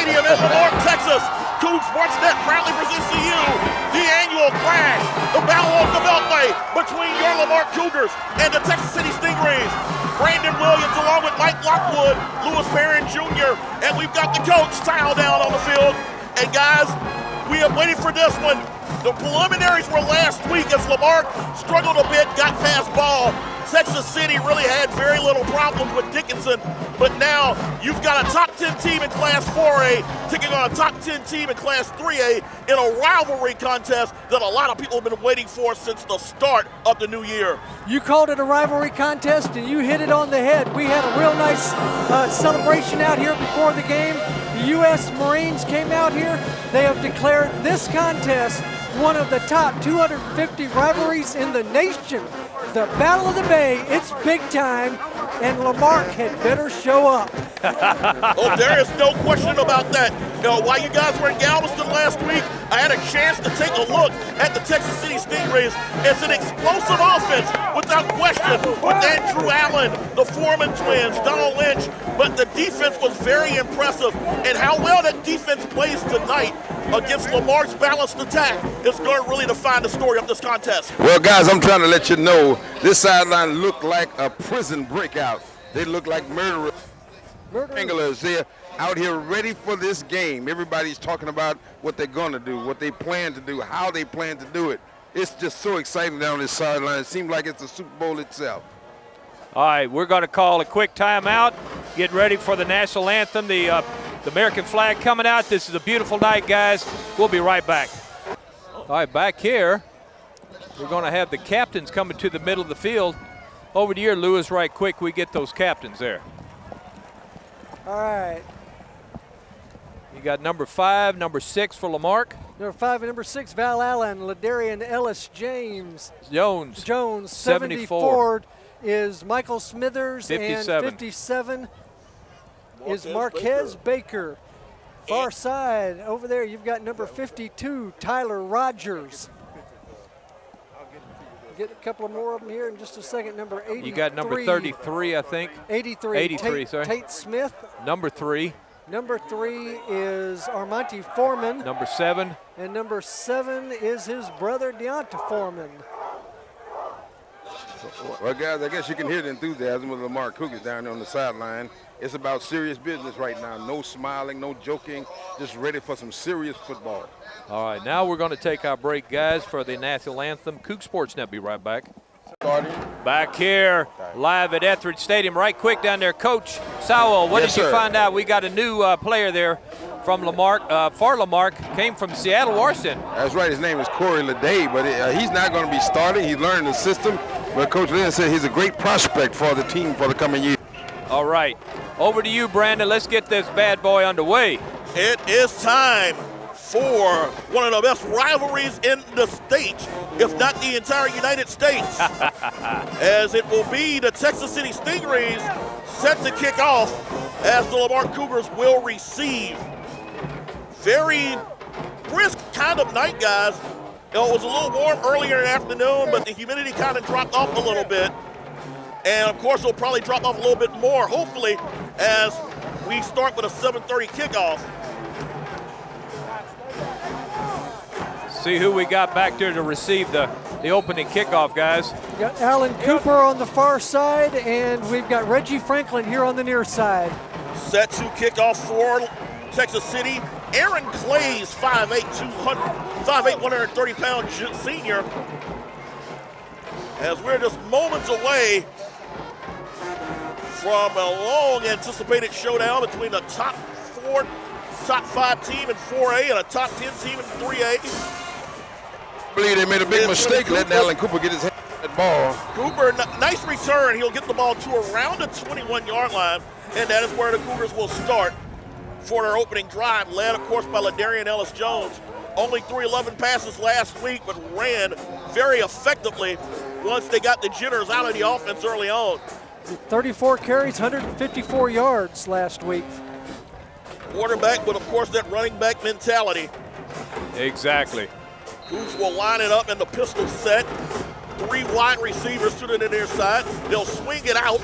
Stadium in Lamar, Texas. Coug Sportsnet proudly presents to you the annual clash, the battle of the Beltway between your Lamar Cougars and the Texas City Stingrays. Brandon Williams along with Mike Lockwood, Lewis Barron Jr., and we've got the coach Tile down on the field. And guys, we have waited for this one. The preliminaries were last week as Lamar struggled a bit, got past ball. Texas City really had very little problems with Dickinson, but now you've got a top 10 team in Class 4A taking on a top 10 team in Class 3A in a rivalry contest that a lot of people have been waiting for since the start of the new year. You called it a rivalry contest and you hit it on the head. We had a real nice celebration out here before the game. The U.S. Marines came out here. They have declared this contest one of the top 250 rivalries in the nation. The Battle of the Bay, it's big time, and Lamarck had better show up. Oh, there is no question about that. You know, while you guys were in Galveston last week, I had a chance to take a look at the Texas City Stingrays. It's an explosive offense, without question, with Andrew Allen, the Foreman twins, Donald Lynch, but the defense was very impressive, and how well that defense plays tonight against Lamarck's balanced attack is going to really define the story of this contest. Well, guys, I'm trying to let you know this sideline looked like a prison breakout. They look like murderers. Anglers, they're out here ready for this game. Everybody's talking about what they're going to do, what they plan to do, how they plan to do it. It's just so exciting down this sideline. It seems like it's the Super Bowl itself. All right, we're going to call a quick timeout. Get ready for the national anthem, the American flag coming out. This is a beautiful night, guys. We'll be right back. All right, back here, we're going to have the captains coming to the middle of the field. Over to you, Lewis, right quick. We get those captains there. All right. You got number 5, number 6 for Lamarck. Number 5 and number 6, Val Allen, Ladarian Ellis James. Jones. 74 is Michael Smithers. 57. And 57 is Marquez Baker. Far side over there, you've got number 52, Tyler Rogers. Get a couple of more of them here in just a second. Number 83. You got number 33, I think. 83. 83, sorry. Tate Smith. Number 3. Number 3 is Armonte Foreman. Number 7. And number 7 is his brother Deonta Foreman. Well, guys, I guess you can hear the enthusiasm of Lamar Cougars down there on the sideline. It's about serious business right now. No smiling, no joking, just ready for some serious football. All right, now we're going to take our break, guys, for the national anthem. Coug Sportsnet be right back. Starting. Back here, live at Etheridge Stadium. Right quick down there, Coach Sowell, what did you find out? We got a new player there from Lamarck, for Lamarck, came from Seattle, Washington. That's right, his name is Corey Leday, but he's not going to be starting. He's learning the system, but Coach Lynn said he's a great prospect for the team for the coming year. All right, over to you, Brandon. Let's get this bad boy underway. It is time for one of the best rivalries in the state, if not the entire United States, as it will be the Texas City Stingrays set to kick off as the Lamar Cougars will receive. Very brisk kind of night, guys. You know, it was a little warm earlier in the afternoon, but the humidity kind of dropped off a little bit. And of course, it'll probably drop off a little bit more, hopefully, as we start with a 7:30 kickoff. See who we got back there to receive the opening kickoff, guys. We got Alan Cooper on the far side, and we've got Reggie Franklin here on the near side. Set to kick off for Texas City. Aaron Clays, 5'8", 130-pound senior. As we're just moments away from a long-anticipated showdown between a top 5 team in 4A and a top 10 team in 3A. I believe they made a big mistake letting Alan Cooper get his hand on that ball. Cooper, nice return. He'll get the ball to around the 21-yard line, and that is where the Cougars will start for their opening drive, led, of course, by Ladarian Ellis Jones. Only 311 passes last week, but ran very effectively once they got the jitters out of the offense early on. 34 carries, 154 yards last week. Quarterback with, of course, that running back mentality. Exactly. Cougs will line it up in the pistol set. 3 wide receivers to the near side. They'll swing it out.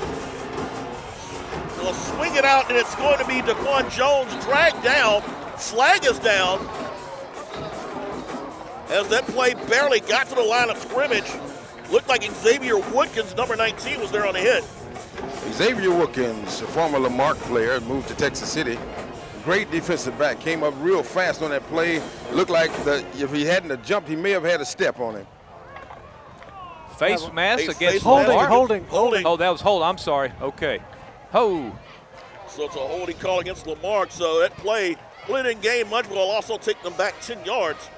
will swing it out, and it's going to be Daquan Jones dragged down. Flag is down as that play barely got to the line of scrimmage. Looked like Xavier Woodkins, number 19, was there on the hit. Xavier Woodkins, a former Lamarck player, moved to Texas City. Great defensive back, came up real fast on that play. Looked like if he hadn't have jumped, he may have had a step on him. Face mask against face Lamarck. Holding. Oh, that was hold. I'm sorry. Okay. Ho. So it's a holding call against Lamarck. So that play really didn't gain much, but will also take them back 10 yards.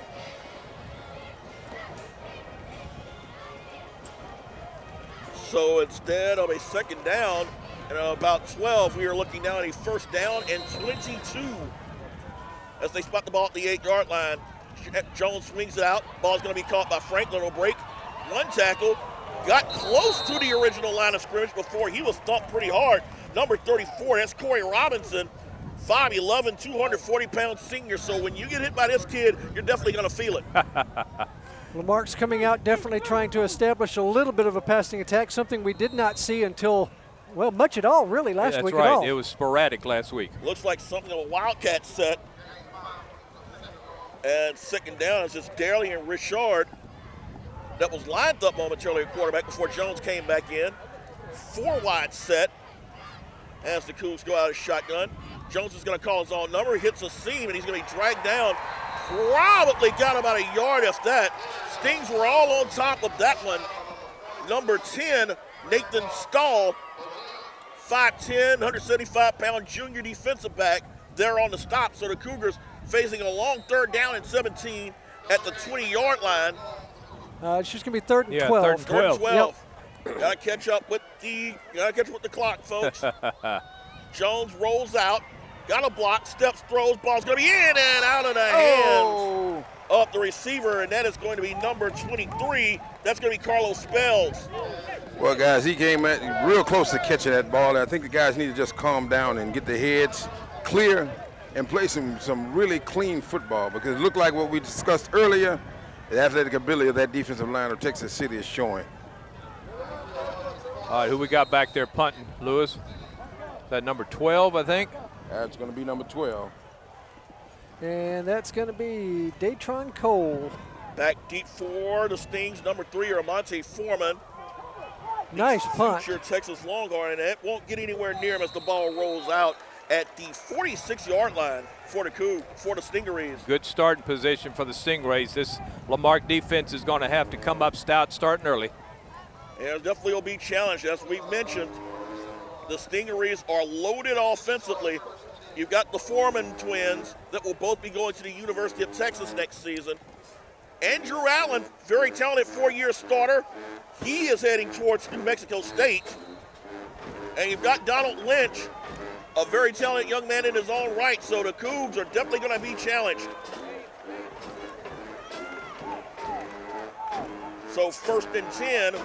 So instead of a second down and about 12, we are looking now at a first down and 22 as they spot the ball at the 8-yard line. Jones swings it out. Ball's going to be caught by Franklin. Will break. One tackle. Got close to the original line of scrimmage before he was thumped pretty hard. Number 34, that's Corey Robinson. 5'11", 240-pound senior. So when you get hit by this kid, you're definitely going to feel it. Lamarck's coming out, definitely trying to establish a little bit of a passing attack, something we did not see until, well, much at all, really, last week That's right. at all. It was sporadic last week. Looks like something of a Wildcat set. And second down is just Darley and Richard that was lined up momentarily at quarterback before Jones came back in. 4 wide set as the Cougs go out of shotgun. Jones is going to call his own number. He hits a seam, and he's going to be dragged down. Probably got about a yard if that. Stings were all on top of that one. Number 10, Nathan Stahl, 5'10", 175-pound junior defensive back there on the stop. So the Cougars facing a long third down and 17 at the 20-yard line. It's just going to be third and 12. Third and 12. 12. Yep. Gotta catch up with the clock, folks. Jones rolls out, got a block, steps, throws, ball's gonna be in and out of the hands of the receiver, and that is going to be number 23. That's gonna be Carlos Spells. Well, guys, he came real close to catching that ball. I think the guys need to just calm down and get their heads clear and play some really clean football, because it looked like what we discussed earlier, the athletic ability of that defensive line of Texas City is showing. All right, who we got back there punting, Lewis? Is that number 12, I think? That's going to be number 12. And that's going to be Datron Cole. Back deep for the Stings, number 3, or Monte Foreman. Nice punt. Future Texas Longhorn, and it won't get anywhere near him as the ball rolls out at the 46-yard line for the Stingrays. Good starting position for the Stingrays. This Lamarck defense is going to have to come up stout starting early. And it definitely will be challenged. As we mentioned, the Stingrays are loaded offensively. You've got the Foreman twins that will both be going to the University of Texas next season. Andrew Allen, very talented 4-year starter. He is heading towards New Mexico State. And you've got Donald Lynch, a very talented young man in his own right. So the Cougs are definitely going to be challenged. So first and 10.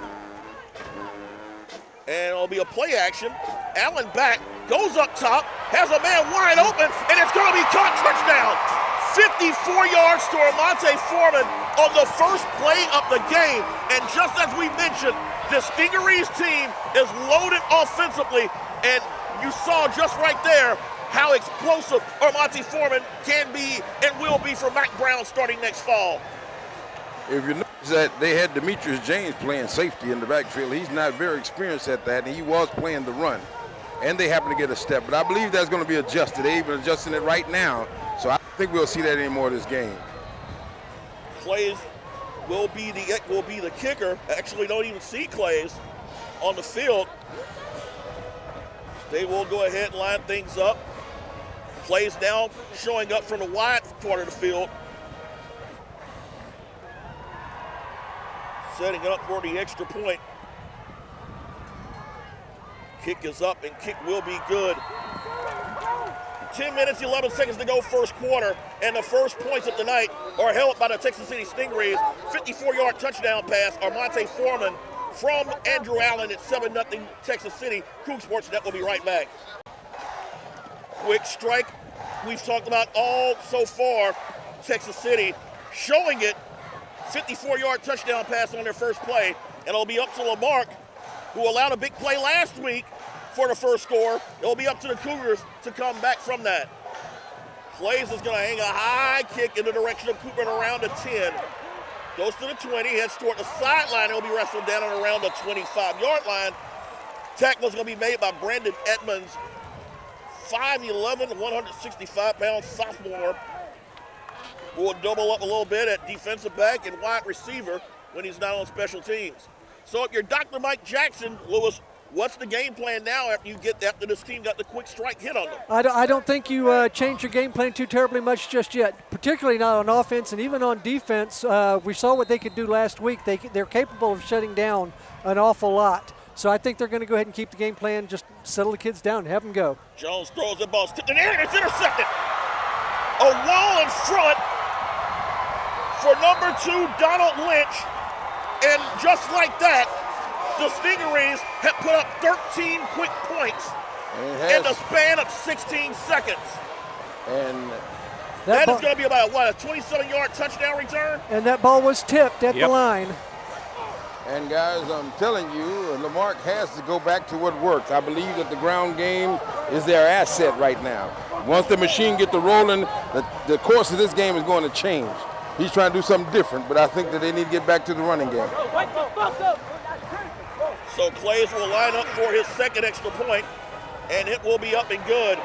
And it'll be a play action. Allen back, goes up top, has a man wide open, and it's going to be caught. Touchdown. 54 yards to Monte Foreman on the first play of the game. And just as we mentioned, the Stingarees team is loaded offensively, and you saw just right there how explosive Monte Foreman can be and will be for Mack Brown starting next fall. If you notice that they had Demetrius James playing safety in the backfield, he's not very experienced at that, and he was playing the run. And they happen to get a step, but I believe that's going to be adjusted. They're even adjusting it right now, so I don't think we'll see that anymore this game. Clays will be the kicker. Actually, don't even see Clays on the field. They will go ahead and line things up. Clays now showing up from the wide part of the field. Setting up for the extra point. Kick is up, and kick will be good. 10 minutes, 11 seconds to go first quarter, and the first points of the night are held by the Texas City Stingrays. 54-yard touchdown pass, Monte Foreman from Andrew Allen at 7-0 Texas City. Coug Sports Net will be right back. Quick strike. We've talked about all so far. Texas City showing it. 54-yard touchdown pass on their first play, and it'll be up to Lamarck, who allowed a big play last week for the first score. It'll be up to the Cougars to come back from that. Clays is going to hang a high kick in the direction of Cooper and around the 10. Goes to the 20, heads toward the sideline. He'll be wrestled down and around the 25-yard line. Tackle is going to be made by Brandon Edmonds, 5'11", 165-pound sophomore, who will double up a little bit at defensive back and wide receiver when he's not on special teams. So if you're Dr. Mike Jackson, Lewis, what's the game plan now after this team got the quick strike hit on them? I don't think you change your game plan too terribly much just yet, particularly not on offense and even on defense. We saw what they could do last week. They're capable of shutting down an awful lot. So I think they're going to go ahead and keep the game plan, just settle the kids down and have them go. Jones throws the ball, tipped in the air, and it's intercepted. A wall in front for number 2, Donald Lynch. And just like that, the Stingarees have put up 13 quick points in the span of 16 seconds. And that is going to be about, a 27-yard touchdown return? And that ball was tipped at the line. And guys, I'm telling you, Lamarck has to go back to what works. I believe that the ground game is their asset right now. Once the machine gets to rolling, the course of this game is going to change. He's trying to do something different, but I think that they need to get back to the running game. So Clays will line up for his second extra point, and it will be up and good.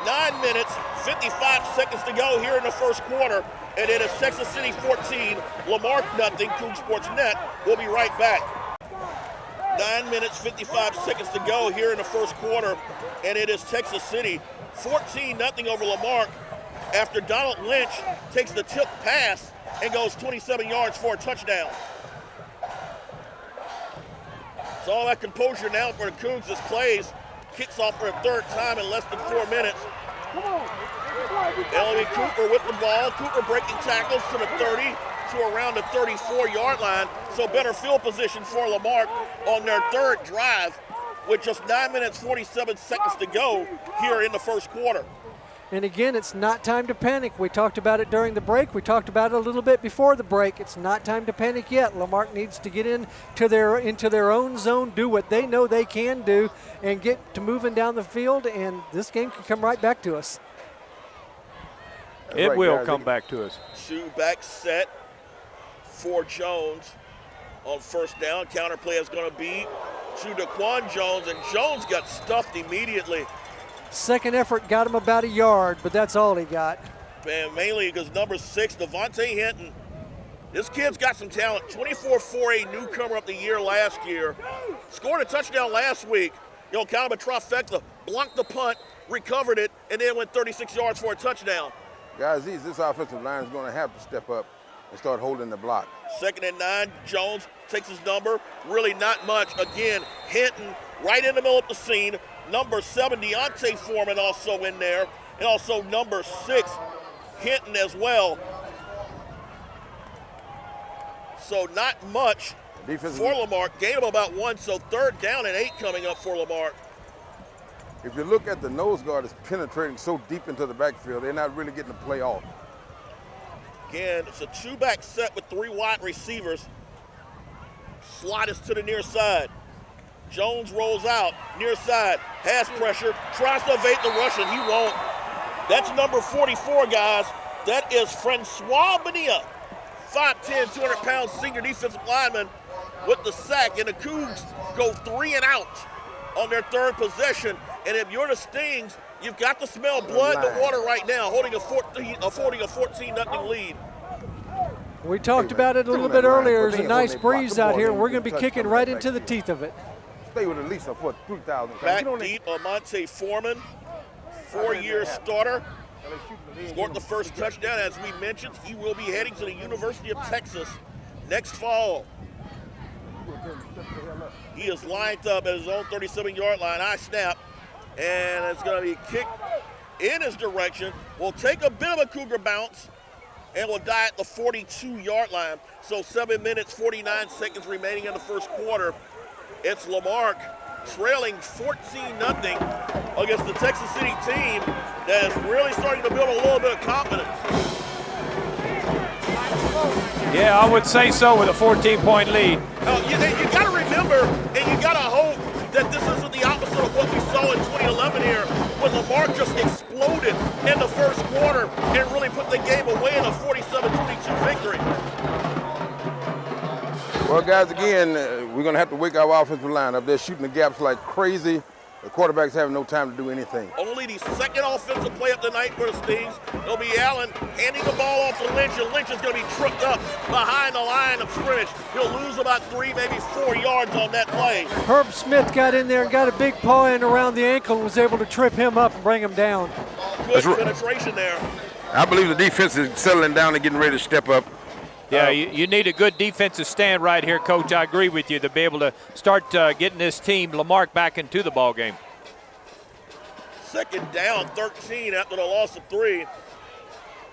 9 minutes, 55 seconds to go here in the first quarter. And it is Texas City 14, Lamarck nothing. Coug Sports Net. We'll be right back. 9 minutes, 55 seconds to go here in the first quarter. And it is Texas City 14-0 over Lamarck after Donald Lynch takes the tip pass and goes 27 yards for a touchdown. So all that composure now for the Cougs as Clays kicks off for a third time in less than 4 minutes. Ellie Cooper with the ball. Cooper breaking tackles to the 30 to around the 34-yard line. So better field position for Lamarck on their third drive with just 9 minutes, 47 seconds to go here in the first quarter. And again, it's not time to panic. We talked about it during the break. We talked about it a little bit before the break. It's not time to panic yet. Lamarck needs to get into their own zone, do what they know they can do, and get to moving down the field, and this game can come right back to us. It will come back to us. 2 back set for Jones on first down. Counter play is going to be to Daquan Jones, and Jones got stuffed immediately. Second effort got him about a yard, but that's all he got. Man, mainly because number 6, Devontae Hinton, this kid's got some talent. 24-4A newcomer of the year last year. Scored a touchdown last week. Kind of a trifecta. Blocked the punt, recovered it, and then went 36 yards for a touchdown. Guys, this offensive line is going to have to step up and start holding the block. 2nd and 9, Jones takes his number. Really not much. Again, Hinton right in the middle of the scene. Number 7, Deontay Foreman also in there. And also number 6, Hinton as So not much for Lamarck. Gain of about 1, so 3rd down and 8 coming up for Lamarck. If you look at the nose guard, it's penetrating so deep into the backfield, they're not really getting the play off. Again, it's a 2-back set with 3 wide receivers. Slot is to the near side. Jones rolls out, near side, has pressure, tries to evade the rush, and he won't. That's number 44, guys. That is Francois Bonilla, 5'10", 200-pound senior defensive lineman with the sack, and the Cougs go 3 and out on their 3rd possession. And if you're the Stings, you've got to smell blood in the water right now, holding a 14-0 lead. We talked about it a little bit earlier. There's a nice breeze out here, and we're going to be kicking right into the teeth of it. Stay with at least a foot, 3,000. Back deep, Monte Foreman, 4-year starter. Scored the first touchdown. As we mentioned, he will be heading to the University of Texas next fall. He is lined up at his own 37-yard line. High snap, and it's going to be kicked in his direction. Will take a bit of a Cougar bounce and will die at the 42-yard line. So 7 minutes, 49 seconds remaining in the first quarter. It's Lamarck trailing 14-0 against the Texas City team that is really starting to build a little bit of confidence. Yeah, I would say so with a 14-point lead. You got to remember, and you got to hope that this isn't the opposite of what we saw in 2011 here when Lamar just exploded in the first quarter and really put the game away in a 47-22 victory. Well, guys, again, we're going to have to wake our offensive line up. They're shooting the gaps like crazy. The quarterback's having no time to do anything. Only the second offensive play of the night for the Stings. It'll be Allen handing the ball off to Lynch, and Lynch is going to be tripped up behind the line of scrimmage. He'll lose about 3, maybe 4 yards on that play. Herb Smith got in there and got a big paw in around the ankle and was able to trip him up and bring him down. Good penetration there. I believe the defense is settling down and getting ready to step up. Yeah, you need a good defensive stand right here, Coach. I agree with you to be able to start getting this team, Lamarck, back into the ball game. Second down, 13 after the loss of 3.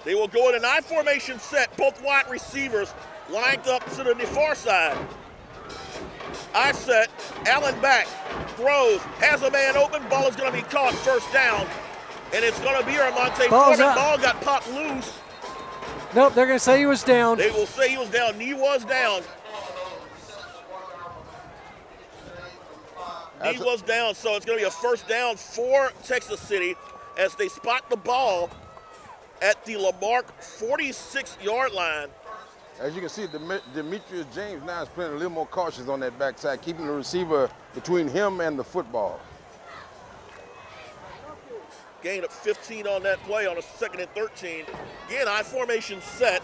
They will go in an I formation set, both wide receivers lined up to the far side. I set, Allen back, throws, has a man open, ball is going to be caught, first down. And it's going to be Armonte Foreman. Ball got popped loose. Nope, they're going to say he was down. They will say he was down. He was down. He was down, so it's going to be a first down for Texas City as they spot the ball at the Lamarck 46-yard line. As you can see, Demetrius James now is playing a little more cautious on that backside, keeping the receiver between him and the football. Gain of 15 on that play on a 2nd and 13. Again, I formation set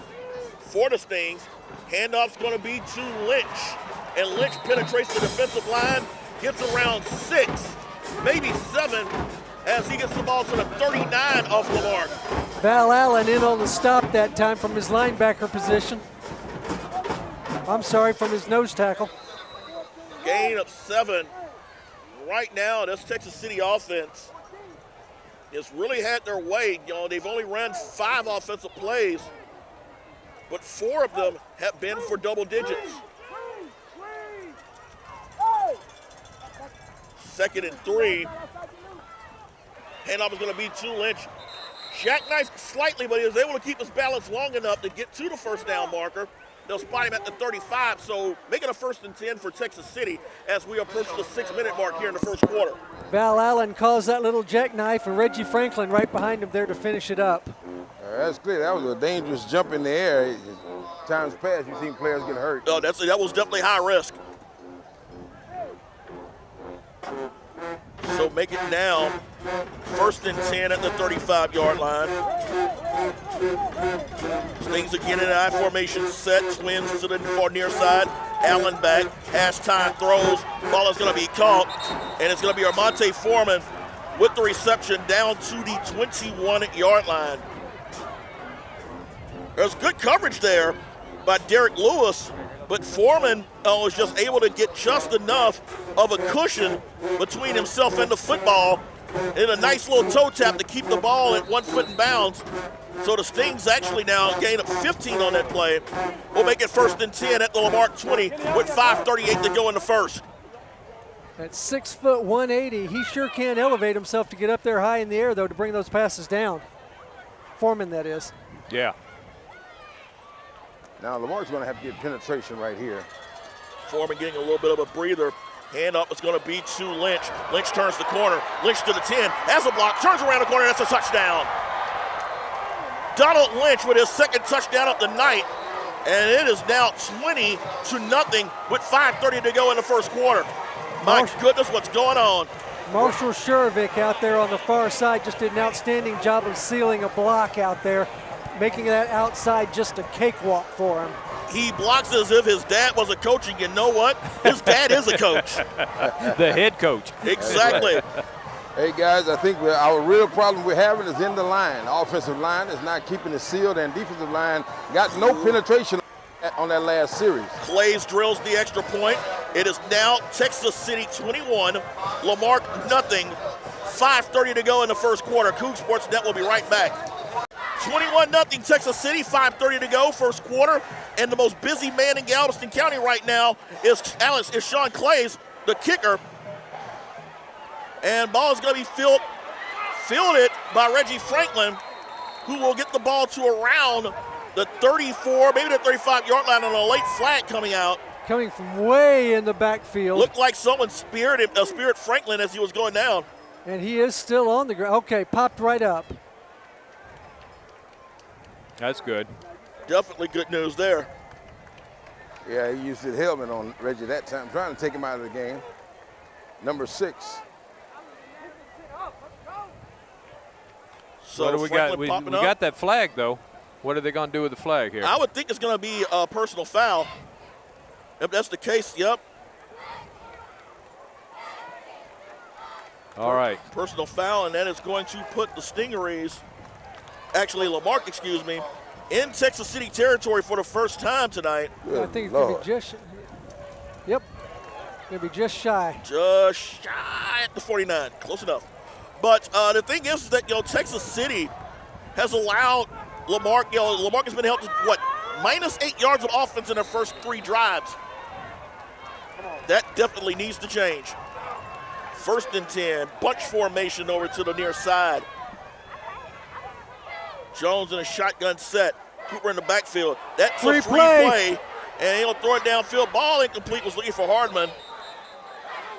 for the Stings. Handoff's going to be to Lynch. And Lynch penetrates the defensive line, gets around 6, maybe 7, as he gets the ball to the 39 of Lamarck. Val Allen in on the stop that time from his linebacker position. I'm sorry, from his nose tackle. Gain of 7. Right now, this Texas City offense has really had their way. You know, they've only run 5 offensive plays, but 4 of them have been for double digits. 2nd and 3. Handoff is going to be to Lynch. Jackknifed slightly, but he was able to keep his balance long enough to get to the first down marker. They'll spot him at the 35, so making a 1st and 10 for Texas City as we approach the 6-minute mark here in the first quarter. Val Allen calls that little jackknife, and Reggie Franklin right behind him there to finish it up. That's clear. That was a dangerous jump in the air. Times past, you've seen players get hurt. Oh, that was definitely high risk. So make it now 1st and 10 at the 35-yard line. Stings again in an I formation set, twins to the far near side. Allen back, hash time throws. Ball is going to be caught, and it's going to be Armonte Foreman with the reception down to the 21-yard line. There's good coverage there by Derek Lewis, but Foreman was just able to get just enough of a cushion between himself and the football and a nice little toe tap to keep the ball at 1 foot in bounds. So the Stings actually now gain up 15 on that play. We'll make it 1st and 10 at the Lamarck 20 with 5:38 to go in the first. At 6 foot 180, he sure can elevate himself to get up there high in the air, though, to bring those passes down. Foreman, that is. Yeah. Now Lamarck's going to have to get penetration right here. Foreman getting a little bit of a breather. Hand up, it's going to be to Lynch. Lynch turns the corner. Lynch to the 10, has a block, turns around the corner, that's a touchdown. Donald Lynch with his 2nd touchdown of the night, and it is now 20-0 with 5:30 to go in the first quarter. My goodness, what's going on? Marshall Shervick out there on the far side just did an outstanding job of sealing a block out there, making that outside just a cakewalk for him. He blocks as if his dad was a coach, and you know what? His dad is a coach. The head coach. Exactly. Hey, guys, I think our real problem we're having is in the line. Offensive line is not keeping it sealed, and defensive line got no penetration on that last series. Clays drills the extra point. It is now Texas City 21, Lamarck nothing. 5:30 to go in the first quarter. Coug Sports Net will be right back. 21-0 Texas City, 5:30 to go, first quarter. And the most busy man in Galveston County right now is Sean Clays, the kicker. And ball is going to be fielded by Reggie Franklin, who will get the ball to around the 34, maybe the 35-yard line on a late flag coming out. Coming from way in the backfield. Looked like someone speared Franklin as he was going down. And he is still on the ground. Okay, popped right up. That's good. Definitely good news there. Yeah, he used his helmet on Reggie that time, trying to take him out of the game. Number 6. So what do we got? We popping up. got that flag, though. What are they going to do with the flag here? I would think it's going to be a personal foul. If that's the case, yep. All right. Personal foul, and that is going to put the Stingrays, actually Lamarck, excuse me, in Texas City territory for the first time tonight. I think it's going to be just, yep, going to be just shy. Just shy at the 49, close enough. But the thing is that, Texas City has allowed Lamarck, Lamarck has been held to, minus 8 yards of offense in their first 3 drives. That definitely needs to change. 1st and 10, bunch formation over to the near side. Jones in a shotgun set. Cooper in the backfield. That's a free play. And he'll throw it downfield. Ball incomplete, was looking for Hardman.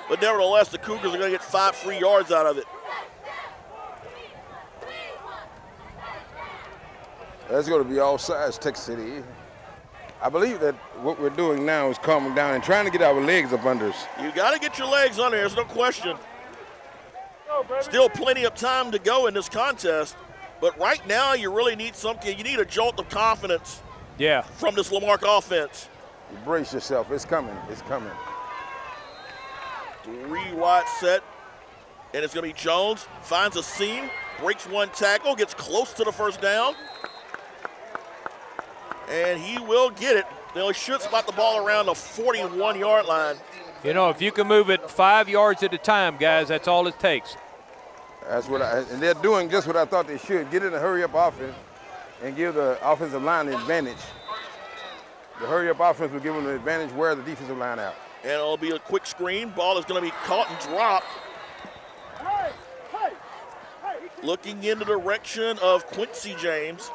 But nevertheless, the Cougars are going to get 5 free yards out of it. That's going to be all sides, Texas City. I believe that what we're doing now is calming down and trying to get our legs up under us. You got to get your legs under, there's no question. Still plenty of time to go in this contest. But right now, you really need something. You need a jolt of confidence from this Lamarck offense. You brace yourself. It's coming. It's coming. 3 wide set. And it's going to be Jones. Finds a seam. Breaks 1 tackle. Gets close to the first down. And he will get it. He should spot the ball around the 41-yard line. If you can move it 5 yards at a time, guys, that's all it takes. That's what and they're doing just what I thought they should. Get in a hurry-up offense and give the offensive line the advantage. The hurry-up offense will give them the advantage, wear the defensive line out. And it'll be a quick screen. Ball is going to be caught and dropped. Looking in the direction of Quincy James.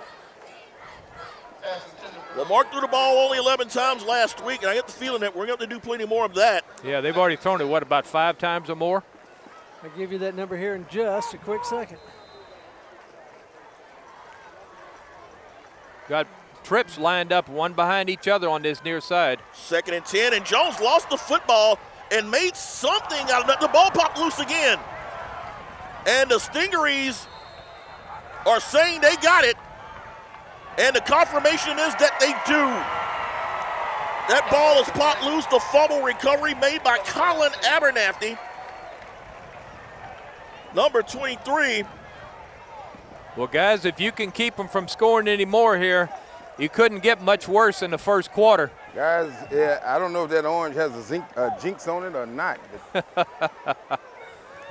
Lamarck threw the ball only 11 times last week, and I get the feeling that we're going to do plenty more of that. Yeah, they've already thrown it, about 5 times or more? I'll give you that number here in just a quick second. Got trips lined up, one behind each other on this near side. 2nd and 10, and Jones lost the football and made something out of that. The ball popped loose again. And the Stingarees are saying they got it. And the confirmation is that they do. That ball is popped loose. The fumble recovery made by Colin Abernathy. Number 23. Well, guys, if you can keep them from scoring any more here, you couldn't get much worse in the first quarter. Guys, I don't know if that orange has a jinx on it or not.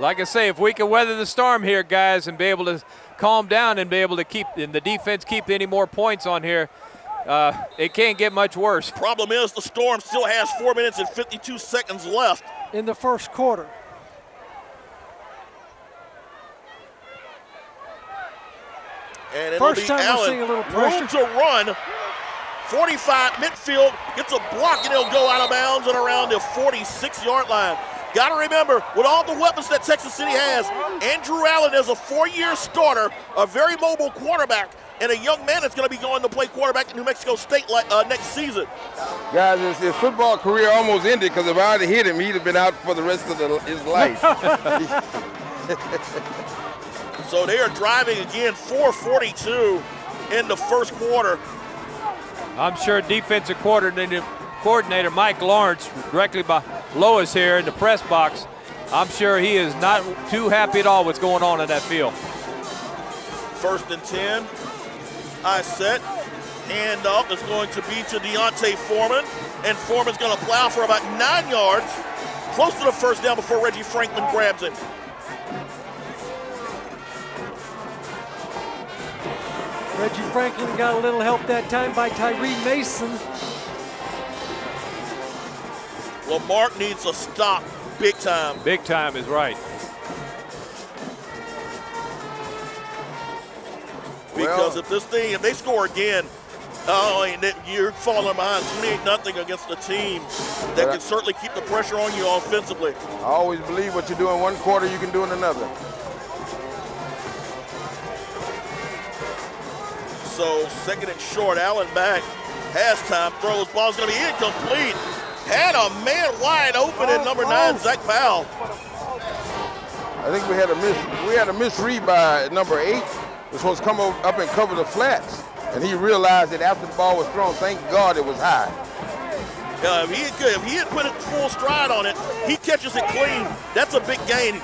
Like I say, if we can weather the storm here, guys, and be able to calm down and be able to keep the defense keep any more points on here, it can't get much worse. Problem is the Storm still has 4 minutes and 52 seconds left in the first quarter. And it'll first be time Allen. we're seeing a little pressure. Room to run. 45 midfield, gets a block, and he'll go out of bounds at around the 46-yard line. Got to remember, with all the weapons that Texas City has, Andrew Allen is a 4-year starter, a very mobile quarterback, and a young man that's going to be going to play quarterback at New Mexico State next season. Guys, his football career almost ended because if I had hit him, he'd have been out for the rest of his life. So they are driving again, 4:42 in the first quarter. I'm sure defensive coordinator Mike Lawrence, directly by Lois here in the press box, I'm sure he is not too happy at all what's going on in that field. 1st and 10. I set. Hand up is going to be to Deontay Foreman. And Foreman's going to plow for about 9 yards. Close to the first down before Reggie Franklin grabs him. Reggie Franklin got a little help that time by Tyree Mason. Lamarck needs a stop big time. Big time is right. Because if they score again, you're falling behind 28-0 against a team that can certainly keep the pressure on you offensively. I always believe what you do in one quarter, you can do in another. So second and short, Allen back. Halftime throws, ball's gonna be incomplete. Had a man wide open at number 9, Zach Powell. I think we had a misread by number 8. Was supposed to come up and cover the flats, and he realized that after the ball was thrown, thank God it was high. If he had put it full stride on it, he catches it clean. That's a big gain.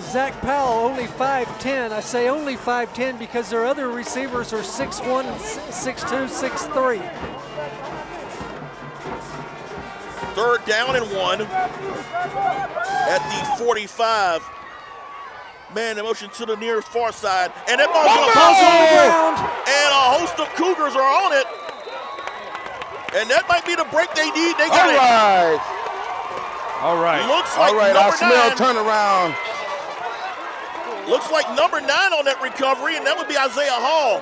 Zach Powell only 5'10". I say only 5'10" because their other receivers are 6'1", 6'2", 6'3". Third down and 1 at the 45. Man, the motion to the nearest far side. And that ball's going to bounce on the ground. And a host of Cougars are on it. And that might be the break they need. They got it. All right. Looks like I smell 9. turnaround. Looks like number 9 on that recovery, and that would be Isaiah Hall.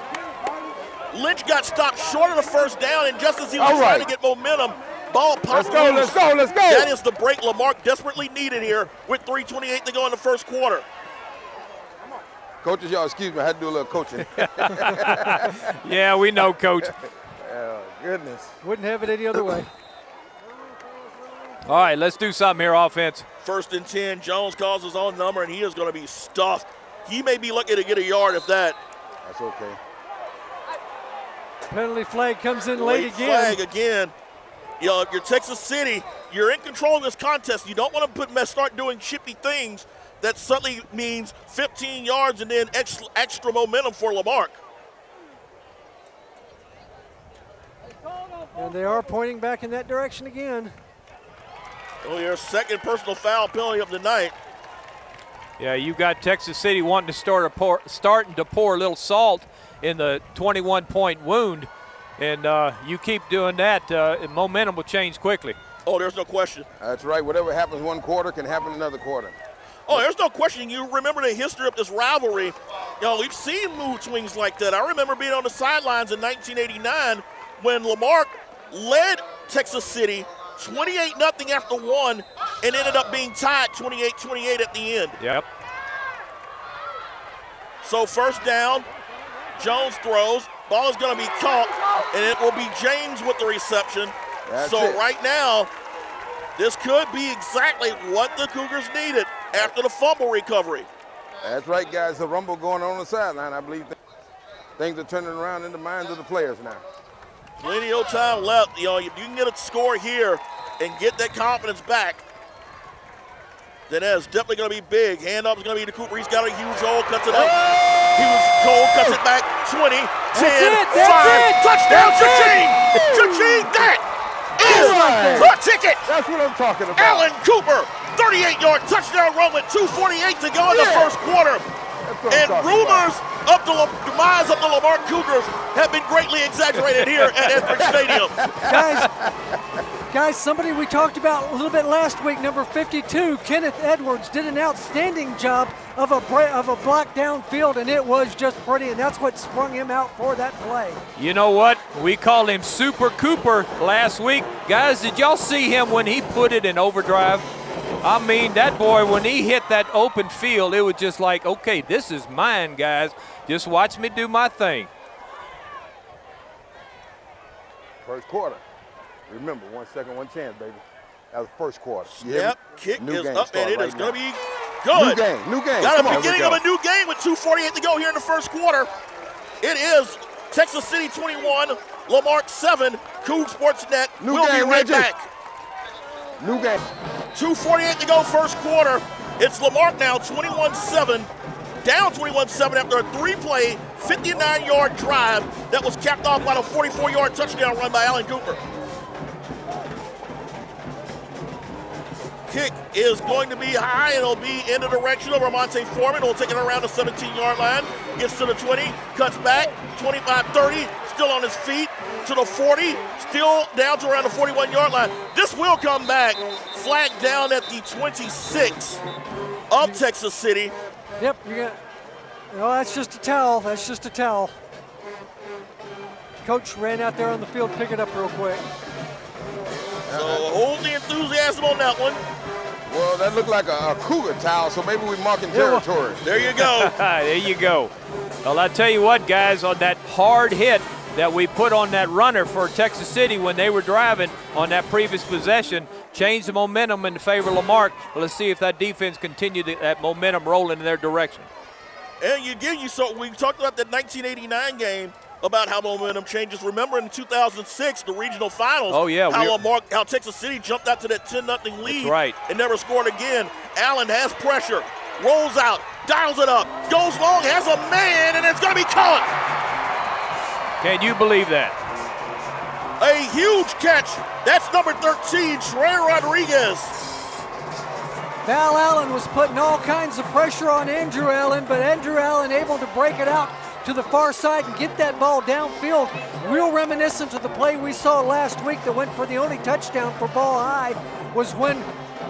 Lynch got stopped short of the first down, and just as he was trying to get momentum, ball popped loose. Let's go. That is the break Lamarck desperately needed here with 3:28 to go in the first quarter. Coaches, y'all excuse me, I had to do a little coaching. Yeah, we know, Coach. Oh, goodness. Wouldn't have it any other way. All right, let's do something here, offense. First and 10, Jones calls his own number, and he is going to be stuffed. He may be lucky to get a yard if that. That's okay. Penalty flag comes in late again. Flag again. You know, if you're Texas City, you're in control of this contest. You don't want to start doing chippy things. That suddenly means 15 yards and then extra momentum for Lamarck. And they are pointing back in that direction again. Oh, your second personal foul penalty of the night. Yeah, you got Texas City wanting to starting to pour a little salt in the 21-point wound, and you keep doing that, momentum will change quickly. Oh, there's no question. That's right. Whatever happens one quarter can happen another quarter. Oh, there's no question. You remember the history of this rivalry. You know, we've seen mood swings like that. I remember being on the sidelines in 1989 when Lamarck led Texas City 28-0 after 1 and ended up being tied 28-28 at the end. Yep. So first down, Jones throws. Ball is going to be caught, and it will be James with the reception. That's so it. Right now, this could be exactly what the Cougars needed after the fumble recovery. That's right, guys. The rumble going on the sideline. I believe things are turning around in the minds of the players now. Plenty of time left. You know, if you can get a score here and get that confidence back, then that's definitely going to be big. Handoff is going to be to Cooper. He's got a huge hole, cuts it up. Cole cuts it back. 20, 10, 5. Touchdown, Cha-ching! Cha-ching, that is the ticket. That's what I'm talking about. Allen Cooper, 38-yard touchdown run with 2:48 to go in the first quarter. And rumors of the demise of the Lamarck Cougars have been greatly exaggerated here at Edwards Stadium. Guys, somebody we talked about a little bit last week, number 52, Kenneth Edwards, did an outstanding job of a block downfield, and it was just pretty, and that's what sprung him out for that play. You know what? We called him Super Cooper last week. Guys, did y'all see him when he put it in overdrive? I mean, that boy, when he hit that open field, it was just like, okay, this is mine, guys. Just watch me do my thing. First quarter. Remember, 1 second, 1 chance, baby. That was first quarter. Yep, kick is up, and it is going to be Good. good. New game. Got a beginning of a new game with 2:48 to go here in the first quarter. It is Texas City 21, Lamarck 7, Coug Sportsnet. We'll be right back. New game. 2:48 to go first quarter. It's Lamarck now 21-7, down 21-7 after a 3-play, 59-yard drive that was capped off by a 44-yard touchdown run by Allen Cooper. Kick is going to be high, and it'll be in the direction of Ramonte Foreman. He'll take it around the 17-yard line, gets to the 20, cuts back, 25-30, still on his feet, to the 40, still down to around the 41-yard line. This will come back, flagged down at the 26 of Texas City. Yep, you got. No, that's just a towel. That's just a towel. Coach ran out there on the field, pick it up real quick. So hold the enthusiasm on that one. Well, that looked like a Cougar towel, so maybe we're marking territory. There you go. There you go. Well, I tell you what, guys, on that hard hit that we put on that runner for Texas City when they were driving on that previous possession, changed the momentum in favor of Lamarck. Well, let's see if that defense continued that momentum rolling in their direction. And we talked about that 1989 game about how momentum changes. Remember in 2006, the regional finals, oh, yeah, how Texas City jumped out to that 10-0 lead. That's right. And never scored again. Allen has pressure, rolls out, dials it up, goes long, has a man, and it's going to be caught. Can you believe that? A huge catch. That's number 13, Trey Rodriguez. Val Allen was putting all kinds of pressure on Andrew Allen, but Andrew Allen able to break it out to the far side and get that ball downfield. Real reminiscent of the play we saw last week that went for the only touchdown for Ball High, was when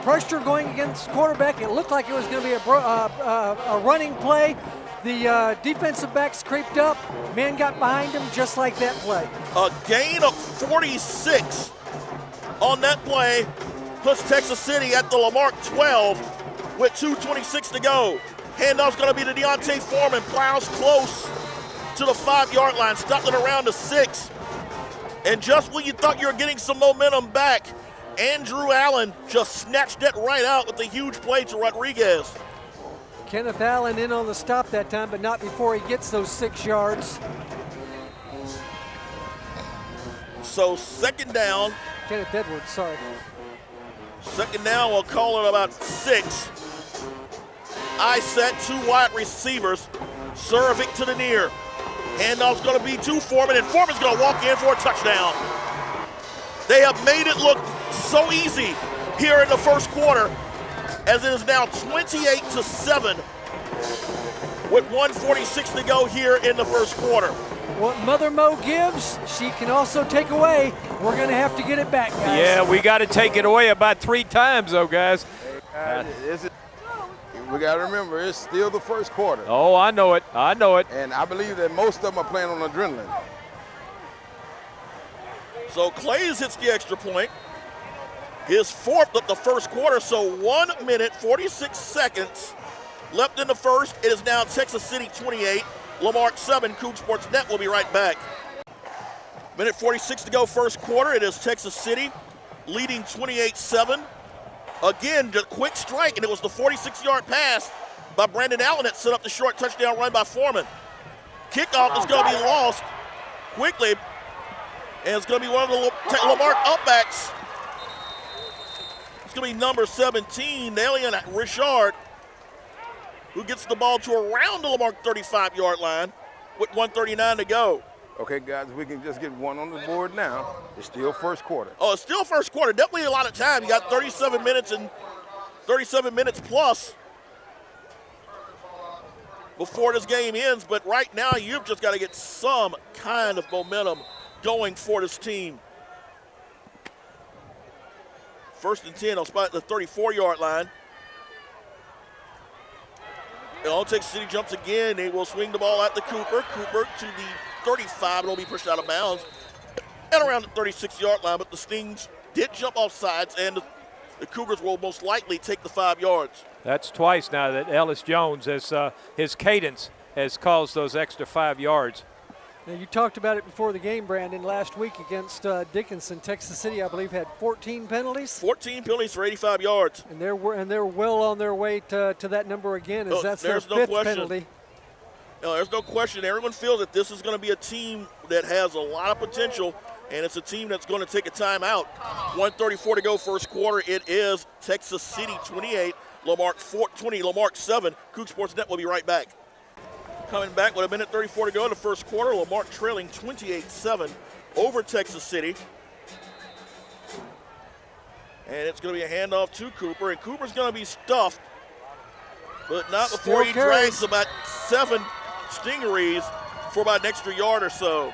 pressure going against quarterback, it looked like it was going to be a running play. The defensive backs creeped up, man got behind him just like that play. A gain of 46 on that play puts Texas City at the Lamarck 12 with 2:26 to go. Handoff's going to be to Deontay Foreman, plows close to the 5-yard line, stopped it around the 6. And just when you thought you were getting some momentum back, Andrew Allen just snatched it right out with a huge play to Rodriguez. Kenneth Allen in on the stop that time, but not before he gets those 6 yards. So second down. Kenneth Edwards, sorry. Second down, we'll call it about 6. I set 2 wide receivers. Surovic to the near. Handoff's going to be to Foreman, and Foreman's going to walk in for a touchdown. They have made it look so easy here in the first quarter, as it is now 28-7 with 1:46 to go here in the first quarter. What Mother Mo gives, she can also take away. We're going to have to get it back, guys. Yeah, we got to take it away about 3 times, though, guys. We got to remember, it's still the first quarter. Oh, I know it. I know it. And I believe that most of them are playing on adrenaline. So Clays hits the extra point. His 4th of the first quarter, so 1 minute, 46 seconds left in the first. It is now Texas City 28, Lamarck 7. Coug Sports Net will be right back. Minute 46 to go first quarter. It is Texas City leading 28-7. Again, the quick strike, and it was the 46-yard pass by Brandon Allen that set up the short touchdown run by Foreman. Kickoff is going to be lost quickly, and it's going to be one of the Lamarck upbacks. It's going to be number 17, Nalian Richard, who gets the ball to around the Lamarck 35-yard line with 1:39 to go. Okay, guys, we can just get one on the board now. It's still first quarter. Oh, it's still first quarter. Definitely a lot of time. You got 37 minutes plus before this game ends. But right now, you've just got to get some kind of momentum going for this team. 1st and 10, I'll spot the 34-yard line. And all Texas City jumps again. They will swing the ball at the Cooper. Cooper to the 35, it'll be pushed out of bounds and around the 36-yard line, but the Stings did jump off sides, and the Cougars will most likely take the 5 yards. That's twice now that Ellis Jones, his cadence has caused those extra 5 yards. Now, you talked about it before the game, Brandon. Last week against Dickinson, Texas City, I believe, had 14 penalties. 14 penalties for 85 yards. And they're well on their way to that number again, as that's their 5th penalty. No, there's no question. Everyone feels that this is going to be a team that has a lot of potential, and it's a team that's going to take a timeout. 1:34 to go first quarter. It is Texas City 28, Lamarck 20, Lamarck 7. Coug Sports Net will be right back. Coming back with 1:34 to go in the first quarter. Lamarck trailing 28-7 over Texas City. And it's going to be a handoff to Cooper, and Cooper's going to be stuffed, but not before he drags about 7 Stingarees for about an extra yard or so.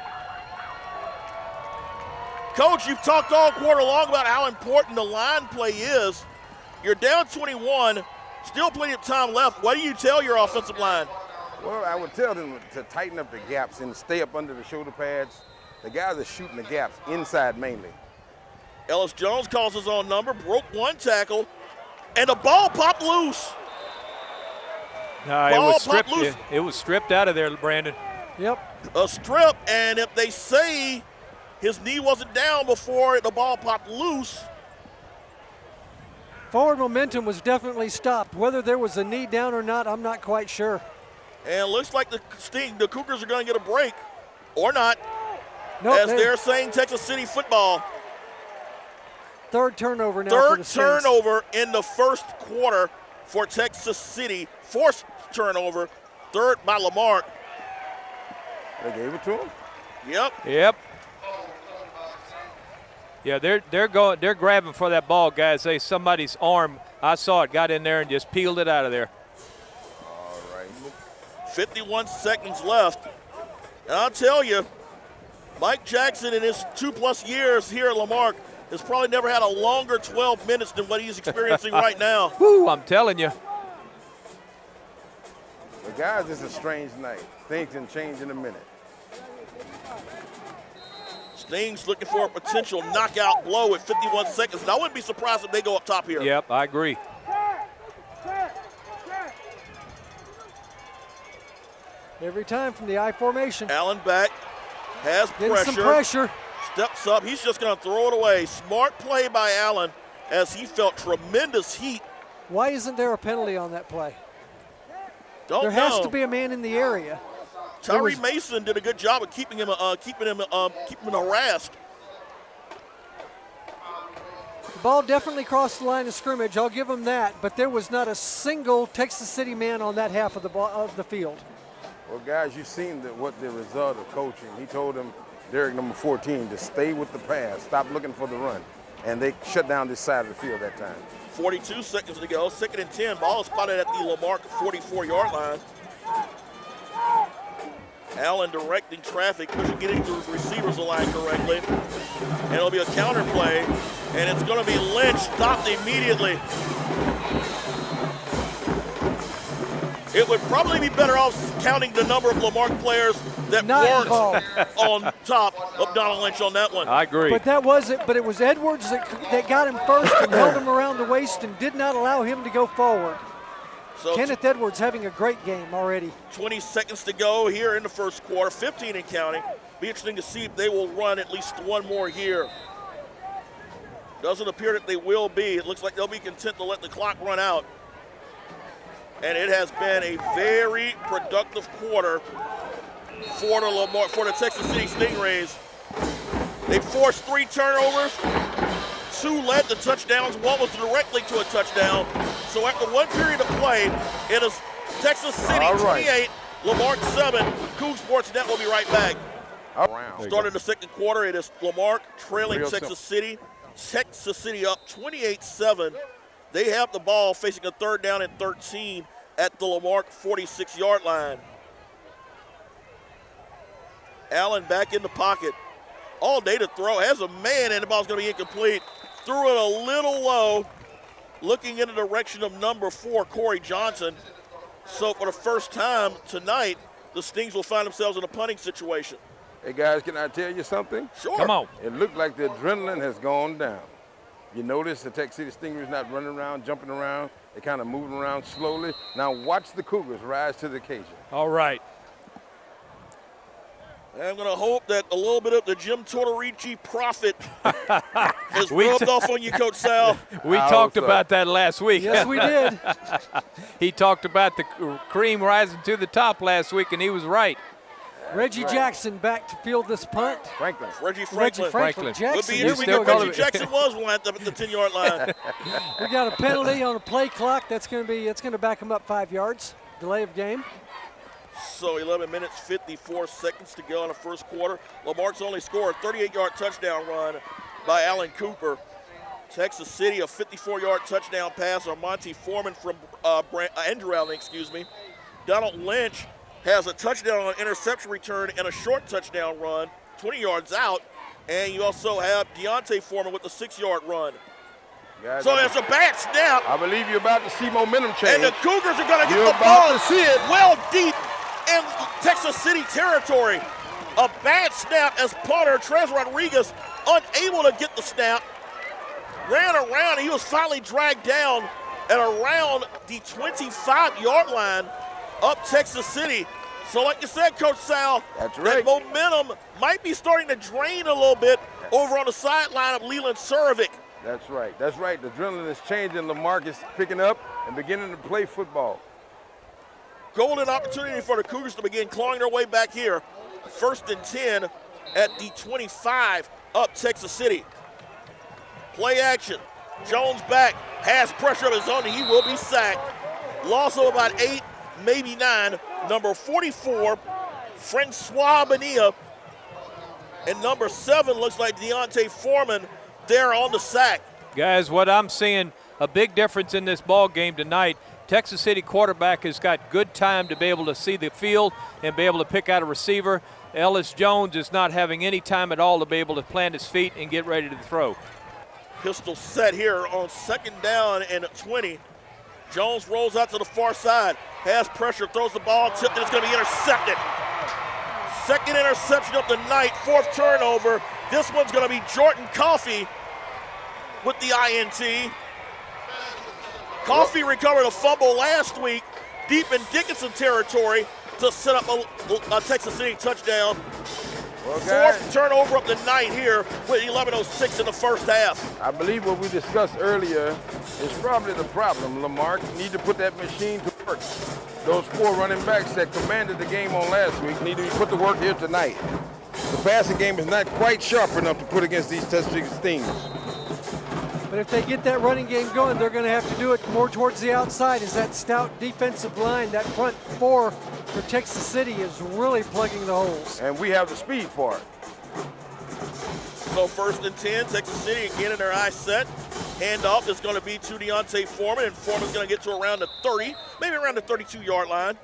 Coach, you've talked all quarter long about how important the line play is. You're down 21, still plenty of time left. What do you tell your offensive line? Well, I would tell them to tighten up the gaps and stay up under the shoulder pads. The guys are shooting the gaps inside mainly. Ellis Jones calls his own number, broke 1 tackle, And the ball popped loose. No, it was stripped out of there, Brandon. Yep. A strip, and if they say his knee wasn't down before the ball popped loose. Forward momentum was definitely stopped. Whether there was a knee down or not, I'm not quite sure. And it looks like the Cougars are going to get a break, or not, Nope, as they're saying Texas City football. Third turnover now for the Stings. Third turnover in the first quarter for Texas City. Fourth turnover, third by Lamarck. They gave it to him? Yep. Yeah, they're grabbing for that ball, guys. Somebody's arm, I saw it, got in there and just peeled it out of there. All right. 51 seconds left. And I'll tell you, Mike Jackson in his 2+ years here at Lamarck has probably never had a longer 12 minutes than what he's experiencing right now. Woo, I'm telling you. But guys, it's a strange night. Things can change in a minute. Stings looking for a potential knockout blow at 51 seconds. And I wouldn't be surprised if they go up top here. Yep, I agree. Every time from the I formation. Allen back, has Getting pressure. some pressure. Steps up. He's just going to throw it away. Smart play by Allen as he felt tremendous heat. Why isn't there a penalty on that play? Don't There know. has to be a man in the area. Tyree Mason did a good job of keeping him harassed. The ball definitely crossed the line of scrimmage. I'll give him that. But there was not a single Texas City man on that half of the field. Well, guys, you've seen what the result of coaching. He told them, Derek, number 14, to stay with the pass, stop looking for the run. And they shut down this side of the field that time. 42 seconds to go. 2nd and 10. Ball is spotted at the Lamarck 44-yard line. Allen directing traffic, getting the receivers aligned correctly. And it'll be a counter play. And it's going to be Lynch stopped immediately. It would probably be better off counting the number of Lamarck players that weren't on top of Donald Lynch on that one. I agree. But that was it. But it was Edwards that got him first and held him around the waist and did not allow him to go forward. So Kenneth Edwards having a great game already. 20 seconds to go here in the first quarter, 15 and counting. Be interesting to see if they will run at least one more here. Doesn't appear that they will be. It looks like they'll be content to let the clock run out. And it has been a very productive quarter for the Texas City Stingrays. They forced 3 turnovers. 2 led to touchdowns. 1 was directly to a touchdown. So after 1 period of play, it is Texas City 28, Lamarck 7. Coug Sports Net will be right back. Starting the second quarter, it is Lamarck trailing Texas City. Texas City up 28-7. They have the ball facing a 3rd down and 13 at the Lamarck 46-yard line. Allen back in the pocket. All day to throw. Has a man, and the ball's going to be incomplete. Threw it a little low, looking in the direction of number 4, Corey Johnson. So for the first time tonight, the Stings will find themselves in a punting situation. Hey, guys, can I tell you something? Sure. Come on. It looked like the adrenaline has gone down. You notice the Texas City Stingrays not running around, jumping around. They're kind of moving around slowly. Now watch the Cougars rise to the occasion. All right. I'm going to hope that a little bit of the Jim Tortorici profit is rubbed off on you, Coach Sal. We talked about that last week. Yes, we did. He talked about the cream rising to the top last week, and he was right. Reggie Jackson back to field this punt. Reggie Franklin. Jackson. Would be Here we interesting go. if Reggie Jackson was one at the 10-yard line. We got a penalty on a play clock. It's going to back him up 5 yards. Delay of game. So 11 minutes, 54 seconds to go in the first quarter. Lamarck's only scored a 38-yard touchdown run by Allen Cooper. Texas City, a 54-yard touchdown pass on Monty Foreman from Andrew Allen, Donald Lynch has a touchdown on interception return and a short touchdown run, 20 yards out. And you also have Deontay Foreman with a 6-yard run. Guys, So it's a bad snap. I believe you're about to see momentum change. And the Cougars are going to get You're the about ball to see it. well deep in Texas City territory. A bad snap as punter Trez Rodriguez unable to get the snap. Ran around. He was finally dragged down and around the 25-yard line up Texas City. So like you said, Coach Sal, That's right. that momentum might be starting to drain a little bit over on the sideline of Leland Surovic. That's right. That's right. The adrenaline is changing. Lamar is picking up and beginning to play football. Golden opportunity for the Cougars to begin clawing their way back here. 1st and 10 at the 25 up Texas City. Play action. Jones back, has pressure of his own, and he will be sacked. Loss of about 8, maybe 9. Number 44, Francois Bonilla. And number 7 looks like Deontay Foreman there on the sack. Guys, what I'm seeing, a big difference in this ball game tonight. Texas City quarterback has got good time to be able to see the field and be able to pick out a receiver. Ellis Jones is not having any time at all to be able to plant his feet and get ready to throw. Pistol set here on 2nd down and 20. Jones rolls out to the far side, has pressure, throws the ball, tipped, and it's going to be intercepted. 2nd interception of the night, 4th turnover. This one's going to be Jordan Coffey with the INT. Coffey recovered a fumble last week deep in Dickinson territory to set up a Texas City touchdown. Well, guys, 4th turnover of the night here with 11:06 in the first half. I believe what we discussed earlier is probably the problem. Lamar need to put that machine to work. Those 4 running backs that commanded the game on last week need to be put to work here tonight. The passing game is not quite sharp enough to put against these Texas teams. But if they get that running game going, they're going to have to do it more towards the outside, as that stout defensive line, that front 4 for Texas City is really plugging the holes. And we have the speed for it. So 1st and 10, Texas City again in their eye set. Handoff is going to be to Deontay Foreman, and Foreman's going to get to around the 30, maybe around the 32-yard line.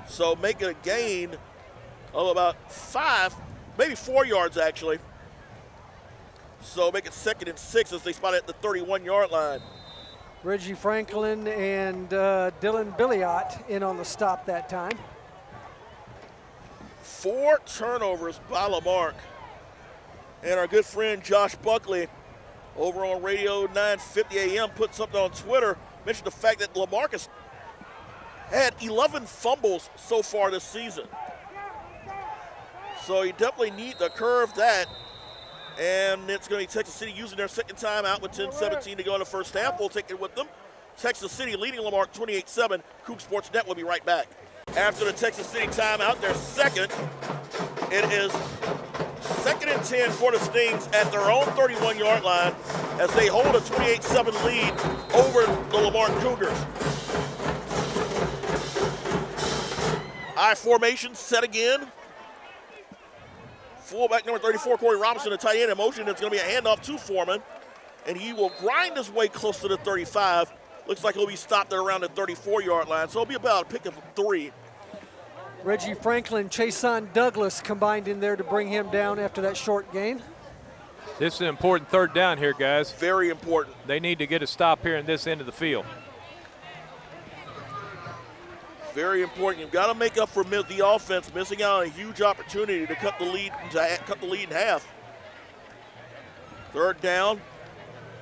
So make it a gain of about 5, maybe 4 yards actually. So make it 2nd and 6 as they spot it at the 31-yard line. Reggie Franklin and Dylan Billiot in on the stop that time. 4 turnovers by Lamarck. And our good friend Josh Buckley over on Radio 950 AM put something on Twitter, mentioned the fact that Lamarck has had 11 fumbles so far this season. So you definitely need to curve that. And it's going to be Texas City using their 2nd timeout with 10:17 to go in the first half. We'll take it with them. Texas City leading Lamarck 28-7. Coug Sports Net will be right back. After the Texas City timeout, their 2nd. It is 2nd and 10 for the Stings at their own 31-yard line as they hold a 28-7 lead over the Lamarck Cougars. I formation set again. Fullback number 34, Corey Robinson, the tight end in motion. It's going to be a handoff to Foreman, and he will grind his way close to the 35. Looks like he'll be stopped there around the 34-yard line, so it'll be about a pick of 3. Reggie Franklin, Chason Douglas combined in there to bring him down after that short gain. This is an important 3rd down here, guys. Very important. They need to get a stop here in this end of the field. Very important. You've got to make up for the offense missing out on a huge opportunity to cut the lead in half. 3rd down.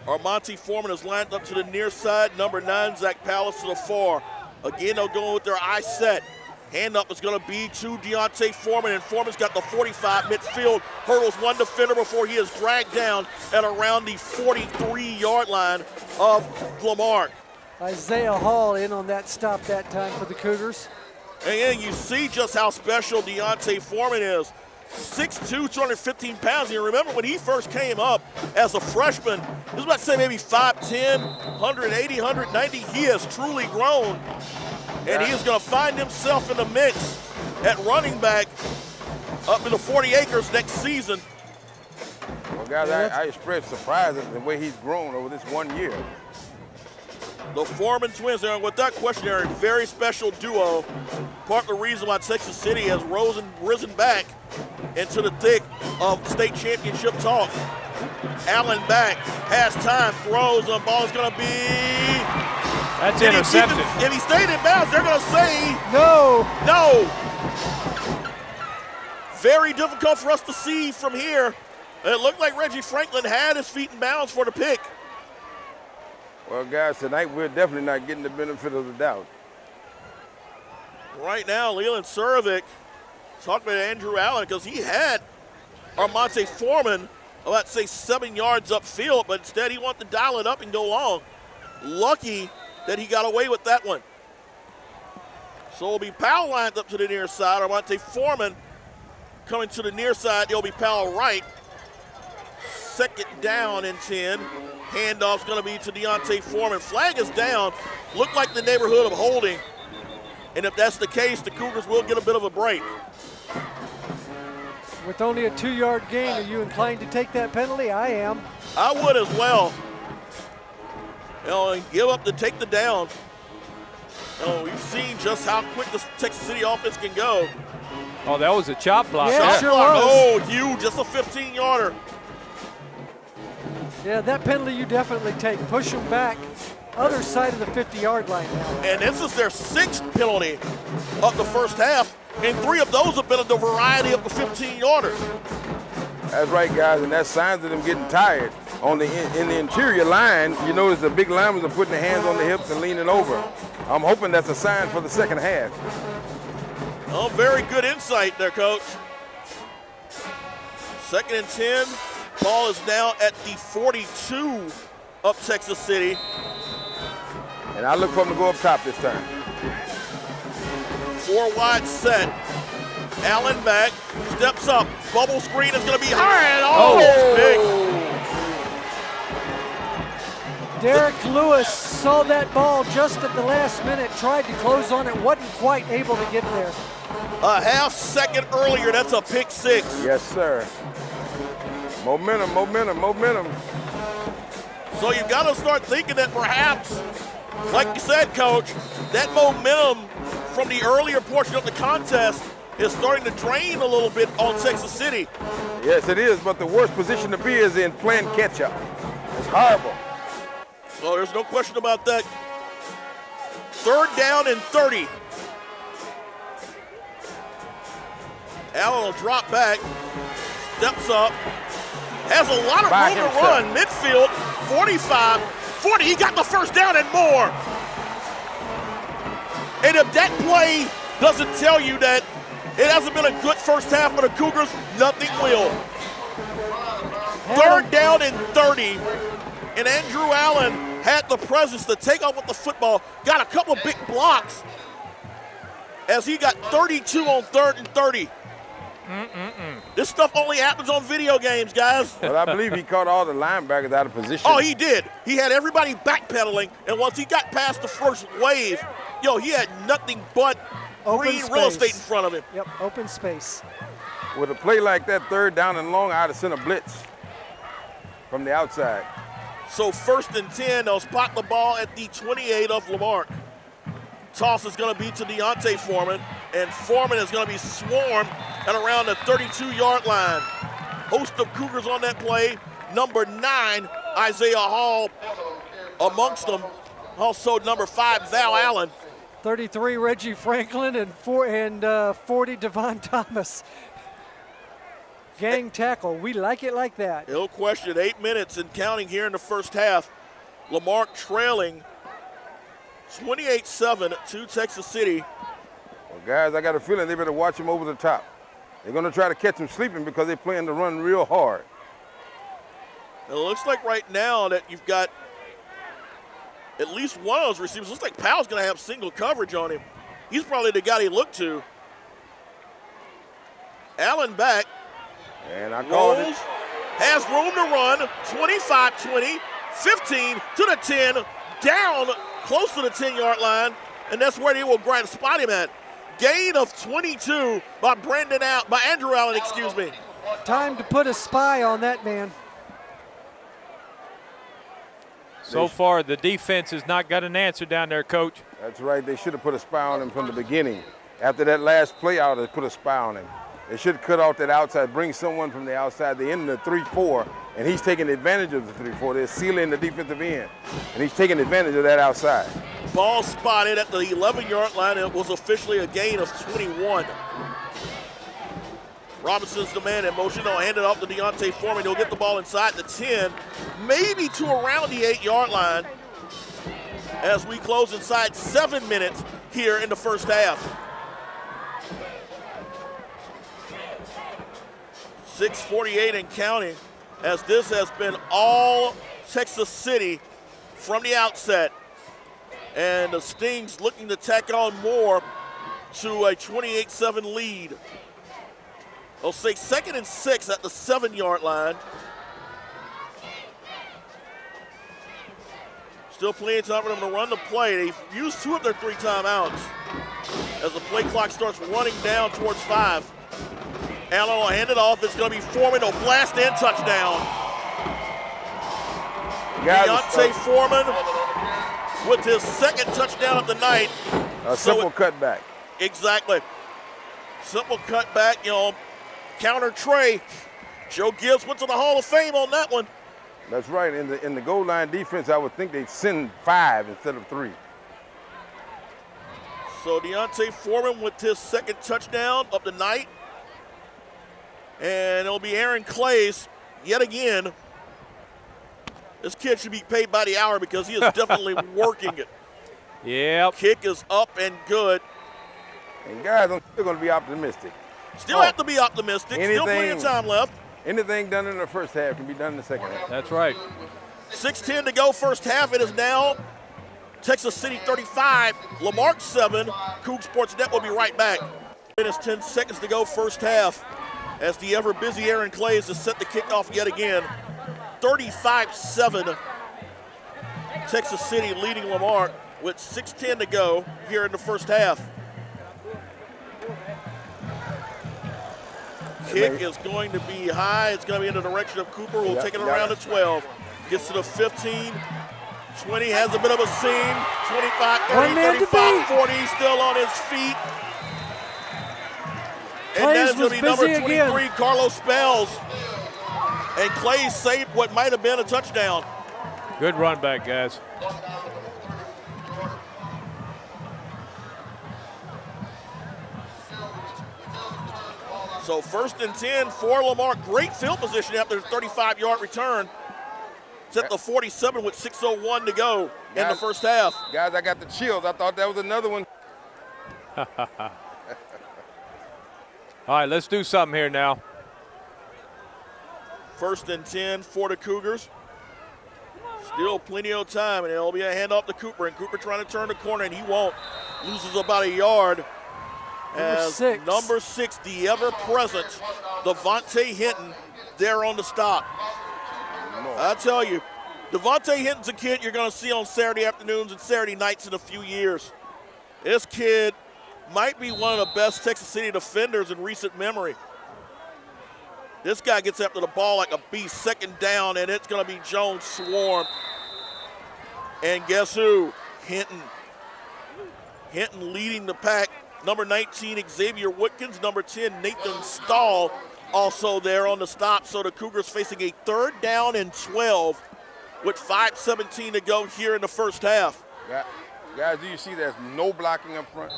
Armonte Foreman is lined up to the near side. Number 9, Zach Pallas to the far. Again, they'll go with their eye set. Handoff is going to be to Deontay Foreman, and Foreman's got the 45 midfield. Hurdles one defender before he is dragged down at around the 43-yard line of Lamarck. Isaiah Hall in on that stop that time for the Cougars. And you see just how special Deontay Foreman is. 6'2", 215 pounds. And you remember when he first came up as a freshman, he was about to say maybe 5'10", 180, 190. He has truly grown. And he is going to find himself in the mix at running back up to the 40 acres next season. Well, guys, I express surprise at the way he's grown over this 1 year. The Foreman twins are, with that question, they're a very special duo. Part of the reason why Texas City has risen back into the thick of state championship talk. Allen back, has time, throws, the ball is going to be... That's interception. If he stayed in bounds, they're going to say... No. No. Very difficult for us to see from here. It looked like Reggie Franklin had his feet in bounds for the pick. Well, guys, tonight we're definitely not getting the benefit of the doubt. Right now, Leland Surovic talking to Andrew Allen because he had Armonte Foreman about, say, 7 yards upfield, but instead he wanted to dial it up and go long. Lucky that he got away with that one. So it'll be Powell lined up to the near side. Armonte Foreman coming to the near side. It'll be Powell right. 2nd down and 10. Handoff's going to be to Deontay Foreman. Flag is down. Looked like the neighborhood of holding. And if that's the case, the Cougars will get a bit of a break. With only a 2-yard gain, are you inclined to take that penalty? I am. I would as well. And give up to take the down. We've seen just how quick the Texas City offense can go. Oh, that was a chop block. Yeah, sure block. was. Oh, huge, just a 15-yarder. Yeah, that penalty you definitely take. Push them back. Other side of the 50-yard line now. And this is their 6th penalty of the first half, and 3 of those have been in the variety of the 15-yarders. That's right, guys, and that's signs of them getting tired. In the interior line, you notice the big linemen are putting their hands on the hips and leaning over. I'm hoping that's a sign for the second half. Oh, very good insight there, Coach. 2nd and 10. Ball is now at the 42 of Texas City. And I look for them to go up top this time. 4 wide set. Allen back, steps up. Bubble screen is going to be high and almost big. Derek Lewis saw that ball just at the last minute, tried to close on it, wasn't quite able to get there. A half second earlier, that's a pick 6. Yes, sir. Momentum, momentum, momentum. So you've got to start thinking that perhaps, like you said, Coach, that momentum from the earlier portion of the contest is starting to drain a little bit on Texas City. Yes, it is, but the worst position to be is in playing catch-up. It's horrible. Well, there's no question about that. 3rd down and 30. Allen will drop back, steps up, has a lot of room to run. Midfield, 45, 40. He got the first down and more. And if that play doesn't tell you that it hasn't been a good first half for the Cougars, nothing will. 3rd down and 30. And Andrew Allen had the presence to take off with the football, got a couple of big blocks as he got 32 on 3rd and 30. This stuff only happens on video games, guys. Well, I believe he caught all the linebackers out of position. Oh, he did. He had everybody backpedaling, and once he got past the first wave, he had nothing but green real estate in front of him. Yep, open space. With a play like that, 3rd down and long, I'd have sent a blitz from the outside. So 1st and 10, they'll spot the ball at the 28 of Lamarck. Toss is going to be to Deontay Foreman, and Foreman is going to be swarmed at around the 32-yard line. Host of Cougars on that play. Number 9, Isaiah Hall amongst them. Also number 5, Val Allen. 33, Reggie Franklin, and 40, Devon Thomas. Gang tackle. We like it like that. No question. 8 minutes and counting here in the first half. Lamarck trailing 28-7 to Texas City. Well, guys, I got a feeling they better watch him over the top. They're going to try to catch him sleeping because they're playing the run real hard. It looks like right now that you've got at least one of those receivers. Looks like Powell's going to have single coverage on him. He's probably the guy they look to. Allen back. And I called it. Has room to run. 25-20, 15 to the 10, down close to the 10-yard line, and that's where they will spot him at. Gain of 22 by Andrew Allen, excuse me. Time to put a spy on that man. So far, the defense has not got an answer down there, Coach. That's right. They should have put a spy on him from the beginning. After that last play out, they put a spy on him. They should cut off that outside, bring someone from the outside. They end the 3-4, and he's taking advantage of the 3-4. They're sealing the defensive end, and he's taking advantage of that outside. Ball spotted at the 11-yard line. It was officially a gain of 21. Robinson's the man in motion. They'll hand it off to Deontay Foreman. He'll get the ball inside the 10, maybe to around the 8-yard line as we close inside 7 minutes here in the first half. 6:48 and counting, as this has been all Texas City from the outset. And the Stings looking to tack on more to a 28-7 lead. They'll say 2nd and 6 at the 7-yard line. Still plenty of time for them to run the play. They've used 2 of their 3 timeouts as the play clock starts running down towards 5. Allen will hand it off. It's going to be Foreman. He'll blast in, touchdown. Deontay Foreman with his 2nd touchdown of the night. A simple cutback. Exactly. Simple cutback, counter tray. Joe Gibbs went to the Hall of Fame on that one. That's right. In the goal line defense, I would think they'd send 5 instead of 3. So Deontay Foreman with his 2nd touchdown of the night. And it'll be Aaron Clays yet again. This kid should be paid by the hour because he is definitely working it. Yep. Kick is up and good. And guys, I'm still going to be optimistic. Still have to be optimistic. Still plenty of time left. Anything done in the first half can be done in the second half. That's right. 6:10 to go first half. It is now Texas City 35, Lamarck 7. Coug Sports Net will be right back. It's 10 seconds to go first half as the ever busy Aaron Clays is set to kick off yet again. 35-7. Texas City leading Lamarck with 6:10 to go here in the first half. Kick is going to be high. It's going to be in the direction of Cooper. We'll take it around the 12. Gets to the 15. 20 has a bit of a seam. 25, 30, 35, 40. Still on his feet. And that is going to be number 23, again. Carlos Spells. And Clay saved what might have been a touchdown. Good run back, guys. So 1st and 10 for Lamarck. Great field position after the 35-yard return. It's at the 47 with 6:01 to go in the first half. Guys, I got the chills. I thought that was another one. All right, let's do something here now. 1st and 10 for the Cougars. Still plenty of time, and it'll be a handoff to Cooper, and Cooper trying to turn the corner, and he won't. Loses about a yard. Number 6, the ever-present Devontae Hinton there on the stop. I tell you, Devontae Hinton's a kid you're going to see on Saturday afternoons and Saturday nights in a few years. This kid might be one of the best Texas City defenders in recent memory. This guy gets after the ball like a beast. 2nd down, and it's going to be Jones swarm. And guess who? Hinton. Hinton leading the pack. Number 19, Xavier Woodkins. Number 10, Nathan Stahl, also there on the stop. So the Cougars facing a 3rd down and 12 with 5:17 to go here in the first half. Guys, do you see there's no blocking up front?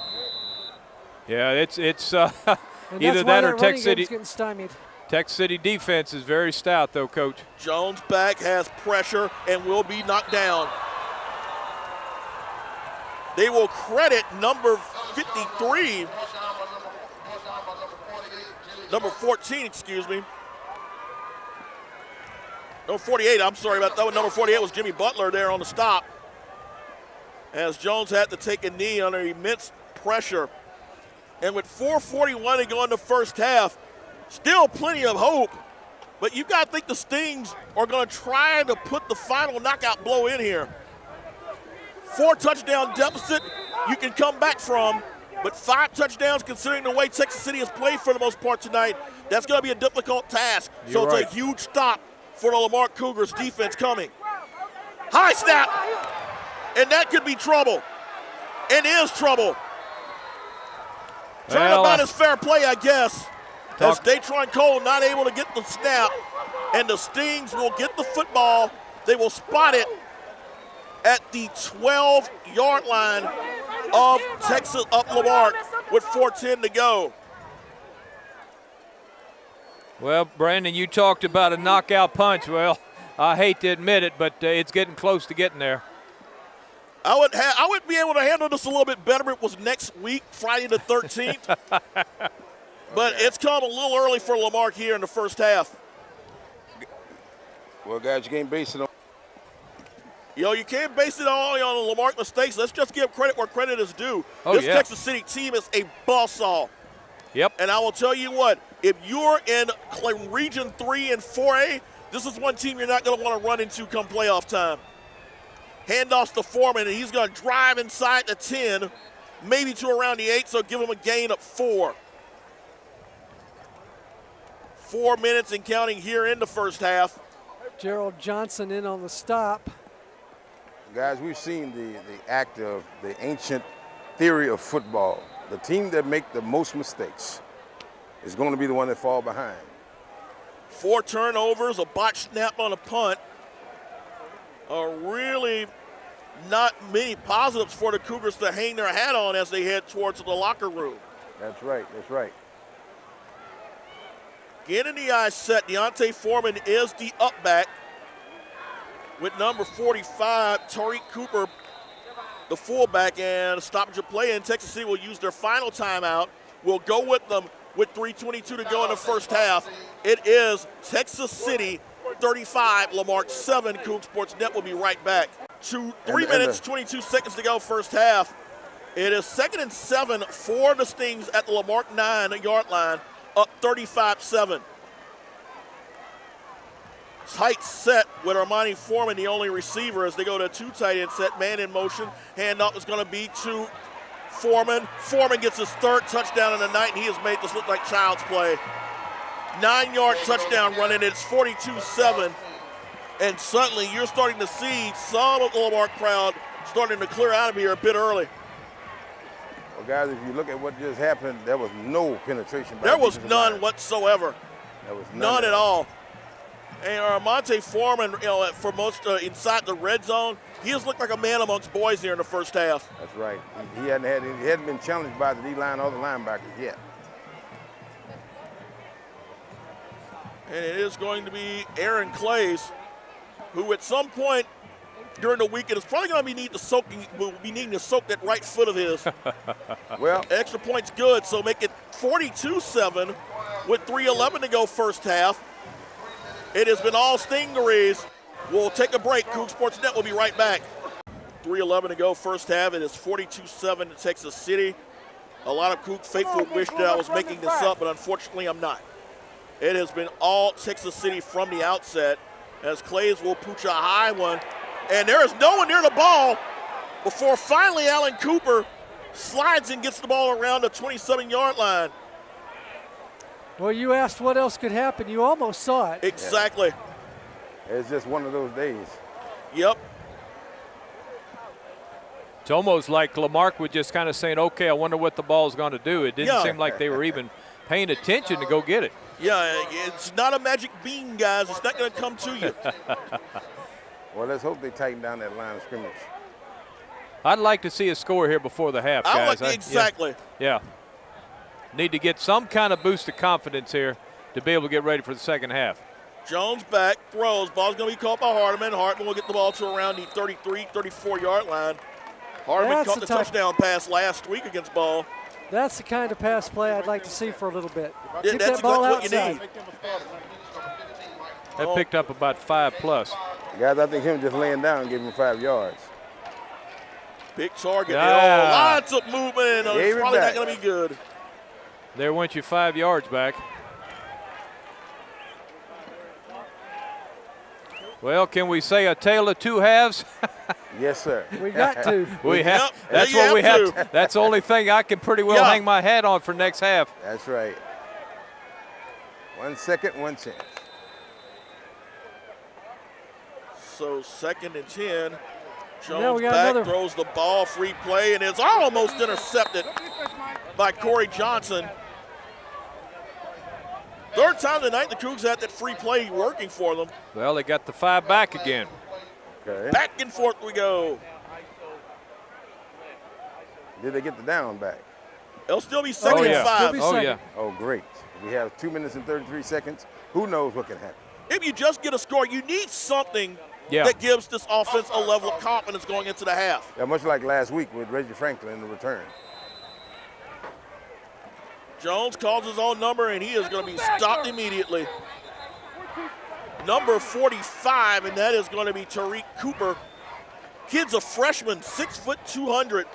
Yeah, it's either that or Texas City. Getting stymied. Texas City defense is very stout, though, Coach. Jones back, has pressure, and will be knocked down. They will credit number 53, number 14, excuse me. Number 48, I'm sorry about that one. Number 48 was Jimmy Butler there on the stop, as Jones had to take a knee under immense pressure. And with 4:41 to go in the first half, still plenty of hope, but you got to think the Stings are going to try to put the final knockout blow in here. 4-touchdown deficit you can come back from, but 5 touchdowns considering the way Texas City has played for the most part tonight, that's going to be a difficult task. So it's a huge stop for the Lamarck Cougars defense coming. High snap, and that could be trouble, and is trouble. Turnabout is fair play, I guess, as Datron Cole not able to get the snap, and the Stings will get the football. They will spot it at the 12-yard line of Texas up Lamarck with 4:10 to go. Well, Brandon, you talked about a knockout punch. Well, I hate to admit it, but it's getting close to getting there. I would be able to handle this a little bit better if it was next week, Friday the 13th. But it's come a little early for Lamarck here in the first half. Well, guys, you can't base it on. You can't base it all on the Lamarck mistakes. Let's just give credit where credit is due. Oh, This yeah. Texas City team is a buzzsaw. Yep. And I will tell you what, if you're in Region 3 and 4A, this is one team you're not going to want to run into come playoff time. Handoffs to Foreman, and he's going to drive inside the 10, maybe to around the 8, so give him a gain of 4. 4 minutes and counting here in the first half. Gerald Johnson in on the stop. Guys, we've seen the act of the ancient theory of football. The team that make the most mistakes is going to be the one that fall behind. 4 turnovers, a botched snap on a punt. Really not many positives for the Cougars to hang their hat on as they head towards the locker room. That's right, that's right. Getting the eye set, Deontay Foreman is the up back with number 45, Tariq Cooper, the fullback, and a stoppage of play. And Texas City will use their final timeout. We'll go with them with 3:22 to go in the first half. It is Texas City 35, Lamarck 7. Coug Sports Net will be right back. 3 minutes, 22 seconds to go first half. It is 2nd and 7 for the Stings at the Lamarck 9-yard line, up 35-7. Tight set with Armani Foreman, the only receiver, as they go to a 2 tight end set. Man in motion. Handoff is going to be to Foreman. Foreman gets his 3rd touchdown of the night, and he has made this look like child's play. 9-yard touchdown running. It's 42-7. And suddenly you're starting to see some of the Lamarck crowd starting to clear out of here a bit early. Well, guys, if you look at what just happened, there was no penetration. There was none whatsoever. There was None at all. And Armonte Foreman, for most inside the red zone, he has looked like a man amongst boys here in the first half. That's right. He hadn't been challenged by the D-line or the linebackers yet. And it is going to be Aaron Clays, who at some point during the weekend is probably going to be needing to soak that right foot of his. Well, extra point's good, so make it 42-7 with 3:11 to go first half. It has been all Stingarees. We'll take a break. Coug Sports Net will be right back. 3:11 to go first half. It is 42-7 to Texas City. A lot of Coug faithful wish that I was making this up, but unfortunately I'm not. It has been all Texas City from the outset, as Clays will pooch a high one. And there is no one near the ball before finally Alan Cooper slides and gets the ball around the 27-yard line. Well, you asked what else could happen. You almost saw it. Exactly. it's just one of those days. Yep. It's almost like Lamarck was just kind of saying, okay, I wonder what the ball's going to do. It didn't seem like they were even paying attention to go get it. Yeah, it's not a magic bean, guys. It's not going to come to you. Well, let's hope they tighten down that line of scrimmage. I'd like to see a score here before the half, guys. Exactly. Yeah. Need to get some kind of boost of confidence here to be able to get ready for the second half. Jones back, throws. Ball's going to be caught by Hardeman. Hardeman will get the ball to around the 33, 34-yard line. Hardeman caught the touchdown pass last week against Ball. That's the kind of pass play I'd like to see for a little bit. Yeah, Get that's that ball exactly outside. what you need. That picked up about 5+. Guys, I think him just laying down gave him 5 yards. Big target. Yeah. Lots of movement. It's probably not going to be good. There went you 5 yards back. Well, can we say a tale of two halves? Yes, sir. We got to. We have. Yep, That's you what we have have. That's the only thing I can pretty well hang my hat on for next half. That's right. 1 second, 1 chance. So 2nd and 10. Now Jones we got back, another. throws the ball, free play, and it's almost intercepted by Corey Johnson. 3rd time tonight the Cougs had that free play working for them. Well, they got the 5 back again. Okay. Back and forth we go. Did they get the down back? It'll still be second Oh, and yeah. 5. Still be Oh, second. yeah. Oh, great. We have 2 minutes and 33 seconds. Who knows what can happen? If you just get a score, you need something Yeah. that gives this offense a level of confidence going into the half. Yeah, much like last week with Reggie Franklin in the return. Jones calls his own number, and he is going to be stopped immediately. Number 45, and that is going to be Tariq Cooper. Kid's a freshman, 6 foot 200.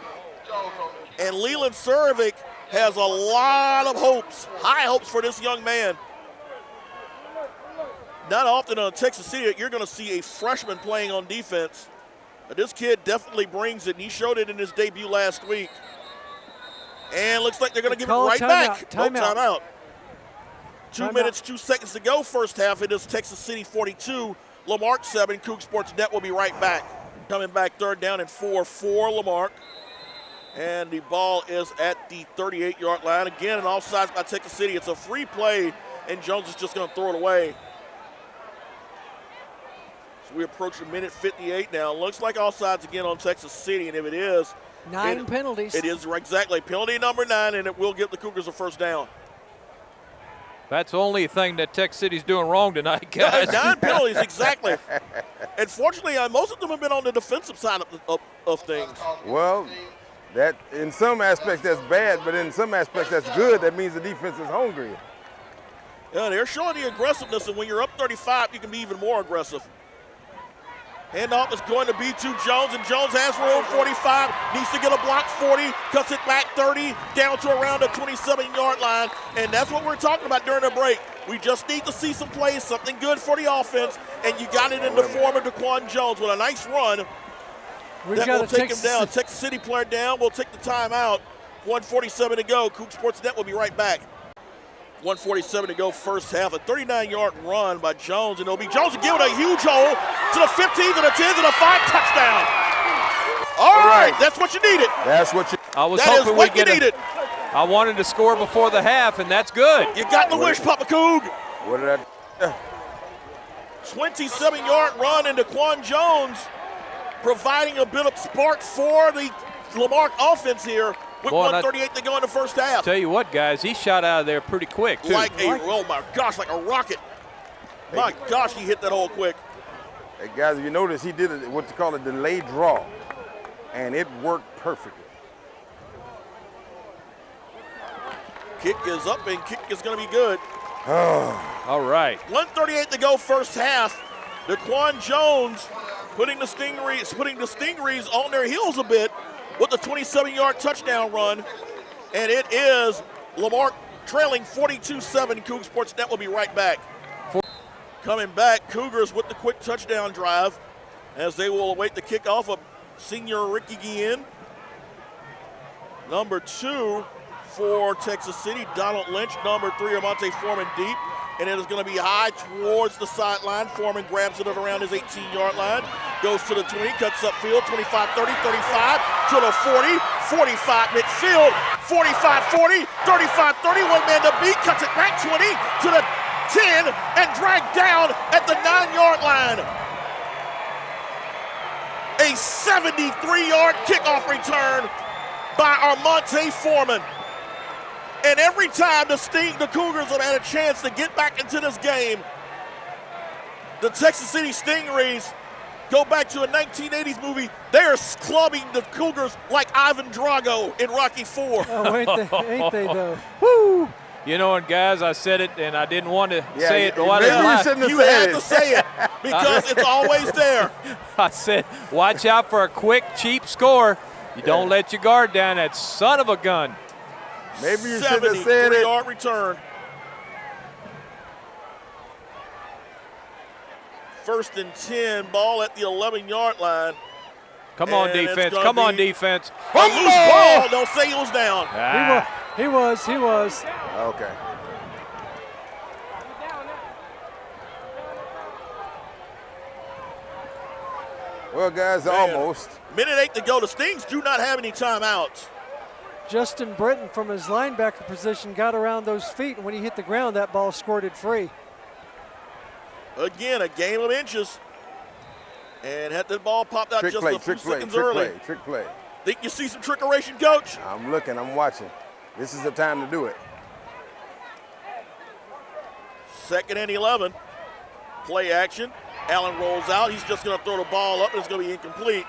And Leland Cervic has a lot of hopes, high hopes for this young man. Not often on Texas City you're going to see a freshman playing on defense. But this kid definitely brings it, and he showed it in his debut last week. And looks like they're going to give it right back. Timeout. 2 minutes, 2 seconds to go, first half. It is Texas City 42, Lamarck 7. Coug Sports Net will be right back. Coming back, third down and 4 for Lamarck. And the ball is at the 38-yard line. Again, an offsides by Texas City. It's a free play, and Jones is just going to throw it away. So we approach a minute 58 now. Looks like offsides again on Texas City, and if it is, 9 penalties. It is exactly penalty number 9, and it will give the Cougars a first down. That's the only thing that Tech City's doing wrong tonight, guys. 9 penalties, exactly. And fortunately, most of them have been on the defensive side of things. Well, that in some aspects that's bad, but in some aspects that's good. That means the defense is hungry. Yeah, they're showing the aggressiveness, and when you're up 35, you can be even more aggressive. Handoff is going to be to Jones, and Jones has room. 45, needs to get a block. 40, cuts it back 30, down to around the 27-yard line, and that's what we're talking about during the break. We just need to see some plays, something good for the offense, and you got it in the form of Daquan Jones with a nice run. That will take him down. Texas City player down. We'll take the timeout. 1:47 to go. Coug Sports Net will be right back. 1:47 to go, first half. A 39-yard run by Jones, and it'll be Jones to give it a huge hole to the 15, to the 10, to the 5, touchdown. All right, that's what you needed. That's what you. I was That is hoping what we'd you get needed. I wanted to score before the half, and that's good. You got the wish, Papa Coug. What did I? 27-yard run, and Daquan Jones providing a bit of spark for the Lamarck offense here with Boy, 1:38 to go in the first half. Tell you what, guys, he shot out of there pretty quick, too. Oh my gosh, like a rocket. My gosh, he hit that hole quick. Hey guys, if you notice, he did what you call a delayed draw, and it worked perfectly. Kick is up, and kick is going to be good. All right. 1:38 to go, first half. Daquan Jones putting the Stingrays on their heels a bit with the 27-yard touchdown run, and it is Lamarck trailing 42-7. Coug Sports Net will be right back. Coming back, Cougars with the quick touchdown drive as they will await the kickoff of senior Ricky Guillen. Number 2 for Texas City, Donald Lynch. Number 3, Amonte Foreman deep. And it is going to be high towards the sideline. Foreman grabs it at around his 18-yard line. Goes to the 20, cuts upfield, 25, 30, 35, to the 40, 45 midfield, 45, 40, 35, 30, one man to beat, cuts it back 20 to the 10, and dragged down at the 9-yard line. A 73-yard kickoff return by Amonte Foreman. And every time the Cougars have had a chance to get back into this game, the Texas City Stingrays go back to a 1980s movie. They are clubbing the Cougars like Ivan Drago in Rocky IV. Oh, ain't they though? Woo! You know, and guys, I said it, and I didn't want to say it. Maybe you shouldn't have You said had to say it because it's always there. I said, watch out for a quick, cheap score. You don't let your guard down. That son of a gun. Maybe you should have said it. 73-yard return. First and 10, ball at the 11-yard line. Come on, And it's defense. gonna Come on, be defense. A loose ball. They'll say he was down. Ah, He was. Okay. Well, guys, almost. Minute 8 to go. The Stings do not have any timeouts. Justin Britton from his linebacker position got around those feet, and when he hit the ground, that ball squirted free. Again, a game of inches. And had the ball popped out Trick just play, a few trick play, seconds trick early. play, trick play. Think you see some trickeration, Coach? I'm looking, I'm watching. This is the time to do it. 2nd and 11. Play action. Allen rolls out. He's just going to throw the ball up, and it's going to be incomplete.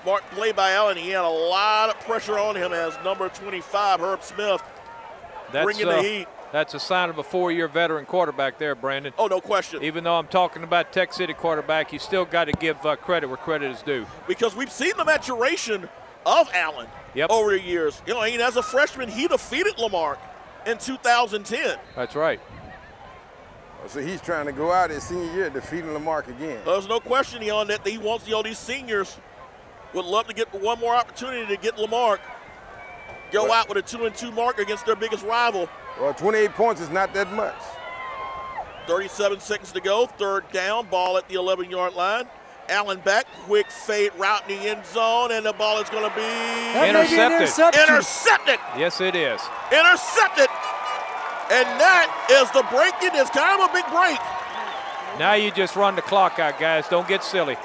Smart play by Allen. He had a lot of pressure on him as number 25, Herb Smith, bringing the heat. That's a sign of a 4-year veteran quarterback there, Brandon. Oh, no question. Even though I'm talking about Tech City quarterback, you still got to give credit where credit is due. Because we've seen the maturation of Allen over the years. You know, I mean, as a freshman, he defeated Lamarck in 2010. That's right. So he's trying to go out his senior year defeating Lamarck again. There's no question on that he wants, these seniors would love to get one more opportunity to get Lamarck go out with a 2-2 mark against their biggest rival. Well, 28 points is not that much. 37 seconds to go. 3rd down, ball at the 11-yard line. Allen back, quick fade route in the end zone, and the ball is going to be intercepted. Yes, it is. Intercepted. And that is the break-in. It's kind of a big break. Now you just run the clock out, guys. Don't get silly.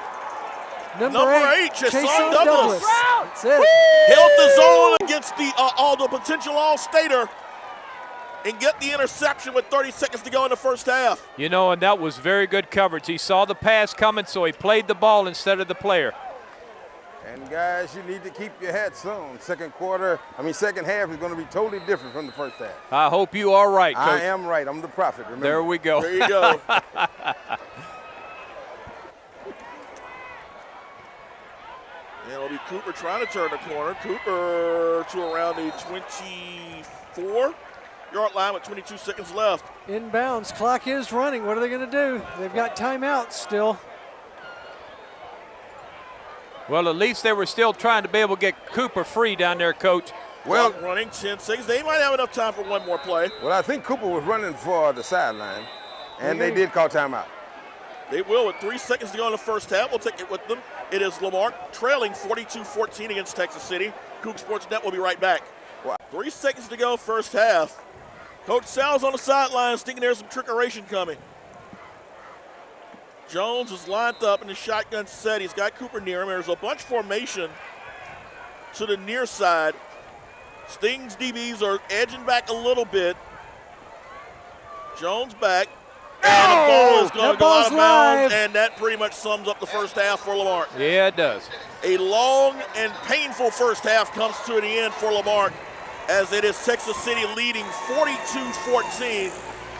Number 8, Chasson Douglas. That's it. Held the zone against the potential All-Stater and get the interception with 30 seconds to go in the first half. You know, and that was very good coverage. He saw the pass coming, so he played the ball instead of the player. And guys, you need to keep your hats on. Second half is going to be totally different from the first half. I hope you are right, Coach. I am right. I'm the prophet, remember. There we go. There you go. And it'll be Cooper trying to turn the corner. Cooper to around the 24-yard line with 22 seconds left. Inbounds. Clock is running. What are they going to do? They've got timeouts still. Well, at least they were still trying to be able to get Cooper free down there, Coach. Well, running 10 seconds. They might have enough time for one more play. Well, I think Cooper was running for the sideline, and they did call timeout. They will with 3 seconds to go in the first half. We'll take it with them. It is Lamarck trailing 42-14 against Texas City. Coug Sports Net will be right back. Wow. 3 seconds to go, first half. Coach Sal's on the sidelines thinking there's some trickeration coming. Jones is lined up in the shotgun set. He's got Cooper near him. There's a bunch formation to the near side. Sting's DBs are edging back a little bit. Jones back. And the ball is going to go out of bounds, and that pretty much sums up the first half for Lamarck. Yeah, it does. A long and painful first half comes to the end for Lamarck, as it is Texas City leading 42-14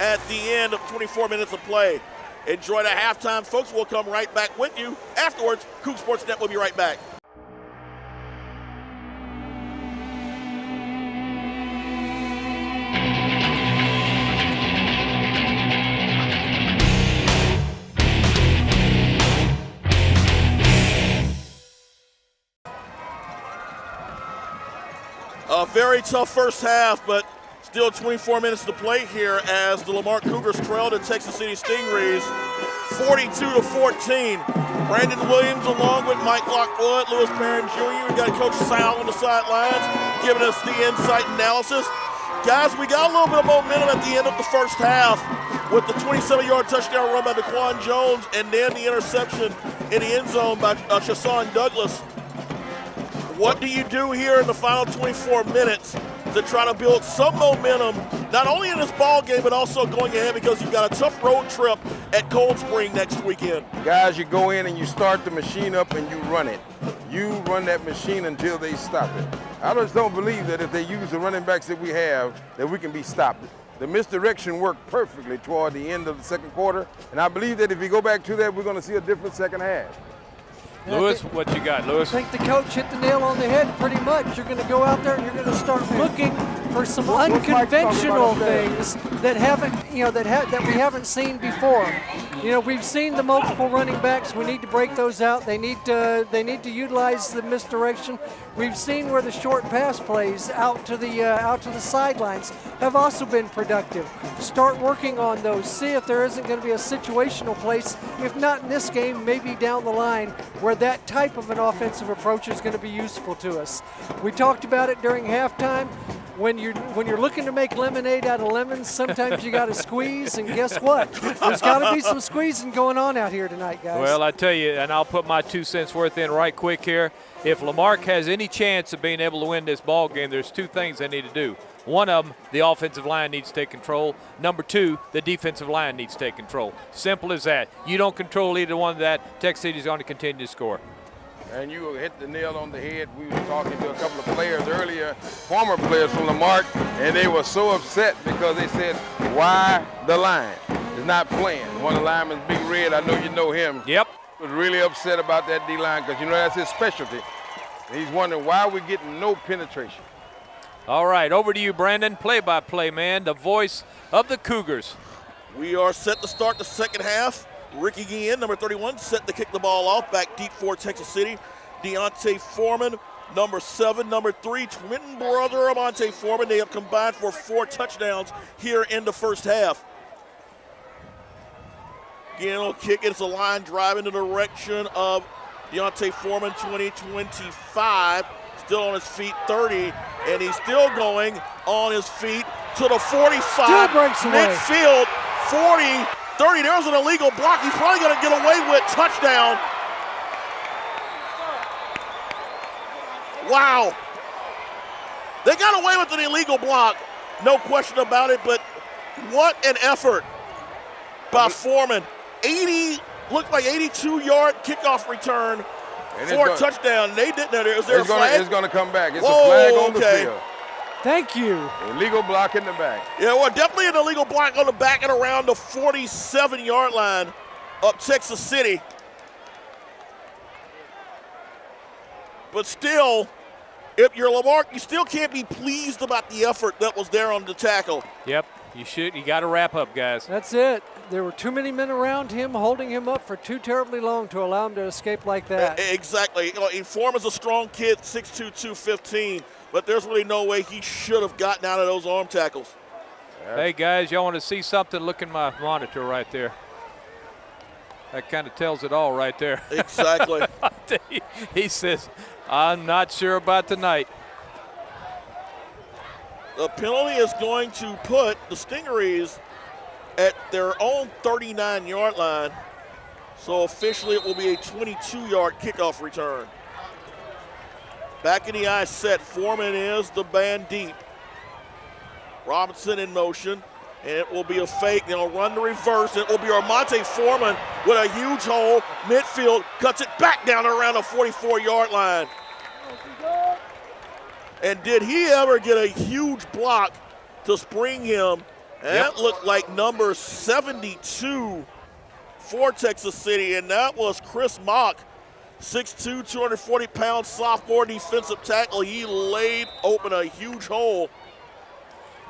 at the end of 24 minutes of play. Enjoy the halftime, folks. We'll come right back with you afterwards. Coug Sports Net will be right back. A very tough first half, but still 24 minutes to play here as the Lamarck Cougars trail the Texas City Stingrays 42-14. Brandon Williams along with Mike Lockwood, Lewis Perrin Jr. We've got Coach Sal on the sidelines giving us the insight analysis. Guys, we got a little bit of momentum at the end of the first half with the 27-yard touchdown run by Daquan Jones and then the interception in the end zone by Chasson Douglas. What do you do here in the final 24 minutes to try to build some momentum, not only in this ball game, but also going ahead because you've got a tough road trip at Cold Spring next weekend? Guys, you go in and you start the machine up and you run it. You run that machine until they stop it. I just don't believe that if they use the running backs that we have, that we can be stopped. The misdirection worked perfectly toward the end of the second quarter, and I believe that if we go back to that, we're going to see a different second half. Lewis, what you got, Lewis? I think the coach hit the nail on the head pretty much. You're going to go out there and you're going to start looking for some unconventional things that that we haven't seen before. You know, we've seen the multiple running backs. We need to break those out. They need to utilize the misdirection. We've seen where the short pass plays out to the sidelines have also been productive. Start working on those. See if there isn't going to be a situational place, if not in this game, maybe down the line, where that type of an offensive approach is going to be useful to us. We talked about it during halftime. when you're looking to make lemonade out of lemons, sometimes you got to squeeze, and guess what? There's got to be some squeezing going on out here tonight, guys. Well, I tell you, and I'll put my 2 cents worth in right quick here. If Lamarck has any chance of being able to win this ball game, there's 2 things they need to do. One of them, the offensive line needs to take control. Number 2, the defensive line needs to take control. Simple as that. You don't control either one of that, Texas City is going to continue to score. And you hit the nail on the head. We were talking to a couple of players earlier, former players from Lamarck, and they were so upset because they said, why the line is not playing? One of the linemen, Big Red, I know you know him. Yep. Was really upset about that D-line because, you know, that's his specialty. He's wondering why we're getting no penetration. All right, over to you, Brandon. Play-by-play, man, the voice of the Cougars. We are set to start the second half. Ricky Guillen, number 31, set to kick the ball off back deep for Texas City. Deontay Foreman, number 7, number 3, twin brother of Monte Foreman. They have combined for 4 touchdowns here in the first half. Guillen will kick it. It's a line drive in the direction of Deontay Foreman, 20-25. Still on his feet, 30, and he's still going on his feet to the 45. Still breaks away. Midfield, 40, 30. There's an illegal block. He's probably going to get away with touchdown. Wow. They got away with an illegal block, no question about it, but what an effort by Foreman. 80, looked like 82-yard kickoff return. For a touchdown. They didn't know there. Is there a flag? It's going to come back. It's Whoa, a flag on the okay. field. Thank you. Illegal block in the back. Yeah, well, definitely an illegal block on the back and around the 47-yard line of Texas City. But still, if you're Lamarck, you still can't be pleased about the effort that was there on the tackle. Yep, you should. You got to wrap up, guys. That's it. There were too many men around him holding him up for too terribly long to allow him to escape like that. Exactly. You know, Foreman's a strong kid, 6'2", 215, but there's really no way he should have gotten out of those arm tackles. Hey, guys, y'all want to see something? Look in my monitor right there. That kind of tells it all right there. Exactly. He says, I'm not sure about tonight. The penalty is going to put the Stingarees at their own 39-yard line. So officially it will be a 22-yard kickoff return. Back in the eye set, Foreman is the band deep. Robinson in motion, and it will be a fake. They'll run the reverse. It will be Armonte Foreman with a huge hole. Midfield cuts it back down around the 44-yard line. And did he ever get a huge block to spring him? And that looked like number 72 for Texas City, and that was Chris Mock, 6'2", 240-pound sophomore defensive tackle. He laid open a huge hole.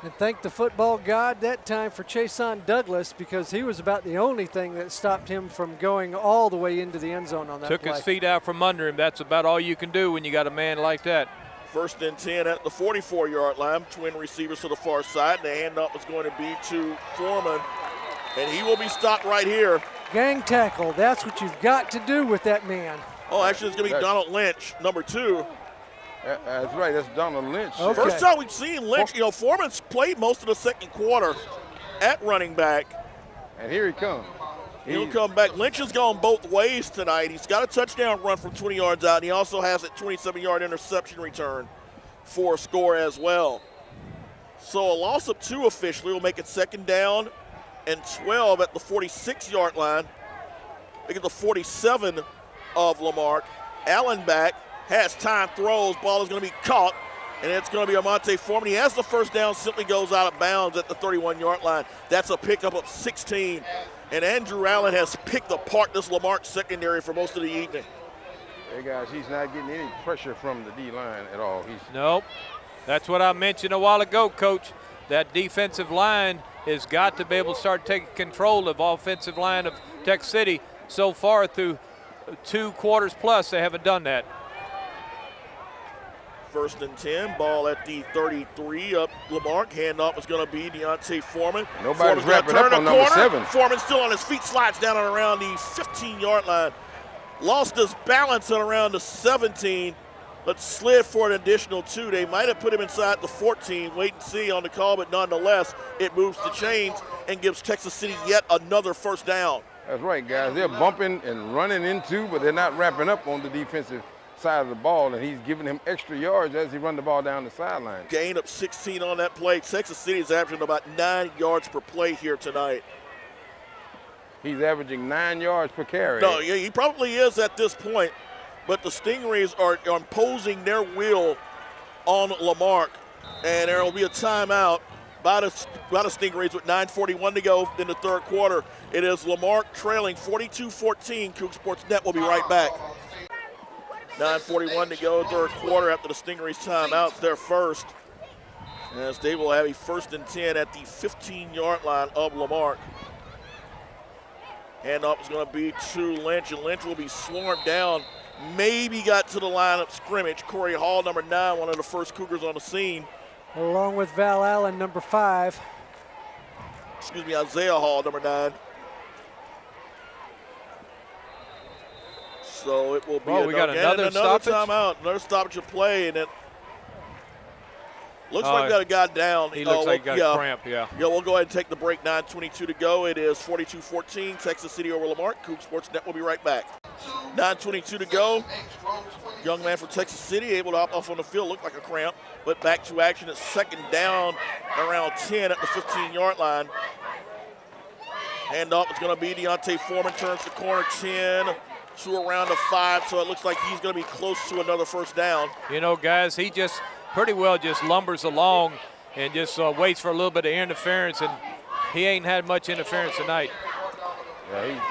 And thank the football god that time for Chason Douglas, because he was about the only thing that stopped him from going all the way into the end zone on that Took play. his feet out from under him. That's about all you can do when you got a man like that. 1st and 10 at the 44-yard line. Twin receivers to the far side. And the handoff is going to be to Foreman. And he will be stopped right here. Gang tackle. That's what you've got to do with that man. Oh, actually, it's going to be Donald Lynch, number 2. That's right. That's Donald Lynch. Okay. First time we've seen Lynch. You know, Foreman's played most of the second quarter at running back. And here he comes. He'll come back. Lynch has gone both ways tonight. He's got a touchdown run from 20 yards out, and he also has a 27-yard interception return for a score as well. So a loss of 2 officially will make it 2nd down and 12 at the 46-yard line. Make it the 47 of Lamarck. Allen back, has time, throws. Ball is going to be caught, and it's going to be Armonte Foreman. He has the first down, simply goes out of bounds at the 31-yard line. That's a pickup of 16. And Andrew Allen has picked apart this Lamarck secondary for most of the evening. Hey, guys, he's not getting any pressure from the D-line at all. Nope. That's what I mentioned a while ago, Coach. That defensive line has got to be able to start taking control of offensive line of Texas City. So far through 2 quarters plus, they haven't done that. 1st and 10, ball at the 33 of Lamarck. Handoff is going to be Deontay Foreman. Nobody's wrapping up on number 7. Foreman still on his feet, slides down and around the 15-yard line. Lost his balance at around the 17. but slid for an additional 2. They might have put him inside the 14. Wait and see on the call, but nonetheless, it moves the chains and gives Texas City yet another first down. That's right, guys. They're bumping and running into, but they're not wrapping up on the defensive side of the ball, and he's giving him extra yards as he run the ball down the sideline. Gain of 16 on that play. Texas City is averaging about 9 yards per play here tonight. He's averaging 9 yards per carry. No, yeah, he probably is at this point, but the Stingrays are imposing their will on Lamarck, and there will be a timeout by the Stingrays with 9:41 to go in the third quarter. It is Lamarck trailing 42-14. Coug Sports Net will be right back. 9:41 to go, third quarter after the Stingrays timeout. Their first, as they will have a 1st and 10 at the 15-yard line of Lamarck. Handoff is going to be to Lynch, and Lynch will be swarmed down. Maybe got to the line of scrimmage. Corey Hall, number 9, one of the first Cougars on the scene. Along with Val Allen, number 5. Excuse me, Isaiah Hall, number 9. So it will be we got another stoppage? timeout, another stoppage of play, and it looks like we got a guy down. He looks like he got a cramp, yeah. Yeah, we'll go ahead and take the break. 9:22 to go. It is 42-14, Texas City over Lamarck. Coug Sports Net will be right back. 9:22 to go. Young man from Texas City able to hop off on the field. Looked like a cramp, but back to action. It's 2nd down around 10 at the 15-yard line. Handoff is going to be Deontay Foreman, turns the corner, 10 to around the 5, so it looks like he's going to be close to another first down. You know, guys, he just pretty well just lumbers along and just waits for a little bit of interference, and he ain't had much interference tonight. Yeah,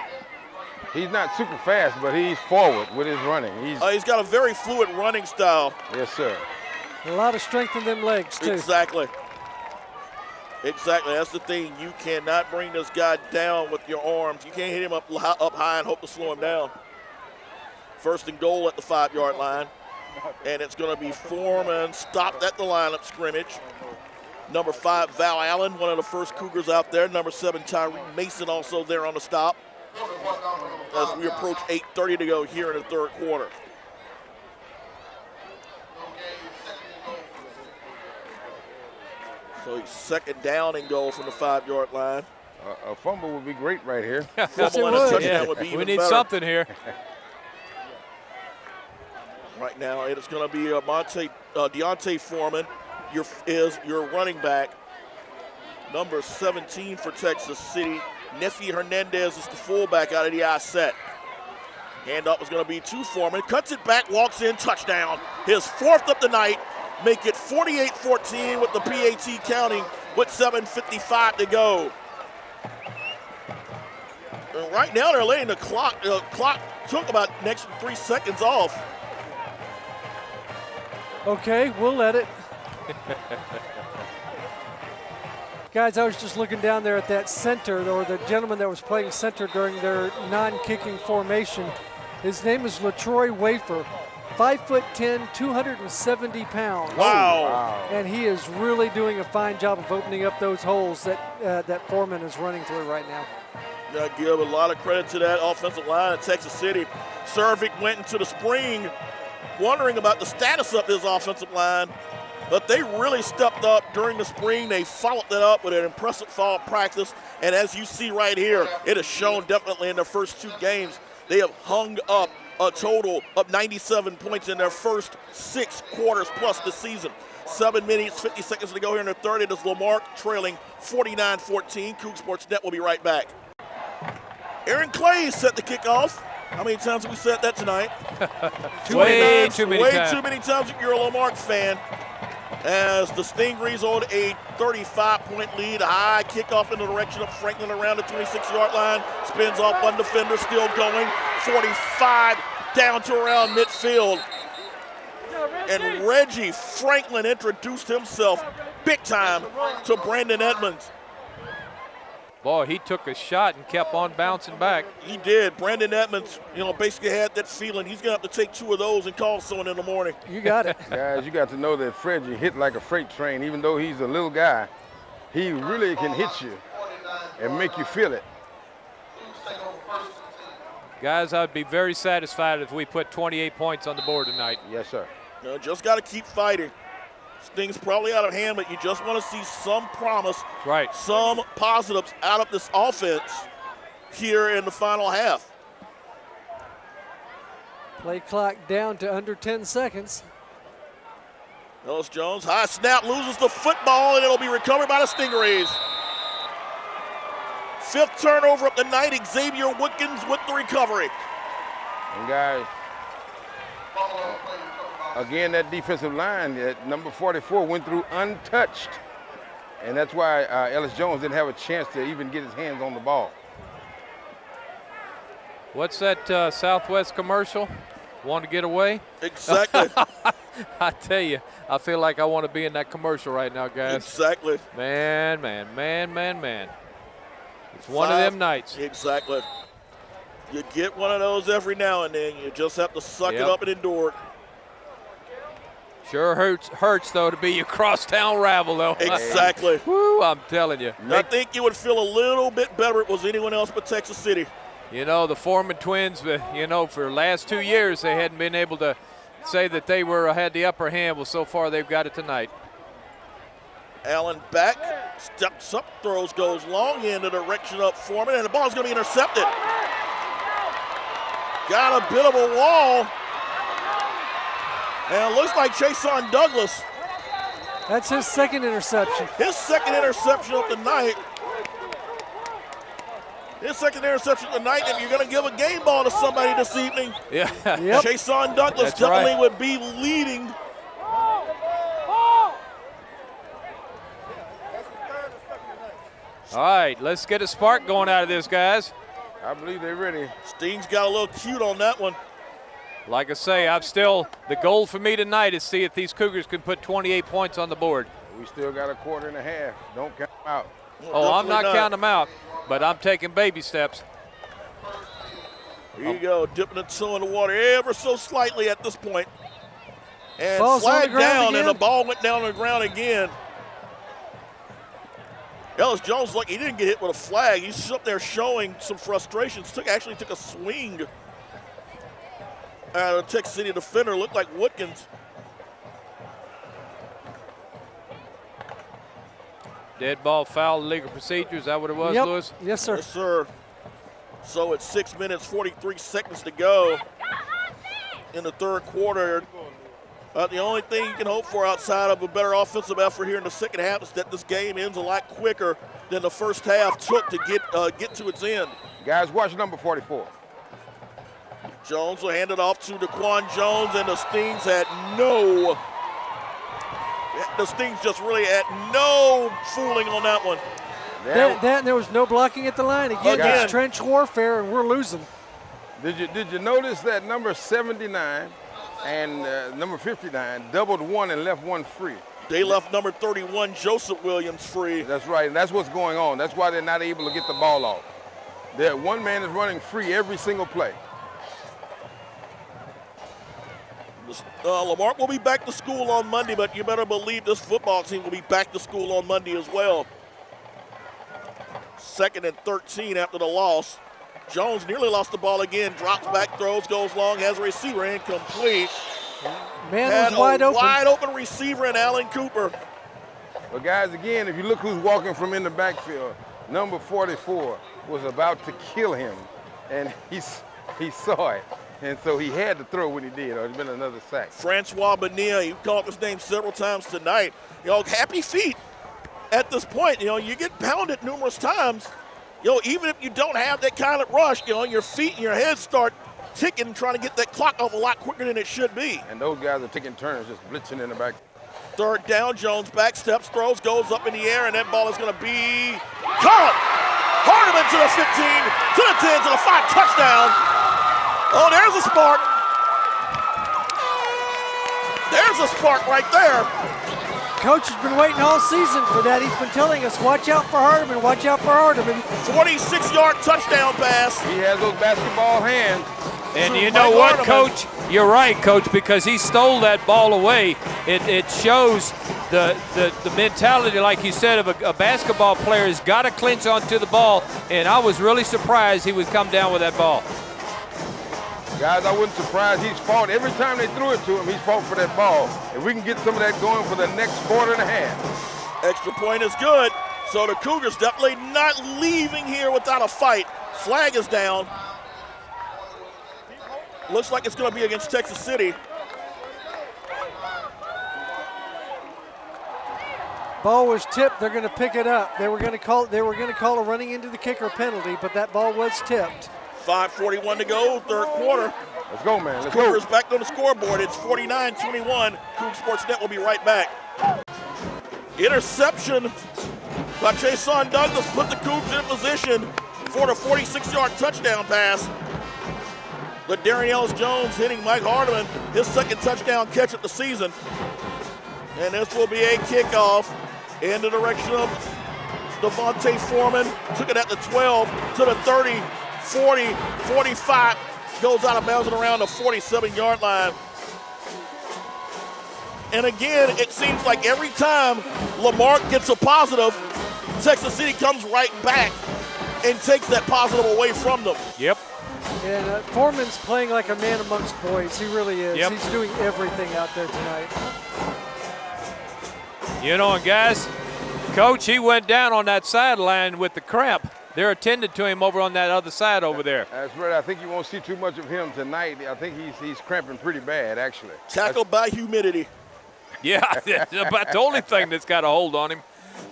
he's not super fast, but he's forward with his running. He's got a very fluid running style. Yes, sir. A lot of strength in them legs, too. Exactly. That's the thing. You cannot bring this guy down with your arms. You can't hit him up high and hope to slow him down. 1st and goal at the 5-yard line. And it's going to be Foreman stopped at the line of scrimmage. Number 5, Val Allen, one of the first Cougars out there. Number 7, Tyree Mason also there on the stop. As we approach 8:30 to go here in the third quarter. So he's 2nd down and goal from the 5-yard line. A fumble would be great right here. Fumble and a touchdown would be even we need better. something here. Right now, it is going to be Deontay Foreman, your running back. Number 17 for Texas City. Nefi Hernandez is the fullback out of the I set. Handoff is going to be to Foreman. Cuts it back, walks in, touchdown. His 4th of the night. Make it 48-14 with the PAT counting with 7:55 to go. And right now, they're letting the clock. The clock took about next 3 seconds off. Okay, we'll let it. Guys, I was just looking down there at that center, or the gentleman that was playing center during their non-kicking formation. His name is LaTroy Wafer, 5'10", 270 pounds. Wow. And he is really doing a fine job of opening up those holes that Foreman is running through right now. I give a lot of credit to that offensive line at Texas City. Cervic went into the spring wondering about the status of this offensive line, but they really stepped up during the spring. They followed that up with an impressive fall practice, and as you see right here, it has shown definitely in their first 2 games. They have hung up a total of 97 points in their first 6 quarters plus this season. 7 minutes, 50 seconds to go here in the third. It is Lamarck trailing 49-14. Coug Sports Net will be right back. Aaron Clay set the kickoff. How many times have we said that tonight? Way too many times. Way too many times if you're a Lamarck fan. As the Stingrays hold a 35-point lead, a high kickoff in the direction of Franklin around the 26-yard line. Spins off one defender, still going. 45 down to around midfield. And Reggie Franklin introduced himself big time to Brandon Edmonds. Boy, he took a shot and kept on bouncing back. He did. Brandon Edmonds, basically had that feeling. He's going to have to take 2 of those and call someone in the morning. You got it. Guys, you got to know that Fredgie hit like a freight train. Even though he's a little guy, he really can hit you and make you feel it. Guys, I'd be very satisfied if we put 28 points on the board tonight. Yes, sir. You know, just got to keep fighting. Sting's probably out of hand, but you just want to see some promise, Right. some positives out of this offense here in the final half. Play clock down to under 10 seconds. Ellis Jones, high snap, loses the football, and it'll be recovered by the Stingrays. 5th turnover of the night. Xavier Woodkins with the recovery. And guys, again, that defensive line, that number 44 went through untouched. And that's why Ellis Jones didn't have a chance to even get his hands on the ball. What's that Southwest commercial? Want to get away? Exactly. I tell you, I feel like I want to be in that commercial right now, guys. Exactly. Man. It's one of them nights. Exactly. You get one of those every now and then. You just have to suck it Yep. up and endure it. Sure hurts though to be your crosstown rival though. Exactly. Woo, I'm telling you. I think you would feel a little bit better if it was anyone else but Texas City. You know, the Foreman twins, you know, for the last 2 years they hadn't been able to say that they had the upper hand. Well, so far they've got it tonight. Allen back, steps up, throws, goes long in the direction of Foreman, and the ball's going to be intercepted. Got a bit of a wall. And it looks like Chason Douglas. That's his second interception. His second interception of the night. His second interception of the night, and you're going to give a game ball to somebody this evening. Yeah. Yep. Chason Douglas That's definitely right. would be leading. All right, let's get a spark going out of this, guys. I believe they're ready. Sting's got a little cute on that one. Like I say, the goal for me tonight is see if these Cougars can put 28 points on the board. We still got a quarter and a half. Don't count them out. Oh, I'm not Definitely counting them out, but I'm taking baby steps. Here you go, dipping the toe in the water ever so slightly at this point. And Ball's on the flagged ground down, again. and the ball went down on the ground again. Ellis Jones, like he didn't get hit with a flag. He's up there showing some frustrations. Actually took a swing at a Texas City defender. Looked like Woodkins. Dead ball foul, legal procedure. Is that what it was, Yep. Lewis? Yes, sir. Yes, sir. So it's 6 minutes, 43 seconds to go in the third quarter. The only thing you can hope for outside of a better offensive effort here in the second half is that this game ends a lot quicker than the first half took to get to its end. Guys, watch number 44. Jones will hand it off to Daquan Jones, and the Stings had no. The Stings just really had no fooling on that one. There was no blocking at the line. Again, Again. it's trench warfare, and we're losing. Did you notice that number 79 and number 59 doubled one and left one free? They left number 31, Joseph Williams, free. That's right, and that's what's going on. That's why they're not able to get the ball off. One man is running free every single play. Lamarck will be back to school on Monday, but you better believe this football team will be back to school on Monday as well. 2nd and 13 after the loss. Jones nearly lost the ball again, drops back, throws, goes long, has a receiver incomplete. Man Had was wide a open. wide open receiver in Alan Cooper. But guys, again, if you look who's walking from in the backfield, number 44 was about to kill him, and he saw it. And so he had to throw when he did, or it'd been another sack. Francois Bonilla, you called his name several times tonight. Happy feet at this point. You get pounded numerous times. Even if you don't have that kind of rush, your feet and your head start ticking, trying to get that clock off a lot quicker than it should be. And those guys are taking turns just blitzing in the back. 3rd down, Jones back steps, throws, goes up in the air, and that ball is going to be caught. Hardeman to the 15, to the 10, to the 5, touchdown. Oh, there's a spark. There's a spark right there. Coach has been waiting all season for that. He's been telling us, watch out for Hardeman, watch out for Hardeman. 46-yard touchdown pass. He has those basketball hands. And to you know Mike what, Hardeman. Coach? You're right, Coach, because he stole that ball away. It shows the mentality, like you said, of a basketball player has got to clinch onto the ball, and I was really surprised he would come down with that ball. Guys, I wasn't surprised. He's fought. Every time they threw it to him, he's fought for that ball. If we can get some of that going for the next quarter and a half. Extra point is good. So the Cougars definitely not leaving here without a fight. Flag is down. Looks like it's going to be against Texas City. Ball was tipped. They're going to pick it up. They were going to call a running into the kicker penalty, but that ball was tipped. 5:41 to go, third quarter. Let's go, man. Let's Cougars go. back on the scoreboard. It's 49-21. Coug Sports Net will be right back. Interception by Chason Douglas put the Cougs in position for the 46-yard touchdown pass. But Darren Ellis-Jones hitting Mike Hardiman, his second touchdown catch of the season. And this will be a kickoff in the direction of Devontae Foreman. Took it at the 12 to the 30, 40, 45. Goes out of bounds and around the 47-yard line. And again, it seems like every time Lamar gets a positive, Texas City comes right back and takes that positive away from them. Yep. And Foreman's playing like a man amongst boys. He really is. Yep. He's doing everything out there tonight. You know, and guys, Coach, he went down on that sideline with the cramp. They're attended to him over on that other side over there. That's right. I think you won't see too much of him tonight. I think he's cramping pretty bad, actually. Tackled by humidity. Yeah, that's about the only thing that's got a hold on him.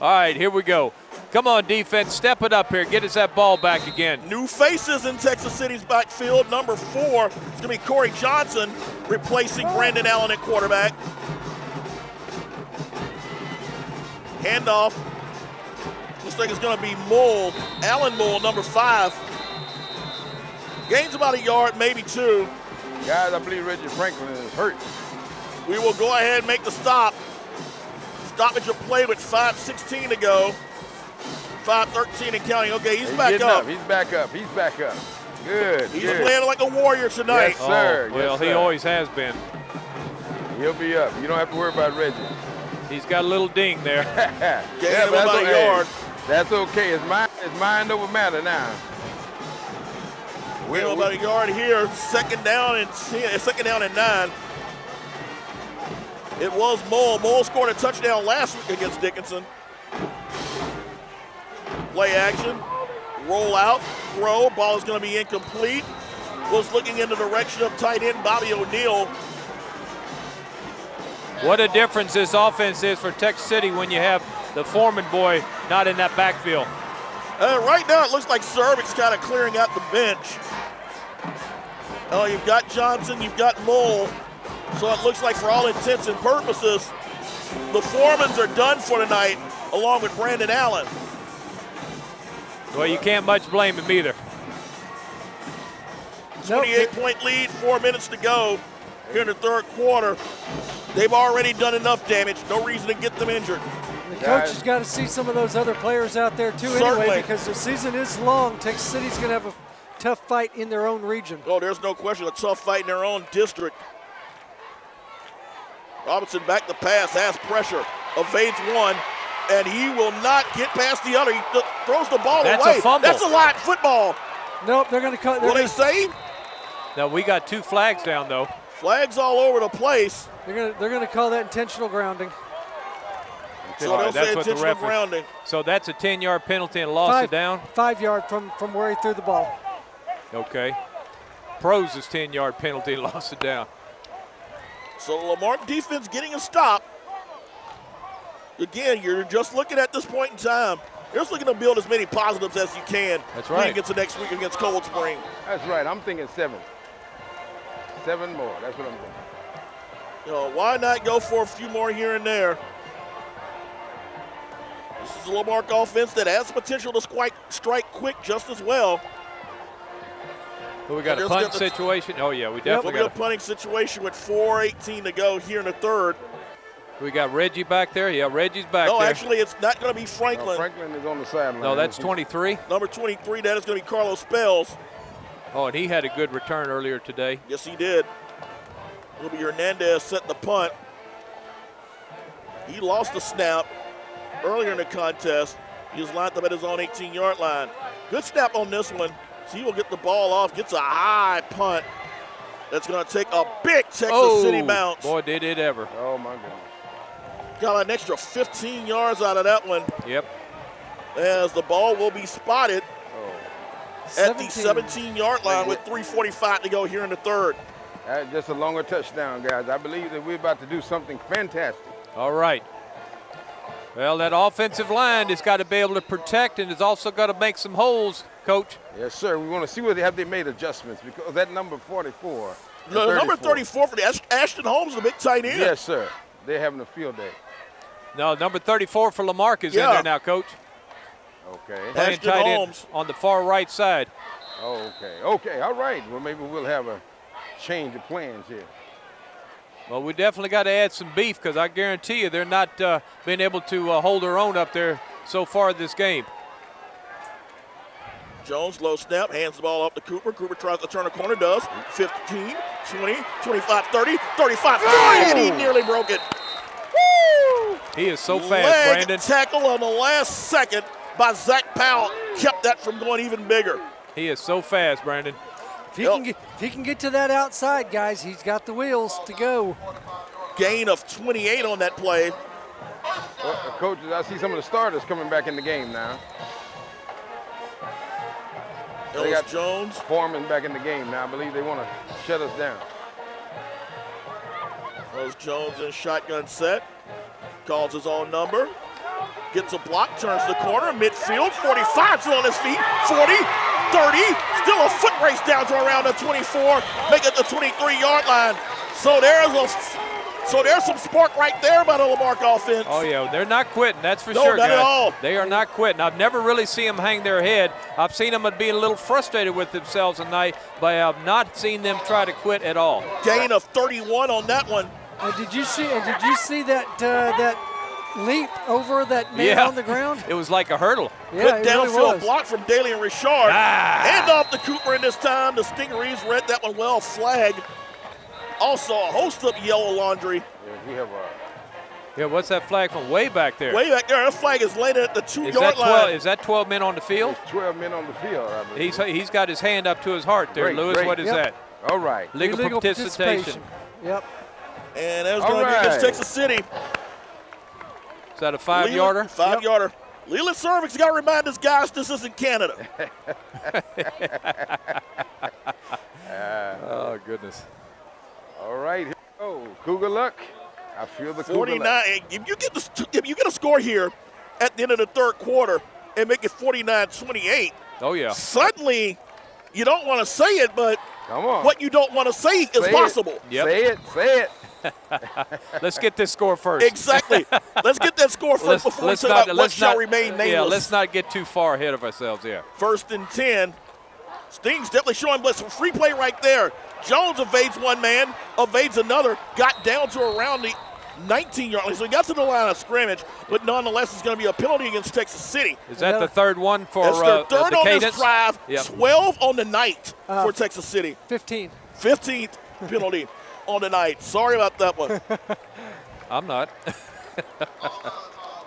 All right, here we go. Come on, defense, step it up here. Get us that ball back again. New faces in Texas City's backfield. Number 4 is going to be Corey Johnson replacing Brandon Allen at quarterback. Handoff. Looks like it's going to be Mull. Allen Mull, number 5. Gains about a yard, maybe 2. Guys, I believe Reggie Franklin is hurt. We will go ahead and make the stop. Stoppage of play with 5:16 to go. 5:13 and counting. Okay, he's back up. He's back up. He's back up. Good. He's good. playing like a warrior tonight. Yes, sir. Oh, well, yes, he sir. always has been. He'll be up. You don't have to worry about Reggie. He's got a little ding there. Gain Yeah, of but about a yard. That's okay. It's mind over matter now. Gain of about a yard here. Second down and 9. It was Mull. Mull scored a touchdown last week against Dickinson. Play action. Roll out. Throw. Ball is going to be incomplete. Was looking in the direction of tight end Bobby O'Neill. What a difference this offense is for Texas City when you have the Foreman boy not in that backfield. Right now it looks like Cervic's kind of clearing out the bench. Oh, you've got Johnson, you've got Mull. So it looks like for all intents and purposes, the Foremans are done for tonight, along with Brandon Allen. Well, you can't much blame him either. 28-point lead, 4 minutes to go here in the third quarter. They've already done enough damage. No reason to get them injured. The coach has got to see some of those other players out there too anyway, because the season is long. Texas City's going to have a tough fight in their own region. Oh, there's no question. A tough fight in their own district. Robinson back to pass, has pressure, evades one, and he will not get past the other. He throws the ball away. That's a fumble. That's a lot football. Nope, they're going to cut. What they say? Now, we got 2 flags down, though. Flags all over the place. They're going to call that intentional grounding. So All they'll right, say that's what the intentional ref. grounding. So that's a 10-yard penalty and loss it down. 5 yard from where he threw the ball. Okay. Pros is 10-yard penalty and lost it down. So the Lamarck defense getting a stop. Again, you're just looking at this point in time. You're just looking to build as many positives as you can. That's right. Against the next week against Cold Spring. That's right. I'm thinking 7. 7 more. That's what I'm thinking. You know, why not go for a few more here and there? This is a Lamarck offense that has potential to strike quick just as well. But we got a punt situation. Oh, yeah, we definitely We'll got get a punting situation with 4:18 to go here in the third. We got Reggie back there. Yeah, Reggie's back No, there. actually, it's not going to be Franklin. No, Franklin is on the sideline. No, that's 23. Number 23, that is going to be Carlos Spells. Oh, and he had a good return earlier today. Yes, he did. It'll be Hernandez setting the punt. He lost the snap earlier in the contest. He was lined up at his own 18-yard line. Good snap on this one. So he will get the ball off, gets a high punt. That's going to take a big Texas City bounce. Boy, did it ever. Oh, my goodness. Got an extra 15 yards out of that one. Yep. As the ball will be spotted at the 17-yard line with 3:45 to go here in the third. Just a longer touchdown, guys. I believe that we're about to do something fantastic. All right. Well, that offensive line has got to be able to protect and has also got to make some holes, Coach. Yes, sir. We want to see whether they made adjustments because that number 44. The number 34 for the Ashton Holmes, the big tight end. Yes, sir. They're having a field day. No, number 34 for Lamarck is in there now, Coach. Okay. Playing Ashton tight Holmes end on the far right side. Oh, okay. Okay. All right. Well, maybe we'll have a change of plans here. Well, we definitely got to add some beef because I guarantee you they're not being able to hold their own up there so far this game. Jones, low snap, hands the ball up to Cooper. Cooper tries to turn a corner, does. 15, 20, 25, 30, 35, 40, and he nearly broke it. Woo! He is so fast, Leg Brandon. tackle on the last second by Zach Powell kept that from going even bigger. He is so fast, Brandon. If he can get to that outside, guys, he's got the wheels to go. Gain of 28 on that play. Well, coaches, I see some of the starters coming back in the game now. They got Jones. Foreman back in the game now. I believe they want to shut us down. Those Jones in shotgun set. Calls his own number. Gets a block, turns the corner, midfield, 45, still on his feet, 40, 30, still a foot race down to around the 24, make it the 23-yard line. So there's some spark right there by the Lamarck offense. Oh, yeah, they're not quitting, that's for No, sure, not guys. at all. They are not quitting. I've never really seen them hang their head. I've seen them being a little frustrated with themselves tonight, but I've not seen them try to quit at all. Gain of 31 on that one. And did you see that leap over that man on the ground? It was like a hurdle. Yeah, Good it really downfield was. block from Dalian Richard. Hand off to Cooper in this time. The Stingarees read that one well. Flag. Also a host of yellow laundry. Yeah, we have Yeah, what's that flag from way back there? Way back there. That flag is landed at the 2-yard line. Is that 12 men on the field? 12 men on the field, I believe. He's got his hand up to his heart there, Great, Lewis. great. What is that? All right. Legal participation. Yep. And that was All going to be against right. Texas City. Is that a 5-yarder? 5-yarder. Leland Cervix got to remind us, guys, this isn't Canada. Oh, goodness. All right. Here we go. Cougar luck. I feel the Cougar 49. luck. If you get a score here at the end of the third quarter and make it 49-28, Oh, yeah. suddenly you don't want to say it, but Come on. what you don't want to say is Say it. possible. Yep. Say it. Say it. Let's get this score first. Exactly. Let's get that score first before we talk about what shall remain nameless. Yeah, let's not get too far ahead of ourselves here. 1st and 10. Stings definitely showing blitz. Free play right there. Jones evades one man, evades another, got down to around the 19-yard line. So he got to the line of scrimmage, but nonetheless, it's going to be a penalty against Texas City. Is that the third one for That's their third the on Cadence? this drive, Yep. 12 on the night for Texas City. 15. 15th penalty on the night. Sorry about that one. I'm not.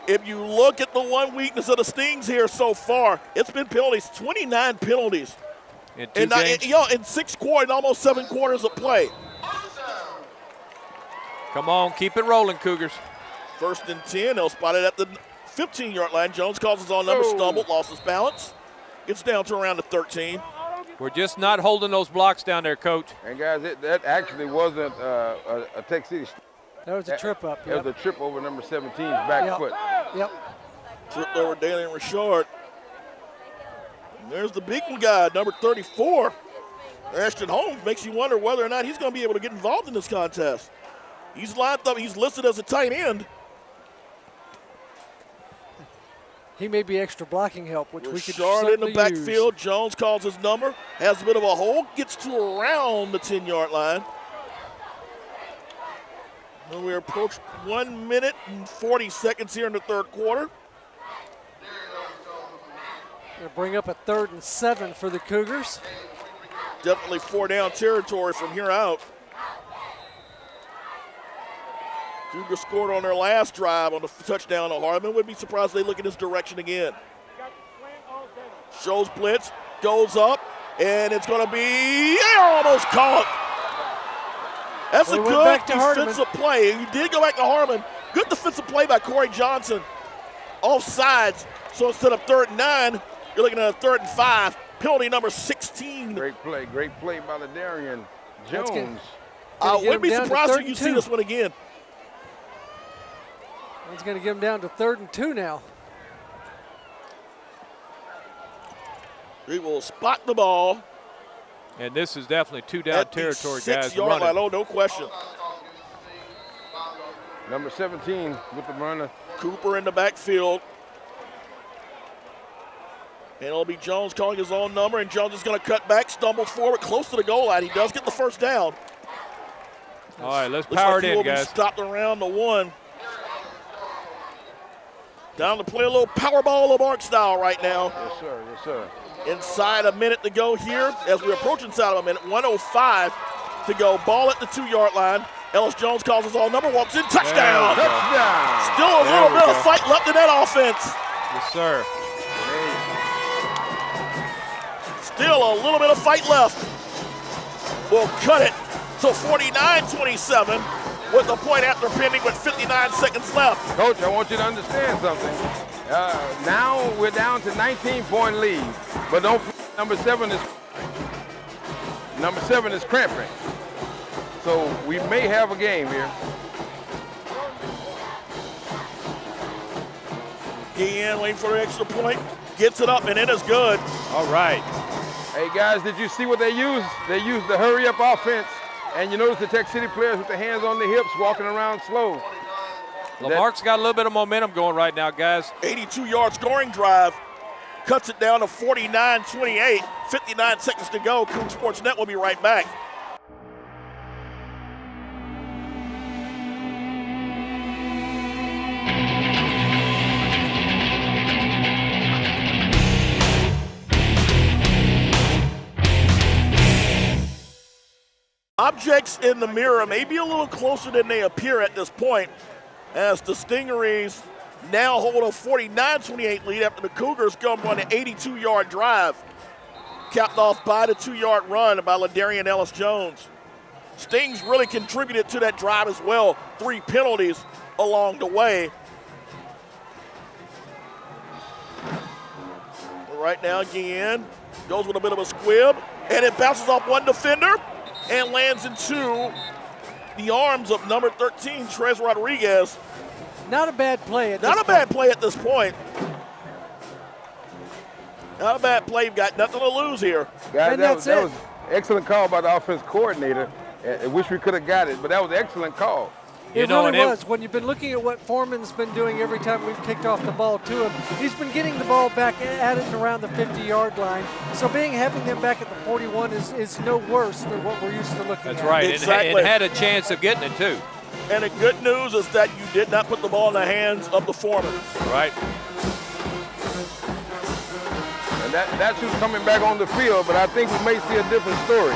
If you look at the one weakness of the Stings here so far, it's been penalties, 29 penalties. In two games? In 6 quarters, almost 7 quarters of play. Come on, keep it rolling, Cougars. 1st and 10, they'll spot it at the 15-yard line. Jones calls his own number, stumbled, lost his balance. Gets down to around the 13. We're just not holding those blocks down there, Coach. And, guys, that actually wasn't a Texas City. That was a trip up. It was a trip over number 17's back Yep. foot. Yep. Tripped over Dalian Richard. And there's the big guy, number 34. Ashton Holmes. Makes you wonder whether or not he's going to be able to get involved in this contest. He's lined up. He's listed as a tight end. He may be extra blocking help, which we could Richard in the certainly backfield. Jones calls his number. Has a bit of a hole. Gets to around the 10-yard line. And we approach 1 minute and 40 seconds here in the third quarter. Gonna bring up a 3rd and 7 for the Cougars. Definitely 4-down territory from here out. Cougars scored on their last drive on the touchdown to Hardeman. Would be surprised if they look in this direction again. Shows blitz, goes up, and it's going to be almost caught. That's Well, a he went good back to Hardeman. defensive play. You did go back to Harmon. Good defensive play by Corey Johnson. Offsides. So instead of 3rd and 9, you're looking at a 3rd and 5. Penalty number 16. Great play by Ladarian That's good. Jones. I get wouldn't him be down to surprised 3rd if and you 2. see this one again. He's going to get him down to 3rd and 2 now. He will spot the ball And this is definitely 2-down at the territory, guys. 6-yard Running. line. Oh, no question. Number 17 with the runner. Cooper in the backfield. And it'll be Jones calling his own number, and Jones is going to cut back, stumbles forward, close to the goal line. He does get the first down. All right, let's Looks power like it he in, will guys. be stopped around the 1. Down to play a little power ball Lamarck style right now. Yes, sir. Yes, sir. Inside a minute to go here as we approach inside of a minute. 1:05 to go. Ball at the 2-yard line. Ellis Jones calls his own number, walks in, touchdown. There we go. Touchdown. Still a There little we bit go. of fight left in that offense. Yes, sir. Still a little bit of fight left. We'll cut it. So 49-27 with the point after pending with 59 seconds left. Coach, I want you to understand something. Now we're down to 19-point lead, but don't. Number 7 is cramping, so we may have a game here. Guillen waiting for the extra point. Gets it up, and it is good. All right. Hey guys, did you see what they used? They used the hurry-up offense, and you notice the Tech City players with their hands on their hips, walking around slow. Lamarck's got a little bit of momentum going right now, guys. 82-yard scoring drive. Cuts it down to 49-28. 59 seconds to go. Coon Sports Net will be right back. Objects in the mirror may be a little closer than they appear at this point, as the Stingarees now hold a 49-28 lead after the Cougars come on an 82-yard drive, capped off by the 2-yard run by Ladarian Ellis Jones. Stings really contributed to that drive as well. 3 penalties along the way. Right now, Guillen goes with a bit of a squib, and it bounces off one defender and lands into the arms of number 13, Trez Rodriguez. Not a bad play at this Not a point. bad play at this point. Not a bad play. You've got nothing to lose here. Guys, And that that's was it. excellent call by the offense coordinator. I wish we could have got it, but that was an excellent call. You It know, really and was. When you've been looking at what Foreman's been doing every time we've kicked off the ball to him, he's been getting the ball back at it and around the 50-yard line. So having them back at the 41 is no worse than what we're used to looking at. That's right. Exactly. And had a chance of getting it, too. And the good news is that you did not put the ball in the hands of the foreman. Right. And that's who's coming back on the field, but I think we may see a different story.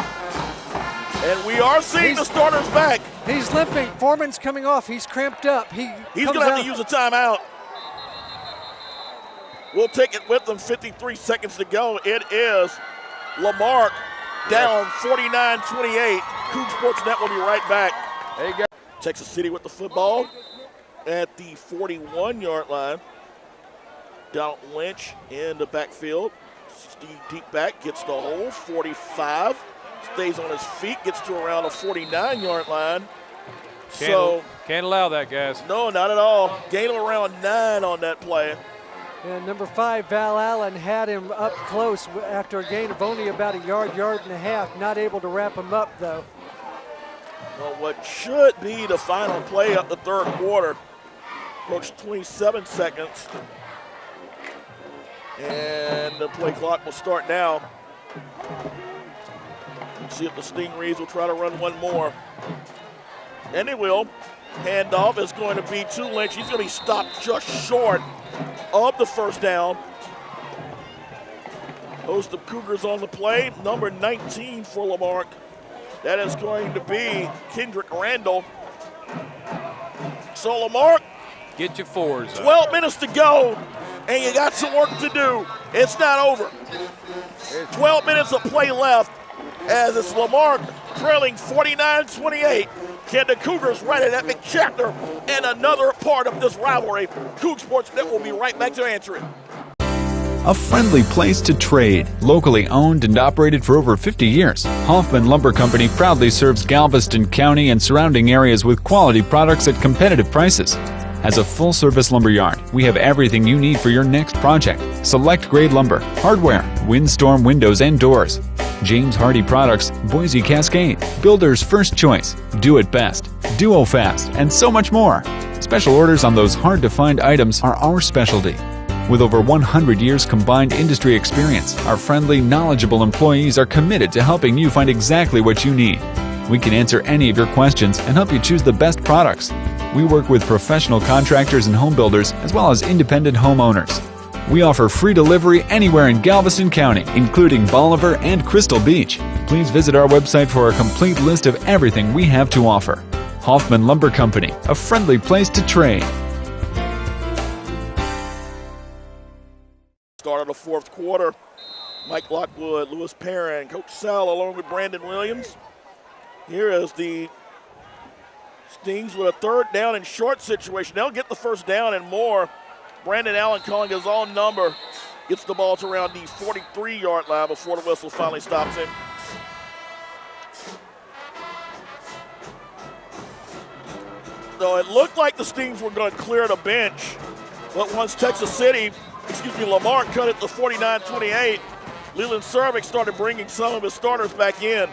And we are seeing the starters back. He's limping. Foreman's coming off. He's cramped up. He's comes going to have out. to use a timeout. We'll take it with them. 53 seconds to go. It is Lamarck down 49-28. Coug Sports Net will be right back. Hey, guys. Texas City with the football at the 41-yard line. Donald Lynch in the backfield. Steve deep back gets the hole. 45. Stays on his feet. Gets to around the 49-yard line. Can't allow that, guys. No, not at all. Gain of around 9 on that play. And number 5, Val Allen, had him up close after a gain of only about a yard and a half. Not able to wrap him up, though. Well, what should be the final play of the third quarter. Approach 27 seconds. And the play clock will start now. Let's see if the Stingarees will try to run one more. And they will. Handoff is going to be to Lynch. He's going to be stopped just short of the first down. Host of Cougars on the play. Number 19 for Lamarck. That is going to be Kendrick Randall. So Lamarck, Get your 4s up. 12 minutes to go, and you got some work to do. It's not over. 12 minutes of play left. as it's Lamarck trailing 49-28. Can the Cougars write an epic chapter and another part of this rivalry? Coug Sports Net will be right back to answer it. A friendly place to trade. Locally owned and operated for over 50 years, Hoffman Lumber Company proudly serves Galveston County and surrounding areas with quality products at competitive prices. As a full-service lumber yard, we have everything you need for your next project. Select grade lumber, hardware, windstorm windows and doors. James Hardy Products, Boise Cascade, Builder's First Choice, Do It Best, Duo Fast, and so much more. Special orders on those hard-to-find items are our specialty. With over 100 years combined industry experience, our friendly, knowledgeable employees are committed to helping you find exactly what you need. We can answer any of your questions and help you choose the best products. We work with professional contractors and home builders as well as independent homeowners. We offer free delivery anywhere in Galveston County, including Bolivar and Crystal Beach. Please visit our website for a complete list of everything we have to offer. Hoffman Lumber Company, a friendly place to trade. Start of the fourth quarter. Mike Lockwood, Lewis Perrin, Coach Sal along with Brandon Williams. Here is the Stings with a third down and short situation. They'll get the first down and more. Brandon Allen calling his own number. Gets the ball to around the 43-yard line before the whistle finally stops him. So it looked like the Stings were going to clear the bench, but once Lamarck cut it to 49-28, Leland Cervic started bringing some of his starters back in.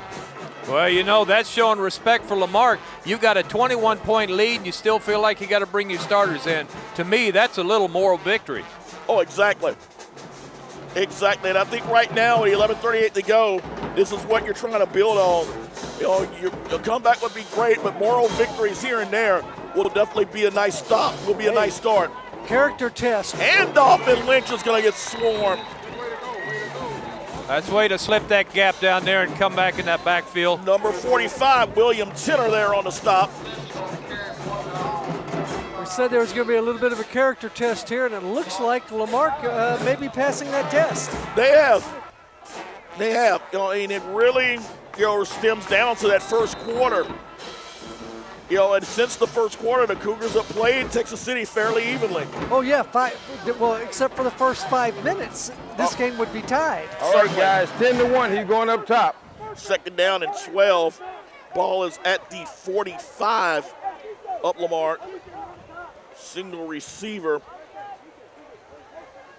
Well, you know, that's showing respect for Lamarck. You got a 21-point lead, and you still feel like you got to bring your starters in. To me, that's a little moral victory. Oh, exactly. Exactly, and I think right now, with 11:38 to go, this is what you're trying to build on. You know, your comeback would be great, but moral victories here and there will definitely be a nice stop. Will be a nice start. Character test. Handoff, and Lynch is going to get swarmed. That's a way to slip that gap down there and come back in that backfield. Number 45, William Tinner there on the stop. We said there was going to be a little bit of a character test here, and it looks like Lamarck may be passing that test. They have. You know, and it really, stems down to that first quarter. You know, and since the first quarter, the Cougars have played Texas City fairly evenly. Oh, yeah, except for the first 5 minutes, this game would be tied. All right, guys, 10-1. He's going up top. Second down and 12. Ball is at the 45 up Lamarck. Single receiver.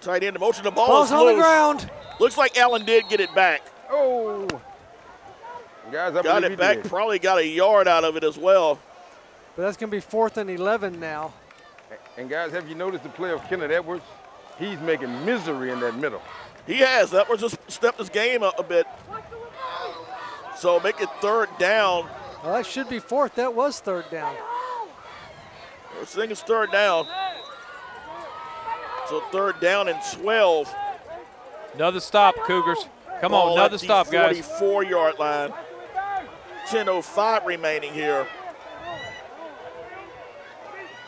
Tight end in motion. The ball is on loose. The ground. Looks like Allen did get it back. Oh. Guys, I got it back. Did. Probably got a yard out of it as well. But that's going to be 4th and 11 now. And guys, have you noticed the play of Kenneth Edwards? He's making misery in that middle. He has. Edwards just stepped his game up a bit. So make it third down. Well, that should be 4th. That was third down. We're saying it's third down. So third down and 12. Another stop, Cougars. Come on, another stop, guys. 44-yard line. 10:05 remaining here.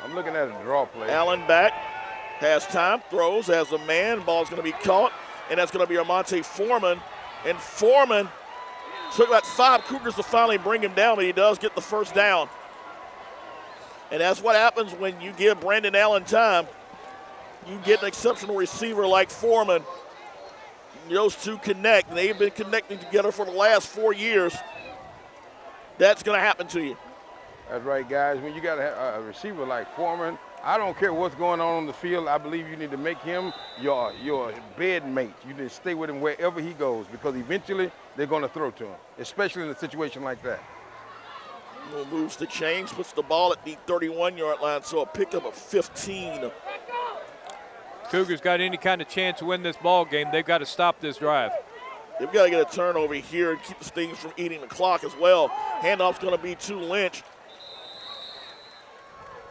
I'm looking at a draw play. Allen back, has time, throws, has a man. Ball's going to be caught, and that's going to be Armonte Foreman. And Foreman took about 5 Cougars to finally bring him down, but he does get the first down. And that's what happens when you give Brandon Allen time. You get an exceptional receiver like Foreman. Those two connect, and they've been connecting together for the last 4 years. That's going to happen to you. That's right, guys. When you got a receiver like Foreman, I don't care what's going on the field. I believe you need to make him your bed mate. You need to stay with him wherever he goes, because eventually they're going to throw to him, especially in a situation like that. Moves the chains, puts the ball at the 31-yard line, so a pickup of 15. Cougars got any kind of chance to win this ball game, they've got to stop this drive. They've got to get a turnover here and keep the Stings from eating the clock as well. Handoff's going to be to Lynch.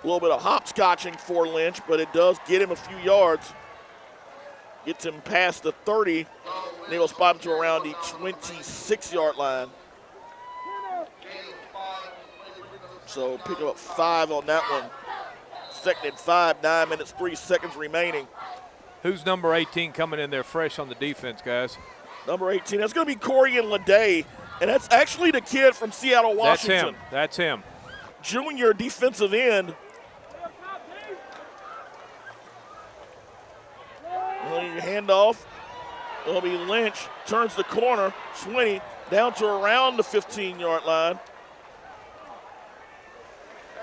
A little bit of hopscotching for Lynch, but it does get him a few yards. Gets him past the 30, and they will spot him to around the 26-yard line. So pick up 5 on that one. Second and 5, 9 minutes, 3 seconds remaining. Who's number 18 coming in there fresh on the defense, guys? Number 18, that's going to be Corian Lede. And that's actually the kid from Seattle, That's Washington. him. That's him. Junior defensive end. Handoff. It'll be Lynch. Turns the corner. Swinney down to around the 15-yard line.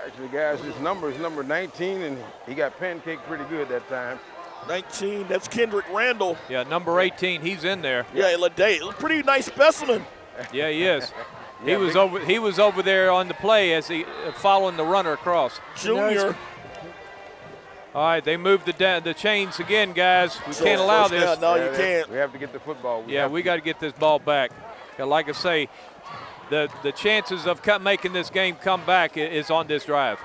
Actually, guys, his number is number 19, and he got pancaked pretty good that time. 19, that's Kendrick Randall. Yeah, number 18, he's in there. Yeah, Lede, a pretty nice specimen. Yeah, he is. Yeah, He was over there on the play as he following the runner across. Junior. All right, they moved the chains again, guys. We can't allow first this. down. No, you can't. We have to get the football. We got to get this ball back. And like I say, the chances of making this game come back is on this drive.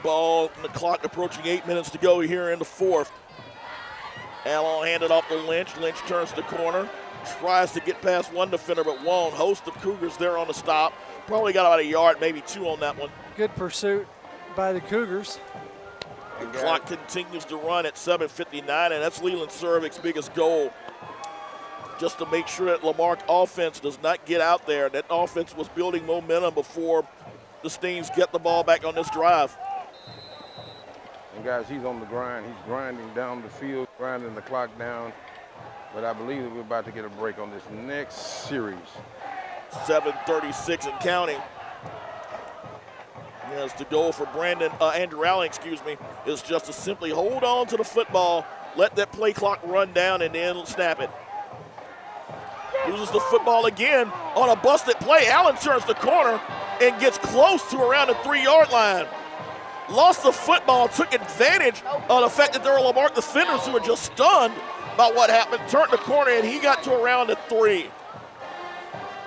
Ball, and the clock approaching 8 minutes to go here in the fourth. Allen handed off to Lynch. Lynch turns the corner. Tries to get past one defender, but won't. Host of Cougars there on the stop. Probably got about a yard, maybe two on that one. Good pursuit by the Cougars. The clock continues to run at 7:59, and that's Leland Cervic's biggest goal. Just to make sure that Lamarck offense does not get out there. That offense was building momentum before the Steams get the ball back on this drive. And guys, he's on the grind. He's grinding down the field, grinding the clock down. But I believe that we're about to get a break on this next series. 7:36 and counting. Yes, the goal for Andrew Allen, is just to simply hold on to the football, let that play clock run down, and then snap it. Loses the football again on a busted play. Allen turns the corner and gets close to around the 3-yard line. Lost the football, took advantage of the fact that there were Lamarck defenders who were just stunned by what happened, turned the corner, and he got to around the 3.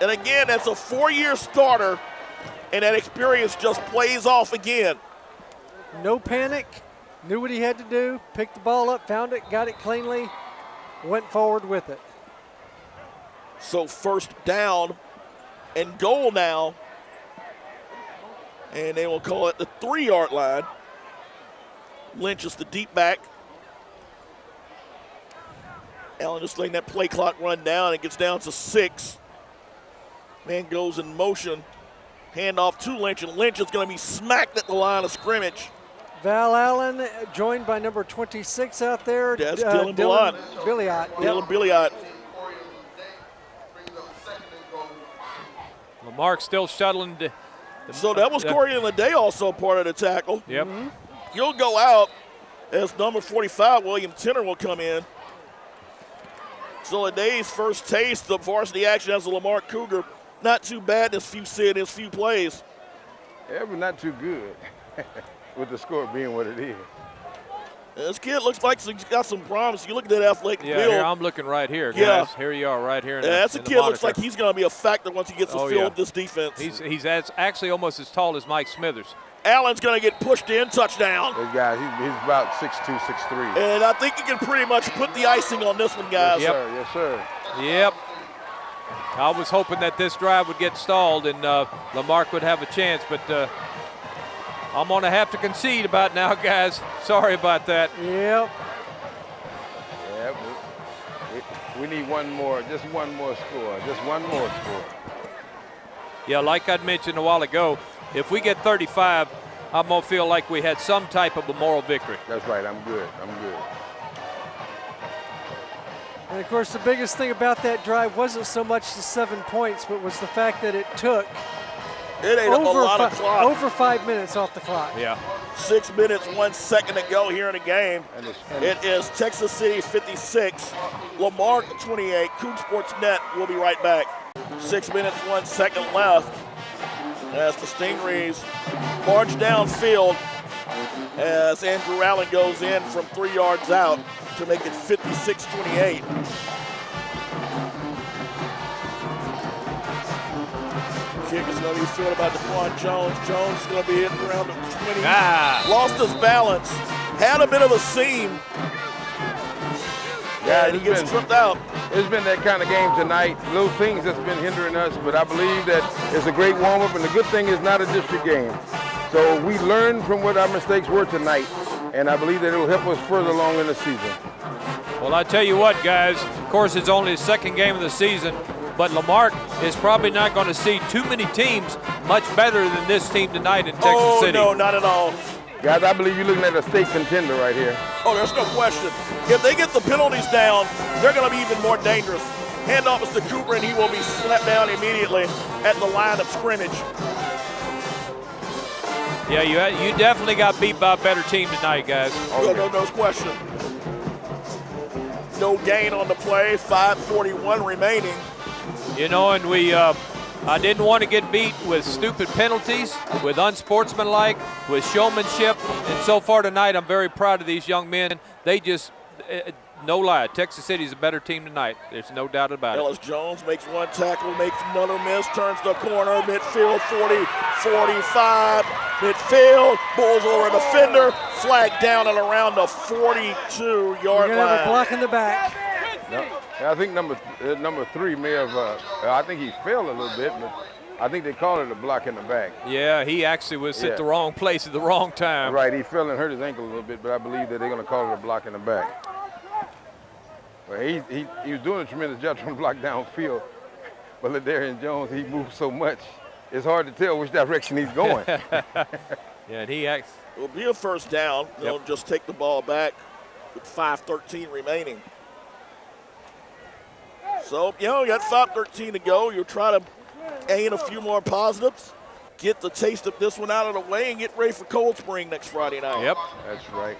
And again, that's a 4-year starter, and that experience just plays off again. No panic, knew what he had to do, picked the ball up, found it, got it cleanly, went forward with it. So first down and goal now. And they will call it the 3-yard line. Lynch is the deep back. Allen just letting that play clock run down. It gets down to 6. Man goes in motion. Handoff to Lynch, and Lynch is going to be smacked at the line of scrimmage. Val Allen joined by number 26 out there. That's Dylan Billiot. Dylan Billiot. Lamarck still shuttling. So that was Corey and Lede also part of the tackle. Yep. He'll go out as number 45, William Tenner, will come in. So Lede's first taste of varsity action as a Lamarck Cougar. Not too bad in his few plays. Yeah, but not too good with the score being what it is. This kid looks like he's got some promise. You look at that athletic build. Here, I'm looking right here, guys. Yeah. Here you are, right here. That's a kid looks like he's going to be a factor once he gets the feel of this defense. He's actually almost as tall as Mike Smithers. Allen's going to get pushed in, touchdown. This guy, he's about 6'2", 6'3". And I think you can pretty much put the icing on this one, guys. Yes, sir. Yes, sir. Yep. I was hoping that this drive would get stalled and Lamarck would have a chance, but I'm going to have to concede about now, guys. Sorry about that. Yep. Yeah, we need one more, just one more score, Yeah, like I'd mentioned a while ago, if we get 35, I'm going to feel like we had some type of a moral victory. That's right. I'm good. And of course, the biggest thing about that drive wasn't so much the 7 points, but was the fact that it took over 5 minutes off the clock. Yeah. 6 minutes, 1 second to go here in the game. It is Texas City 56, Lamarck 28. Coug Sports Net will be right back. 6 minutes, 1 second left as the Stingrays march downfield as Andrew Allen goes in from 3 yards out to make it 56-28. Kick is going to be filled by DeQuan Jones. Jones is going to be hitting around the 20. Lost his balance. Had a bit of a seam. Yeah, and he gets tripped out. It's been that kind of game tonight. Little things that's been hindering us, but I believe that it's a great warm-up, and the good thing is not a district game. So we learned from what our mistakes were tonight, and I believe that it'll help us further along in the season. Well, I tell you what, guys, of course, it's only the second game of the season, but Lamarck is probably not going to see too many teams much better than this team tonight in Texas City. Oh, no, not at all. Guys, I believe you're looking at a state contender right here. Oh, there's no question. If they get the penalties down, they're going to be even more dangerous. Handoff is to Cooper, and he will be slapped down immediately at the line of scrimmage. Yeah, you definitely got beat by a better team tonight, guys. No question. No gain on the play, 5:41 remaining. You know, and I didn't want to get beat with stupid penalties, with unsportsmanlike, with showmanship. And so far tonight, I'm very proud of these young men. They just, no lie, Texas City's a better team tonight. There's no doubt about it. Ellis Jones makes one tackle, makes another miss, turns the corner, midfield 40, 45, midfield, bulls over a defender, flag down at around the 42-yard line. We're going to have a block in the back. Yeah, I think number 3 may have, I think he fell a little bit, but I think they call it a block in the back. Yeah, he actually was at the wrong place at the wrong time. Right, he fell and hurt his ankle a little bit, but I believe that they're going to call it a block in the back. Well, he was doing a tremendous job trying to block downfield, but Ladarian Jones, he moves so much, it's hard to tell which direction he's going. Yeah, and he acts. It'll be a first down. They'll just take the ball back with 5:13 remaining. So, you got 5:13 to go. You'll try to gain a few more positives, get the taste of this one out of the way, and get ready for Cold Spring next Friday night. Yep. That's right.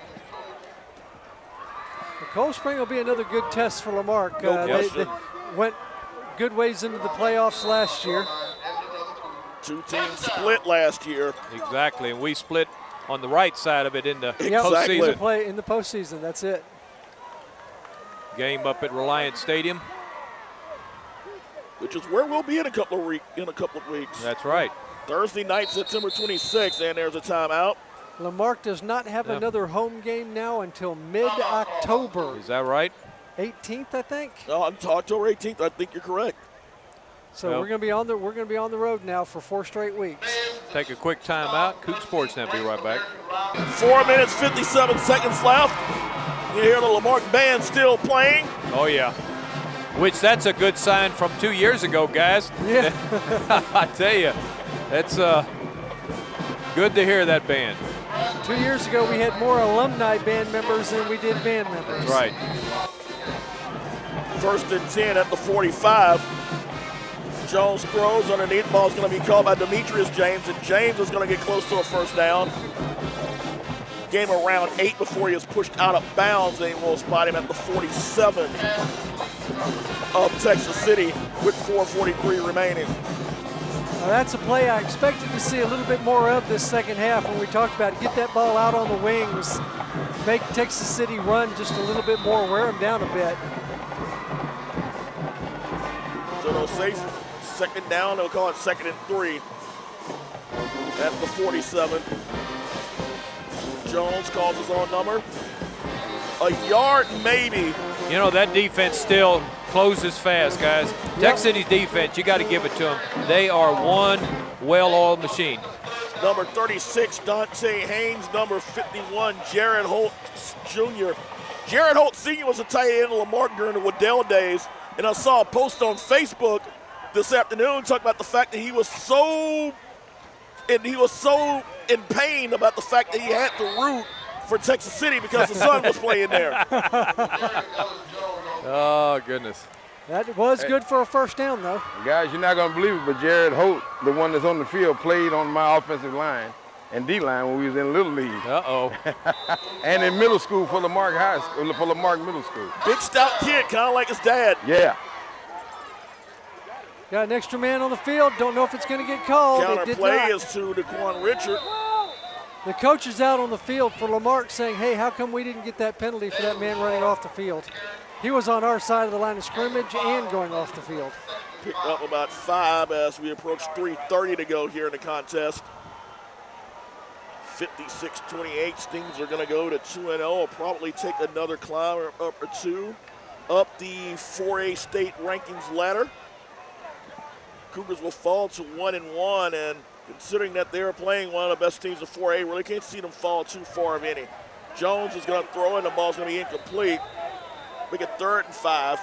Cold Spring will be another good test for Lamarck. They went good ways into the playoffs last year. Two teams split last year. Exactly, and we split on the right side of it in the Exactly. postseason. In the postseason, that's it. Game up at Reliant Stadium. Which is where we'll be in a couple of weeks. That's right. Thursday night, September 26th, and there's a timeout. Lamarck does not have another home game now until mid-October. Is that right? 18th, I think. No, October 18th. I think you're correct. So we're going to be on the road now for 4 straight weeks. Take a quick timeout. Coop Sports Net, be right back. 4 minutes, 57 seconds left. You hear the Lamarck band still playing. Oh, yeah. Which that's a good sign from 2 years ago, guys. Yeah. I tell you, that's good to hear that band. 2 years ago, we had more alumni band members than we did band members. Right. 1st and 10 at the 45. Jones throws underneath. Ball is going to be called by Demetrius James, and James is going to get close to a first down. Game around 8 before he is pushed out of bounds, and we'll spot him at the 47 of Texas City with 4:43 remaining. Now that's a play I expected to see a little bit more of this second half when we talked about get that ball out on the wings, make Texas City run just a little bit more, wear them down a bit. So they'll say second down, they'll call it 2nd and 3 at the 47. Jones calls his own number. A yard maybe. You know, that defense still closes fast, guys. Texas City's defense, you got to give it to them. They are one well-oiled machine. Number 36, Dante Haynes. Number 51, Jared Holt Jr. Jared Holt Sr. was a tight end of Lamarck during the Waddell days, and I saw a post on Facebook this afternoon talking about the fact that he was so in pain about the fact that he had to root for Texas City because the son was playing there. Oh, goodness. That was good for a first down, though. Guys, you're not going to believe it, but Jared Holt, the one that's on the field, played on my offensive line and D-line when we was in Little League. Uh-oh. And in middle school for Lamarck High School, for Lamarck Middle School. Big stout kid, kind of like his dad. Yeah. Got an extra man on the field. Don't know if it's going to get called. Counter play is to Daquan Richard. The coach is out on the field for Lamarck saying, hey, how come we didn't get that penalty for that man running off the field? He was on our side of the line of scrimmage and going off the field. Picked up about 5 as we approach 3:30 to go here in the contest. 56-28, Stings are going to go to 2-0. Will probably take another climb up or two up the 4A state rankings ladder. Cougars will fall to 1-1, and considering that they're playing one of the best teams in 4A, really can't see them fall too far of any. Jones is going to throw in, the ball's going to be incomplete. Make it 3rd and 5.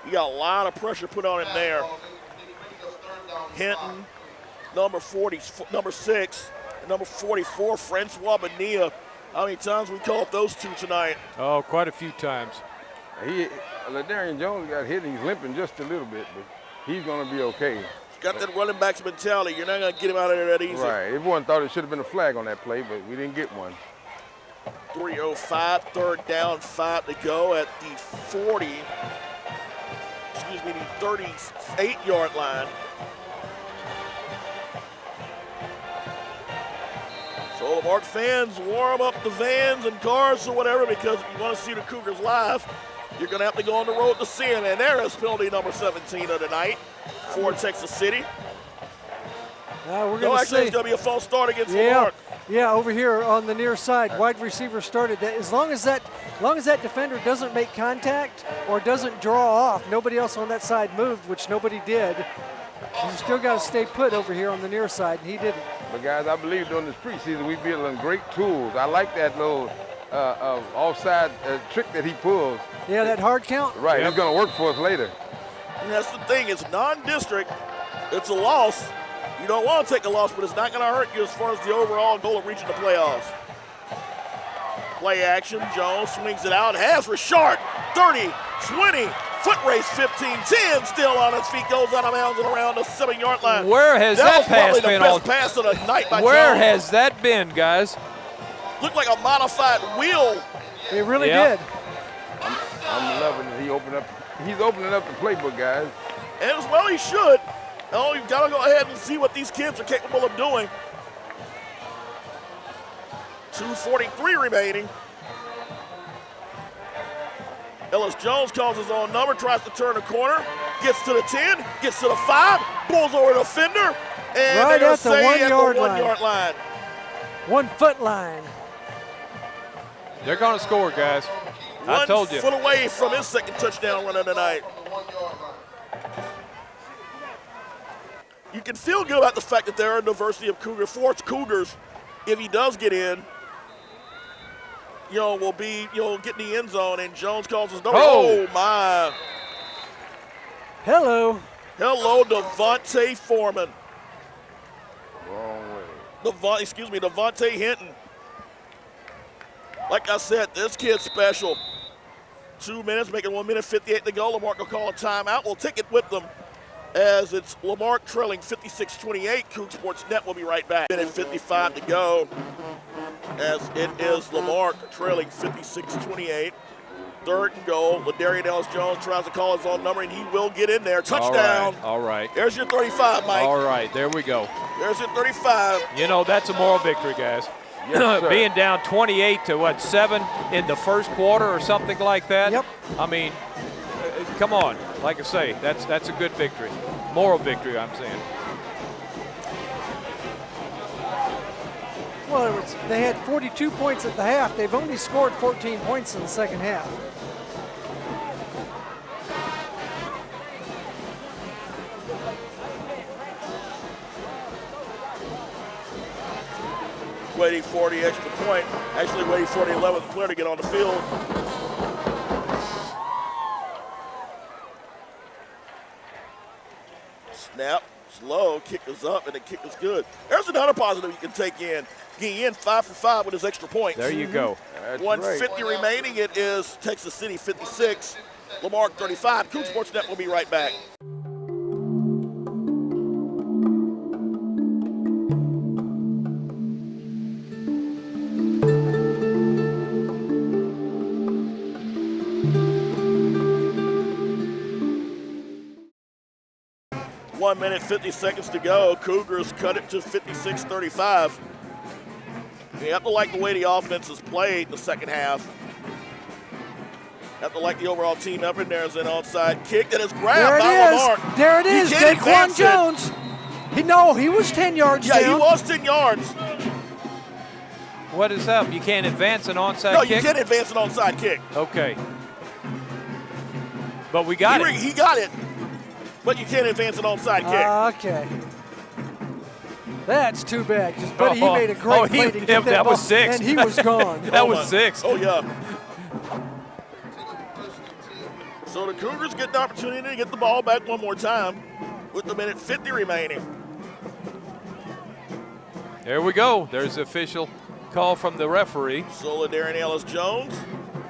He got a lot of pressure put on him there. Hinton, number 6, and number 44, Francois Bonilla. How many times we called those two tonight? Oh, quite a few times. Ladarian Jones got hit. He's limping just a little bit, but he's going to be okay. He's got that running back's mentality. You're not going to get him out of there that easy. Right. Everyone thought it should have been a flag on that play, but we didn't get one. 3:05, third down, 5 to go at the 38-yard line. So Lamar fans, warm up the vans and cars or whatever, because if you want to see the Cougars live, you're going to have to go on the road to see them. And there is penalty number 17 of the night for Texas City. We're No, going to actually, see. it's going to be a false start against Lamar. Yeah, over here on the near side, wide receiver started. As long as that defender doesn't make contact or doesn't draw off, nobody else on that side moved, which nobody did. You still got to stay put over here on the near side, and he didn't. But guys, I believe during this preseason we building great tools. I like that little offside trick that he pulls. Yeah, that hard count. Right, Yep. It's going to work for us later. And that's the thing, it's non-district, it's a loss. You don't want to take a loss, but it's not going to hurt you as far as the overall goal of reaching the playoffs. Play action, Jones swings it out, has Richard, 30, 20, foot race 15, 10, still on his feet, goes out of bounds and around the 7-yard line. Where has that was pass probably been the all? best pass of the night by Where Jones. has that been, guys? Looked like a modified wheel. It really Yeah. did. I'm loving it. He's opening up the playbook, guys. And as well he should. Oh, you've got to go ahead and see what these kids are capable of doing. 2:43 remaining. Ellis Jones calls his own number, tries to turn the corner, gets to the 10, gets to the 5, pulls over the defender, and Right they're going at to the say 1 at the yard 1 line. yard line. 1 foot line. They're going to score, guys. I 1 told you. foot away from his second touchdown run of the night. You can feel good about the fact that there are a diversity of Cougar. Force Cougars, if he does get in, will be, get in the end zone, and Jones calls his number. Oh. Oh, my. Hello. Hello, Devontae Foreman. Wrong way. Devontae Hinton. Like I said, this kid's special. 2 minutes, making 1 minute 58 to go. Lamarck will call a timeout. We'll take it with them as it's Lamarck trailing 56-28. Coug Sports Net will be right back. Minute 55 to go as it is Lamarck trailing 56-28. Third and goal. Ladarian Ellis Jones tries to call his own number, and he will get in there. Touchdown. All right. There's your 35, Mike. All right, there we go. There's your 35. That's a moral victory, guys. Yes, sir. Being down 28 to 7 in the first quarter or something like that. Yep. I mean, come on. Like I say, that's a good victory. Moral victory, I'm saying. Well, they had 42 points at the half. They've only scored 14 points in the second half. Waiting for the extra point. Actually waiting for the 11th player to get on the field. Snap, slow, kick is up, and the kick is good. There's another positive you can take in. Guillen 5 for 5 with his extra points. There you go. That's 150 right. remaining. It is Texas City 56, Lamarck 35. Coug Sports Net will be right back. One minute, 50 seconds to go. Cougars cut it to 56-35. You have to like the way the offense has played in the second half. You have to like the overall team effort. There's an onside kick that is grabbed by Lamarck. There it is. He can't Daquan advance it. Jones. He was 10 yards Yeah, down. he was 10 yards. What is up? You can't advance an onside No, kick? you can't advance an onside kick. Okay. But we got it. He got it, but you can't advance an onside kick. Okay. That's too bad, because Buddy, he made a great Oh, play to get that that ball, was 6. and he was gone. That was 6. Oh, yeah. So the Cougars get the opportunity to get the ball back one more time with the minute 50 remaining. There we go. There's the official call from the referee. Solidarian Ellis-Jones,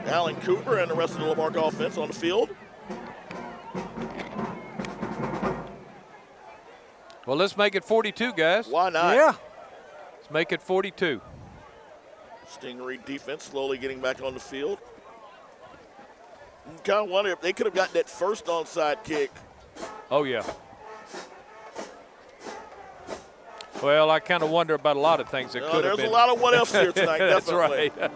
Alan Cooper, and the rest of the Lamarck offense on the field. Well, let's make it 42, guys. Why not? Yeah. Let's make it 42. Stingray defense slowly getting back on the field. Kind of wonder if they could have gotten that first onside kick. Oh, yeah. Well, I kind of wonder about a lot of things that could have been. There's a lot of what else here tonight, That's definitely. right.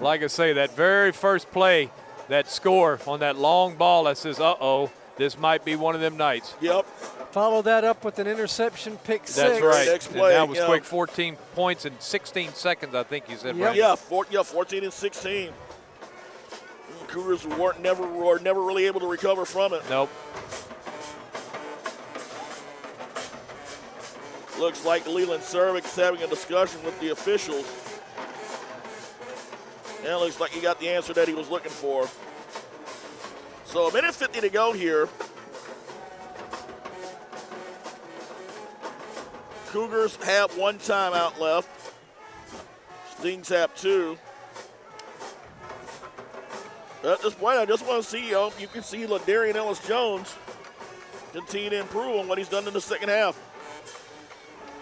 Like I say, that very first play, that score on that long ball that says, uh-oh, this might be one of them nights. Yep. Follow that up with an interception, pick six. That's right. Next And play, that was yeah. quick, 14 points in 16 seconds, I think you said, Yep. right? Yeah, 14 and 16. Cougars were never really able to recover from it. Nope. Looks like Leland Cervic's having a discussion with the officials. And it looks like he got the answer that he was looking for. So a minute 50 to go here. Cougars have one timeout left. Stings have two. At this point, I just want to see, you can see Ladarian Ellis-Jones continue to improve on what he's done in the second half.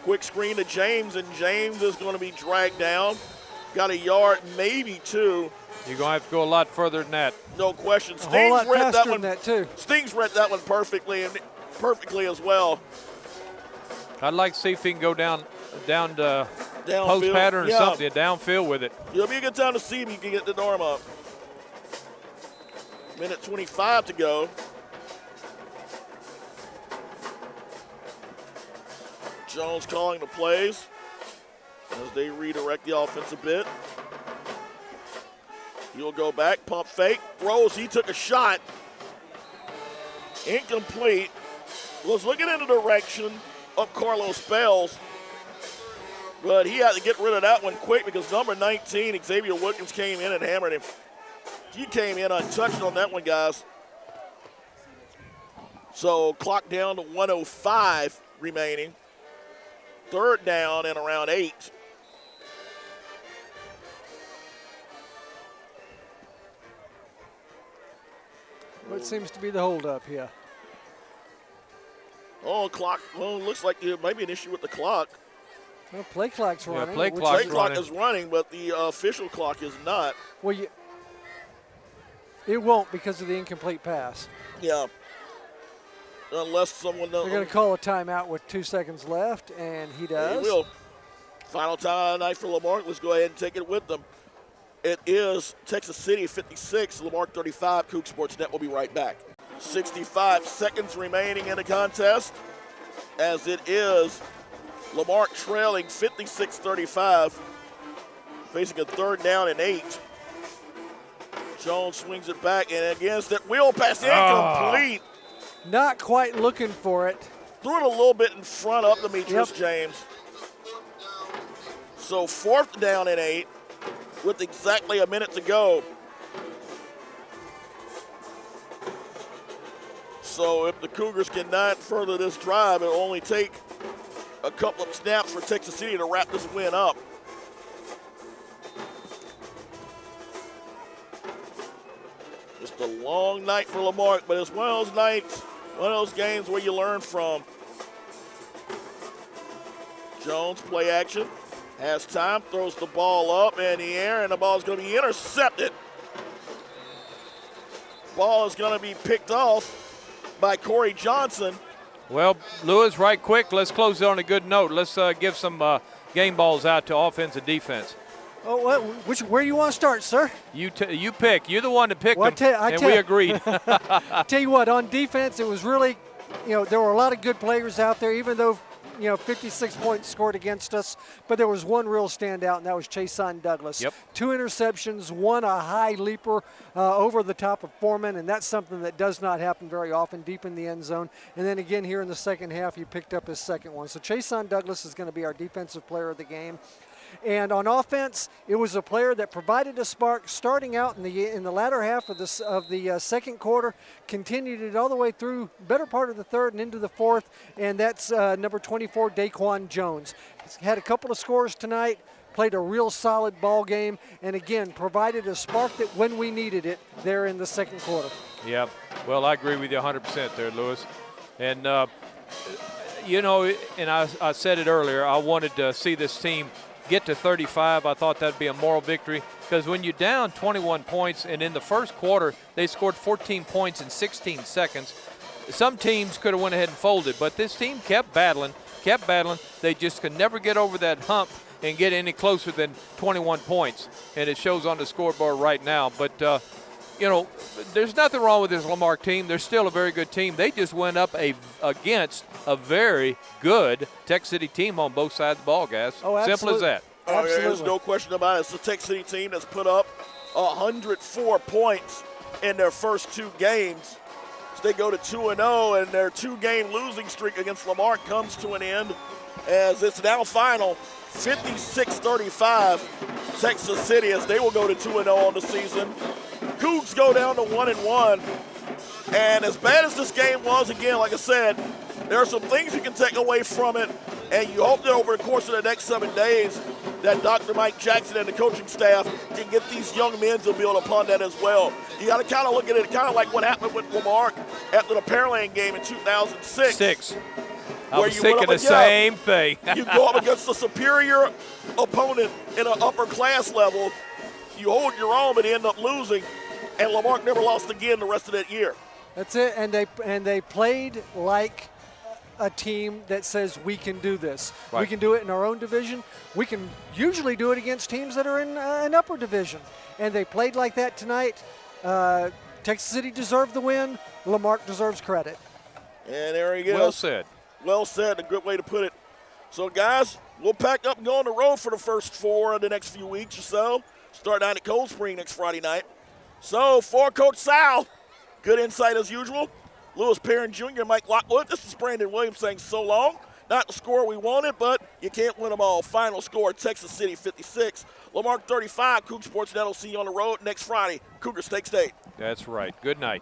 Quick screen to James, and James is going to be dragged down. Got a yard, maybe two. You're going to have to go a lot further than that. No question. A whole lot faster than that, too. Stings read that one perfectly as well. I'd like to see if he can go down to Downfield, post pattern or yeah. something, downfield with it. It'll be a good time to see if he can get the arm up. Minute 25 to go. Jones calling the plays as they redirect the offense a bit. He'll go back, pump fake, throws. He took a shot. Incomplete. Was looking in the direction of Carlos Bells, but he had to get rid of that one quick because number 19, Xavier Wilkins, came in and hammered him. He came in untouched on that one, guys. So clock down to 1:05 remaining. Third down and around 8. What seems to be the holdup here? Oh, clock. Well, it looks like there might be an issue with the clock. Well, play clock's Yeah, running. play which- clock's Play clock running. is running, but the official clock is not. Well, it won't because of the incomplete pass. Yeah. Unless someone knows. They're going to call a timeout with 2 seconds left, and he They does. will. Final time of the night for Lamarck. Let's go ahead and take it with them. It is Texas City 56, Lamarck 35. Coug Sports Net will be right back. 65 seconds remaining in the contest, as it is Lamarck trailing 56-35, facing a third down and 8. Jones swings it back, and against that wheel pass incomplete. Not quite looking for it. Threw it a little bit in front of Demetrius Yep. James. So fourth down and 8 with exactly a minute to go. So if the Cougars cannot further this drive, it'll only take a couple of snaps for Texas City to wrap this win up. Just a long night for Lamarck, but it's one of those nights, one of those games where you learn from. Jones, play action, has time, throws the ball up in the air, and the ball is going to be intercepted. Ball is going to be picked off by Corey Johnson. Well, Lewis, right quick, let's close it on a good note. Let's give some game balls out to offense and defense. Oh, where do you want to start, sir? You pick. You're the one that picked Well, them, and we agreed. Tell you what, on defense, it was really, there were a lot of good players out there, even though, 56 points scored against us. But there was one real standout, and that was Chason Douglas. Yep. 2 interceptions, one a high leaper over the top of Foreman, and that's something that does not happen very often deep in the end zone. And then again here in the second half, he picked up his second one. So Chason Douglas is going to be our defensive player of the game. And on offense, it was a player that provided a spark starting out in the latter half of the second quarter, continued it all the way through better part of the third and into the fourth, and that's number 24, Daquan Jones. He's had a couple of scores tonight, played a real solid ball game, and again, provided a spark that when we needed it there in the second quarter. Yeah, well, I agree with you 100% there, Lewis. And, you know, and I said it earlier, I wanted to see this team get to 35. I thought that'd be a moral victory, because when you're down 21 points and in the first quarter they scored 14 points in 16 seconds, some teams could have went ahead and folded, but this team kept battling. They just could never get over that hump and get any closer than 21 points, and it shows on the scoreboard right now. But you know, there's nothing wrong with this Lamarck team. They're still a very good team. They just went up against a very good Tech City team on both sides of the ball, guys. Oh, simple as that. There's no question about it. It's the Tech City team that's put up 104 points in their first two games. So they go to 2-0, and their two-game losing streak against Lamarck comes to an end, as it's now final 56-35 Texas City, as they will go to 2-0 on the season. Cougs go down to 1-1. And as bad as this game was, again, like I said, there are some things you can take away from it, and you hope that over the course of the next 7 days that Dr. Mike Jackson and the coaching staff can get these young men to build upon that as well. You got to kind of look at it kind of like what happened with Lamarck after the Pearland game in 2006. I was thinking the same thing. You go up against a superior opponent in an upper class level, you hold your own, but end up losing, and Lamarck never lost again the rest of that year. That's it, and they played like a team that says we can do this. Right. We can do it in our own division. We can usually do it against teams that are in an upper division, and they played like that tonight. Texas City deserved the win. Lamarck deserves credit. And there he goes. Well said. Well said, a good way to put it. So, guys, we'll pack up and go on the road for the first 4 of the next few weeks or so. Start down at Cold Spring next Friday night. So, for Coach Sal, good insight as usual. Lewis Perrin Jr., Mike Lockwood. This is Brandon Williams saying so long. Not the score we wanted, but you can't win them all. Final score, Texas City 56, Lamarck 35. Coug Sports Net will see you on the road next Friday. Cougar State State. That's right. Good night.